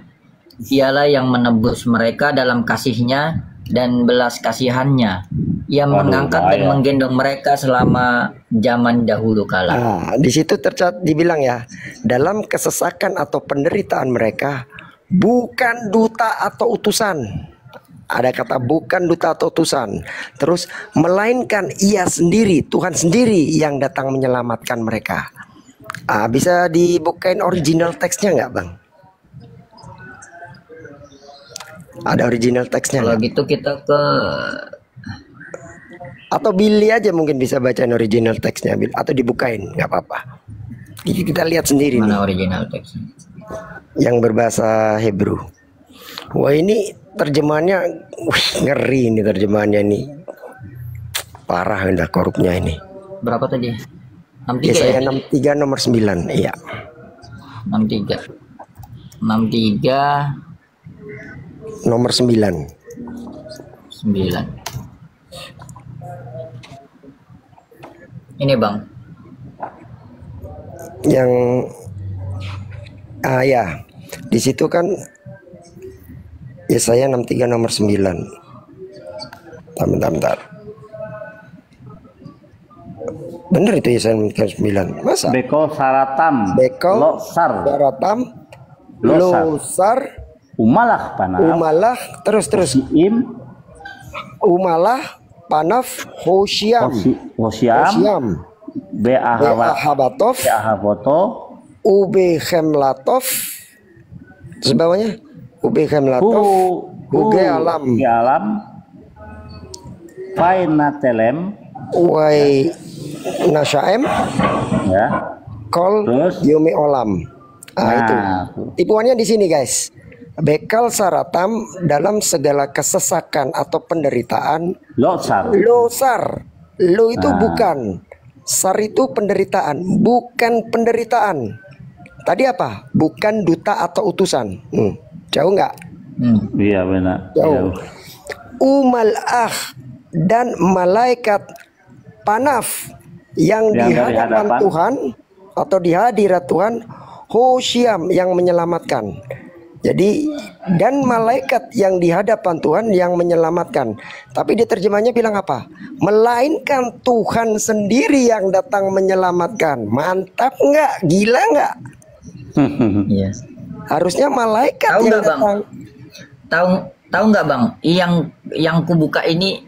Ialah yang menebus mereka dalam kasih-Nya dan belas kasihan-Nya. Ia mengangkat dan menggendong mereka selama zaman dahulu kala. Nah, di situ dibilang ya, dalam kesesakan atau penderitaan mereka, bukan duta atau utusan. Ada kata bukan duta atau utusan. Terus melainkan Ia sendiri, Tuhan sendiri yang datang menyelamatkan mereka. Bisa dibukain original teksnya nggak Bang? Ada original teksnya. Kalau gitu kita ke, atau Billy aja mungkin bisa bacain original teksnya, atau dibukain nggak apa-apa. Kita lihat sendiri. Mana nih. original teksnya? Yang berbahasa Hebrew. Wah, ini terjemahannya ngeri ini terjemahannya nih. Parah udah korupnya ini. Berapa tadi? 63 Yesaya ya? 63 nomor 9. Iya. 63 nomor 9. Ini Bang. Yang ya. Di situ kan Yesaya 63 nomor 9. Bentar. Bener itu Yesaya 9. Masa? Bekol saratam. Bekol losar. saratam. Losar. Losar. Umalah panaf. Umalah terus. Umalah panaf Hoshiam. Hoshiam. Be'ahabatov. Ube Hemlatov. Terus bawahnya Ube Hemlatov. Uge alam. Fainatelem. Wai Nasyaem. Ya. Kol Yumi Olam. Itu. Tipuannya di sini guys. Bekal saratam dalam segala kesesakan atau penderitaan. Losar. Lo itu bukan. Sar itu penderitaan, bukan penderitaan. Tadi apa? Bukan duta atau utusan. Jauh nggak? Iya benar. Jauh. Umalah dan malaikat panaf yang di hadapan Tuhan atau di hadirat Tuhan, Hoshiam yang menyelamatkan. Jadi dan malaikat yang di hadapan Tuhan yang menyelamatkan. Tapi di terjemahnya bilang apa? Melainkan Tuhan sendiri yang datang menyelamatkan. Mantap nggak? Gila nggak? Yes. Harusnya malaikat tahu yang datang. Bang? Tahu nggak Bang? Yang kubuka ini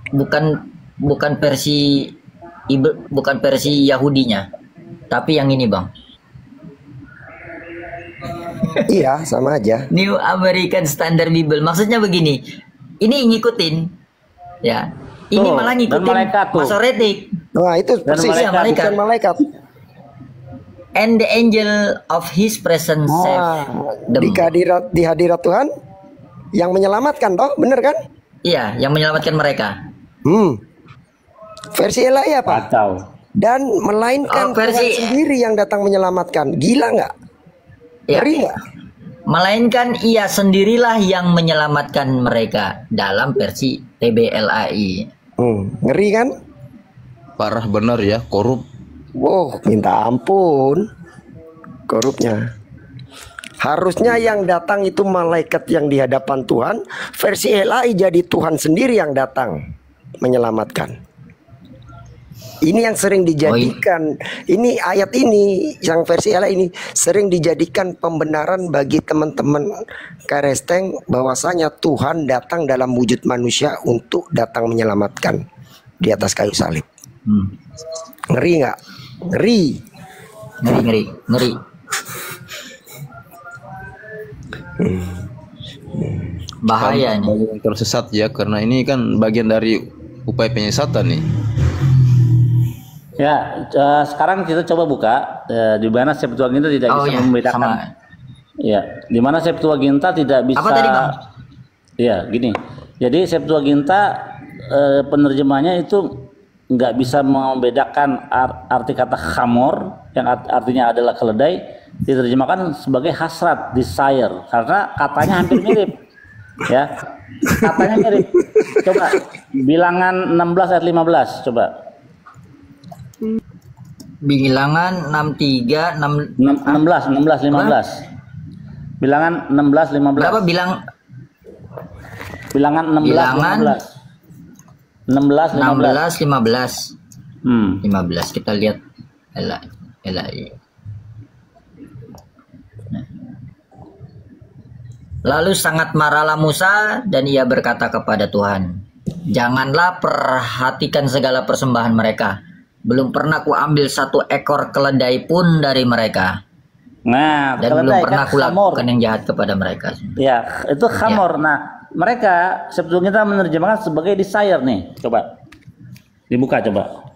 bukan versi Yahudinya, tapi yang ini Bang. Iya, sama aja. New American Standard Bible. Maksudnya begini. Ini ngikutin. Ya. Ini malah ngikutin Masoretic. Wah, itu persis malaikat. And the angel of his presence saved them. Di hadirat Tuhan yang menyelamatkan toh, bener kan? Iya, yang menyelamatkan mereka. Versi Elai apa? Kacau. Dan melainkan Tuhan sendiri yang datang menyelamatkan. Gila nggak? Ya. Melainkan ia sendirilah yang menyelamatkan mereka dalam versi TBLAI. Ngeri kan? Parah benar ya, korup. Wow, minta ampun. Korupnya. Harusnya yang datang itu malaikat yang di hadapan Tuhan. Versi LAI jadi Tuhan sendiri yang datang menyelamatkan. Ini yang sering dijadikan, ini ayat ini yang versi Allah ini sering dijadikan pembenaran bagi teman-teman Karesteng bahwasanya Tuhan datang dalam wujud manusia untuk datang menyelamatkan di atas kayu salib. Ngeri nggak? Ngeri. Bahaya nih. Tersesat ya, karena ini kan bagian dari upaya penyesatan nih. Ya, sekarang kita coba buka di mana Septuaginta tidak bisa membedakan. Ya, di mana Septuaginta tidak bisa. Apa tadi, Bang? Ya, gini. Jadi Septuaginta penerjemahnya itu nggak bisa membedakan arti kata khamor yang artinya adalah keledai diterjemahkan sebagai hasrat, desire, karena katanya hampir mirip. Ya, katanya mirip. Coba Bilangan 16 ayat 15, coba. Bilangan 63 16 15. Bilangan 16 15. Berapa Bilangan 16 15. 15 kita lihat LAI. Lalu sangat marahlah Musa dan ia berkata kepada Tuhan, "Janganlah perhatikan segala persembahan mereka. Belum pernah kuambil satu ekor keledai pun dari mereka. Nah, dan belum pernah kulakukan yang jahat kepada mereka." Ya, itu khamor. Ya. Nah, mereka sebetulnya kita menerjemahkan sebagai desire nih. Coba dibuka, coba.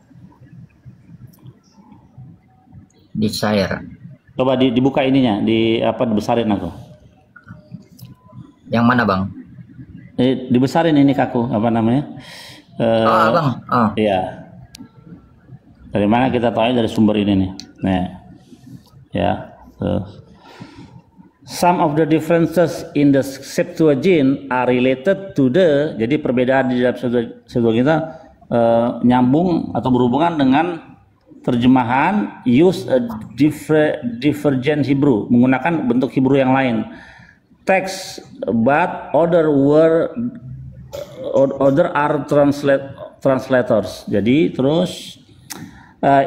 Desire. Coba dibuka ininya, dibesarin aku. Yang mana, Bang? Dibesarin ini kaku, apa namanya? Bang. Iya. Dari mana kita tahu? Dari sumber ini nih. Nah, ya. Some of the differences in the Septuagint are related to the. Jadi perbedaan di dalam Septuaginta nyambung atau berhubungan dengan terjemahan use a divergent Hebrew, menggunakan bentuk Hebrew yang lain. Text but other are translators. Jadi terus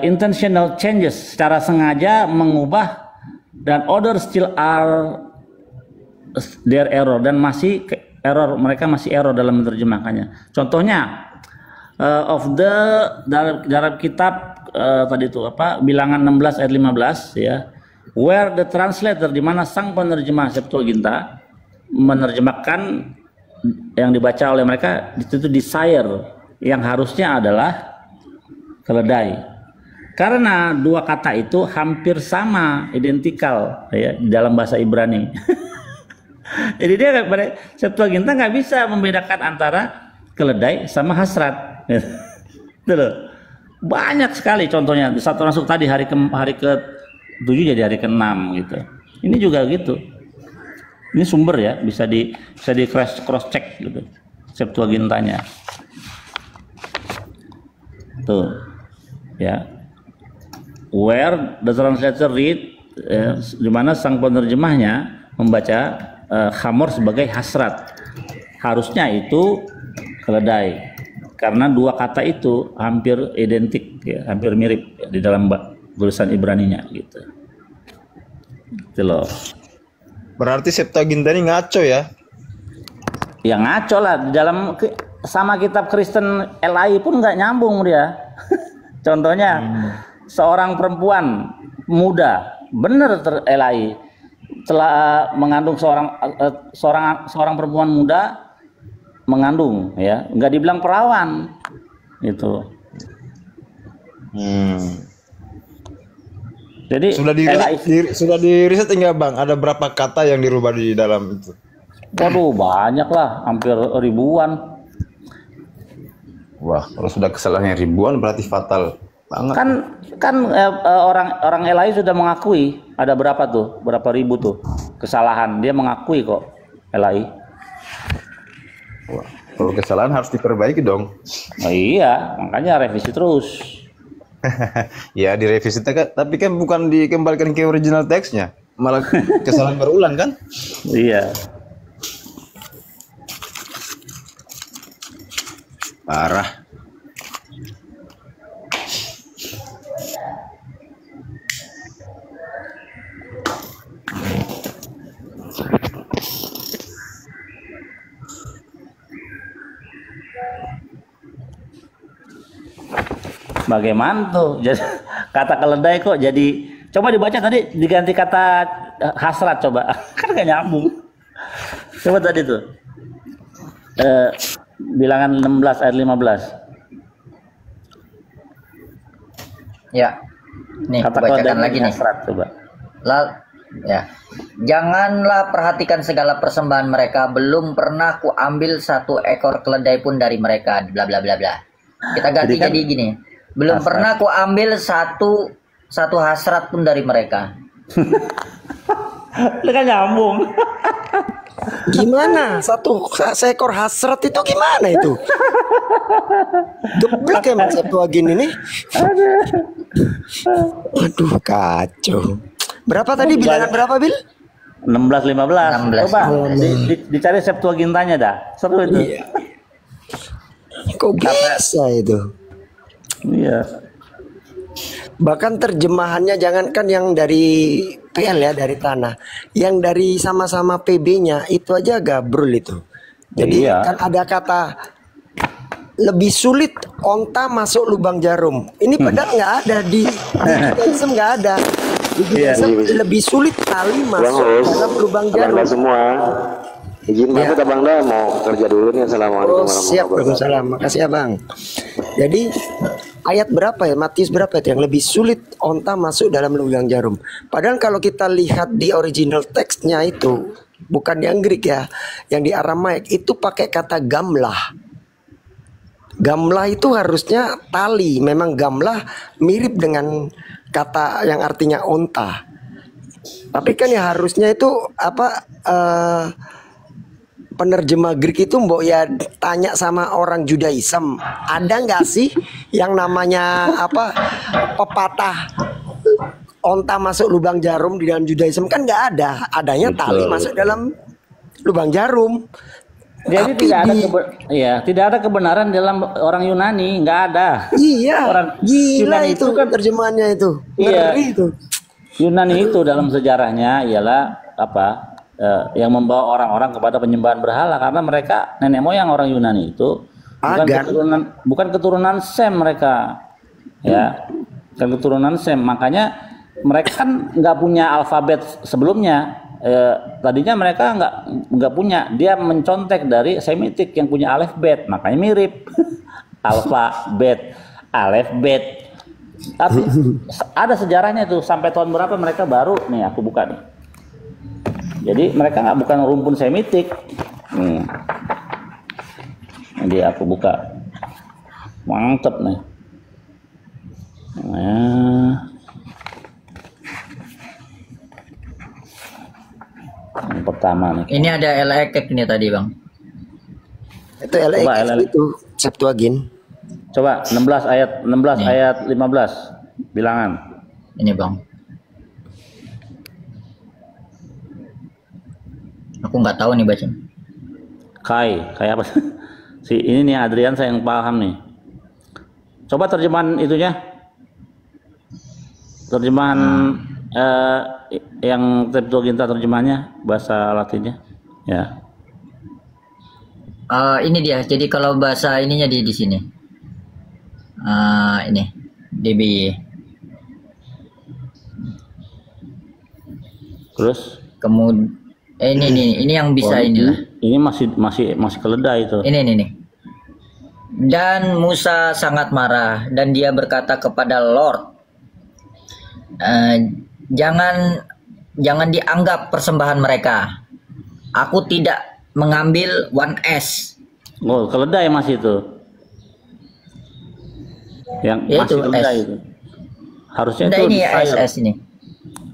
intentional changes, secara sengaja mengubah, dan others still are their error, dan masih error, mereka masih error dalam menerjemahkannya. Contohnya dalam kitab tadi itu Bilangan 16 ayat 15 ya, where the translator, di mana sang penerjemah Septuaginta menerjemahkan yang dibaca oleh mereka itu desire, yang harusnya adalah keledai. Karena dua kata itu hampir sama, identikal ya di dalam bahasa Ibrani. Jadi dia pada Septuaginta nggak bisa membedakan antara keledai sama hasrat. Itu loh. Banyak sekali contohnya. Satu masuk tadi hari ke-7 jadi hari ke-6 gitu. Ini juga gitu. Ini sumber ya, bisa di cross check gitu. Septuagintanya. Tuh. Ya. Where the translator read, di mana sang penerjemahnya membaca khamor sebagai hasrat, harusnya itu keledai, karena dua kata itu hampir identik ya, hampir mirip ya, di dalam tulisan Ibraninya gitu. Gitu loh. Berarti Septuaginta ini ngaco ya? Ya ngaco lah, di dalam sama kitab Kristen LAI pun nggak nyambung dia. Contohnya seorang perempuan muda, bener LAI, telah mengandung seorang perempuan muda mengandung ya, nggak dibilang perawan itu. Jadi sudah di riset enggak Bang? Ada berapa kata yang dirubah di dalam itu? Waduh, banyak lah, hampir ribuan. Wah, kalau sudah kesalahan ribuan berarti fatal banget. Kan orang LAI sudah mengakui ada berapa ribu tuh kesalahan, dia mengakui kok LAI. Wah, kalau kesalahan harus diperbaiki dong. Oh, iya, makanya revisi terus. Ya direvisi, tapi kan bukan dikembalikan ke original teksnya, malah kesalahan berulang kan? Iya. Parah. Bagaimana tuh? Kata keledai kok jadi, coba dibaca tadi diganti kata hasrat, coba. Kan gak nyambung. Coba tadi tuh. Bilangan 16 ayat 15. Ya. Nih, kata bacakan lagi nih. Hasrat, coba. Ya. Janganlah perhatikan segala persembahan mereka, belum pernah ku ambil satu ekor keledai pun dari mereka, bla bla bla bla. Kita ganti jadi gini. Belum hasrat. Pernah ku ambil satu hasrat pun dari mereka. Lu kan nyambung. Gimana? Seekor hasrat itu gimana itu? Geblek emang Septuagint ini. Aduh, kacau. Berapa tadi bilangan berapa, Bil? 16 15. Coba dicari Septuagintanya dah. Seru itu. Iya. Kok bisa itu? Iya. Bahkan terjemahannya jangankan yang dari PL ya, dari tanah, yang dari sama-sama PB-nya itu aja gabrul itu. Jadi kan ada kata lebih sulit onta masuk lubang jarum. Ini padahal nggak ada di Judaism, nggak ada. Di Judaism lebih sulit tali masuk dalam lubang jarum. Semua. Izin banget Abang dah mau kerja dulu nih. Assalamualaikum warahmatullahi wabarakatuh. Siap, makasih Abang. Jadi ayat berapa ya? Matius berapa itu yang lebih sulit onta masuk dalam lubang jarum? Padahal kalau kita lihat di original teksnya itu bukan yang Greek ya, yang di Aramaik itu pakai kata gamlah. Gamlah itu harusnya tali. Memang gamlah mirip dengan kata yang artinya onta. Tapi kan ya harusnya itu penerjemah Greek itu mbok ya tanya sama orang Judaism, ada nggak sih yang namanya pepatah onta masuk lubang jarum di dalam Judaism? Kan nggak ada, adanya tali masuk dalam lubang jarum. Jadi tidak ada kebenaran dalam orang Yunani, nggak ada. Iya. Orang Gila Yunani itu kan terjemahannya itu. Iya. Ngeri itu. Yunani itu dalam sejarahnya ialah yang membawa orang-orang kepada penyembahan berhala, karena mereka nenek moyang orang Yunani itu bukan keturunan Sem mereka, ya, bukan keturunan Sem. Makanya mereka kan nggak punya alfabet sebelumnya. Tadinya mereka nggak punya, dia mencontek dari Semitik yang punya alef bet, makanya mirip. Alfa bet, alef bet. Tapi ada sejarahnya tuh, sampai tahun berapa mereka baru nih aku buka nih. Jadi mereka bukan rumpun Semitik. Jadi aku buka, mantep nih. Yang pertama nih. Ini ada LX ini tadi, Bang. Itu LX itu Septuagint. Coba 16 ayat 15 bilangan. Ini, Bang. Aku nggak tahu nih baca. Kayak apa? Ini nih Adrian saya yang paham nih. Coba terjemahan itunya. Terjemahan yang Septuaginta terjemahannya bahasa Latinnya. Ya. Ini dia. Jadi kalau bahasa ininya di sini. Ini DBY. Terus kemudian ini yang bisa inilah. Ini masih keledai itu. Ini. Dan Musa sangat marah dan dia berkata kepada Lord, jangan dianggap persembahan mereka. Aku tidak mengambil 1S. Oh, keledai masih itu. Yang Ya, masih itu keledai S. itu. Harusnya Nah, itu ini fire. S ini.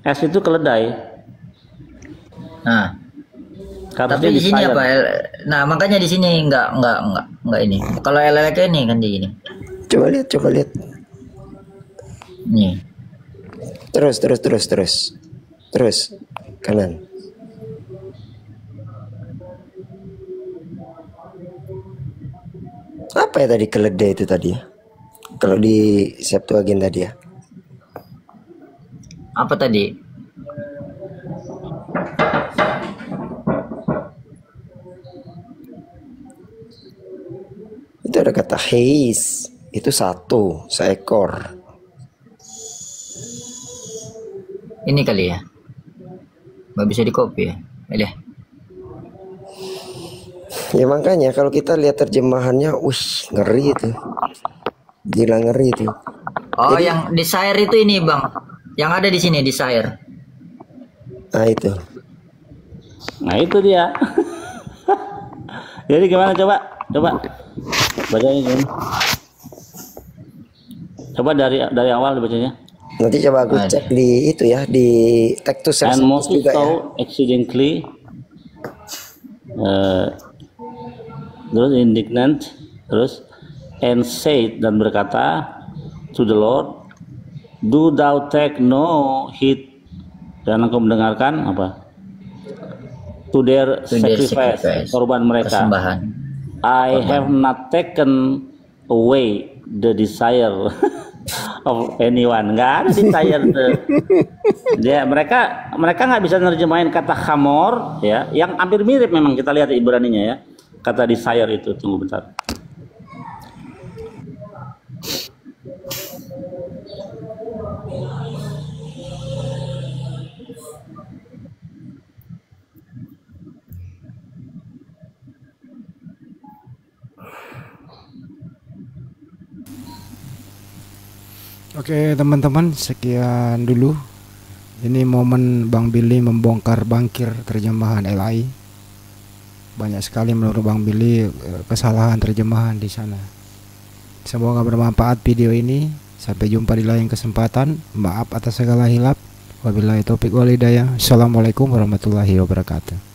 S itu keledai. Nah. Tapi di sini apa? Nah, makanya di sini enggak ini. Kalau LLK ini kan di gini. Coba lihat. Nih. Terus kanan. Apa ya tadi keledai itu tadi ya? Kalau di Septuagint tadi ya. Apa tadi? Itu ada kata heis, itu seekor. Ini kali ya. Nggak bisa di copy ya. Lihat. Ya makanya kalau kita lihat terjemahannya, ngeri itu. Gila ngeri itu. Oh, Jadi, yang desire itu ini, Bang. Yang ada di sini desire. Nah itu. Nah itu dia. Jadi gimana coba bacanya gimana? Coba dari awal dibacanya. Nanti coba aku cek di itu ya, di Textus And Receptus Moses juga ya. saw exceedingly terus indignant, terus and said, dan berkata to the Lord, do thou take no heed, dan engkau mendengarkan apa? To their sacrifice, korban mereka. Persembahan. I have not taken away the desire of anyone. Nggak ada desire. Mereka nggak bisa nerjemahin kata hamor ya, yang hampir mirip memang kita lihat Ibraninya ya. Kata desire itu, tunggu bentar. Oke teman-teman, sekian dulu. Ini momen Bang Billy membongkar bangkir terjemahan LAI. Banyak sekali menurut Bang Billy kesalahan terjemahan di sana. Semoga bermanfaat video ini. Sampai jumpa di lain kesempatan. Maaf atas segala hilaf. Wabillahi taufik wal hidayah. Assalamualaikum warahmatullahi wabarakatuh.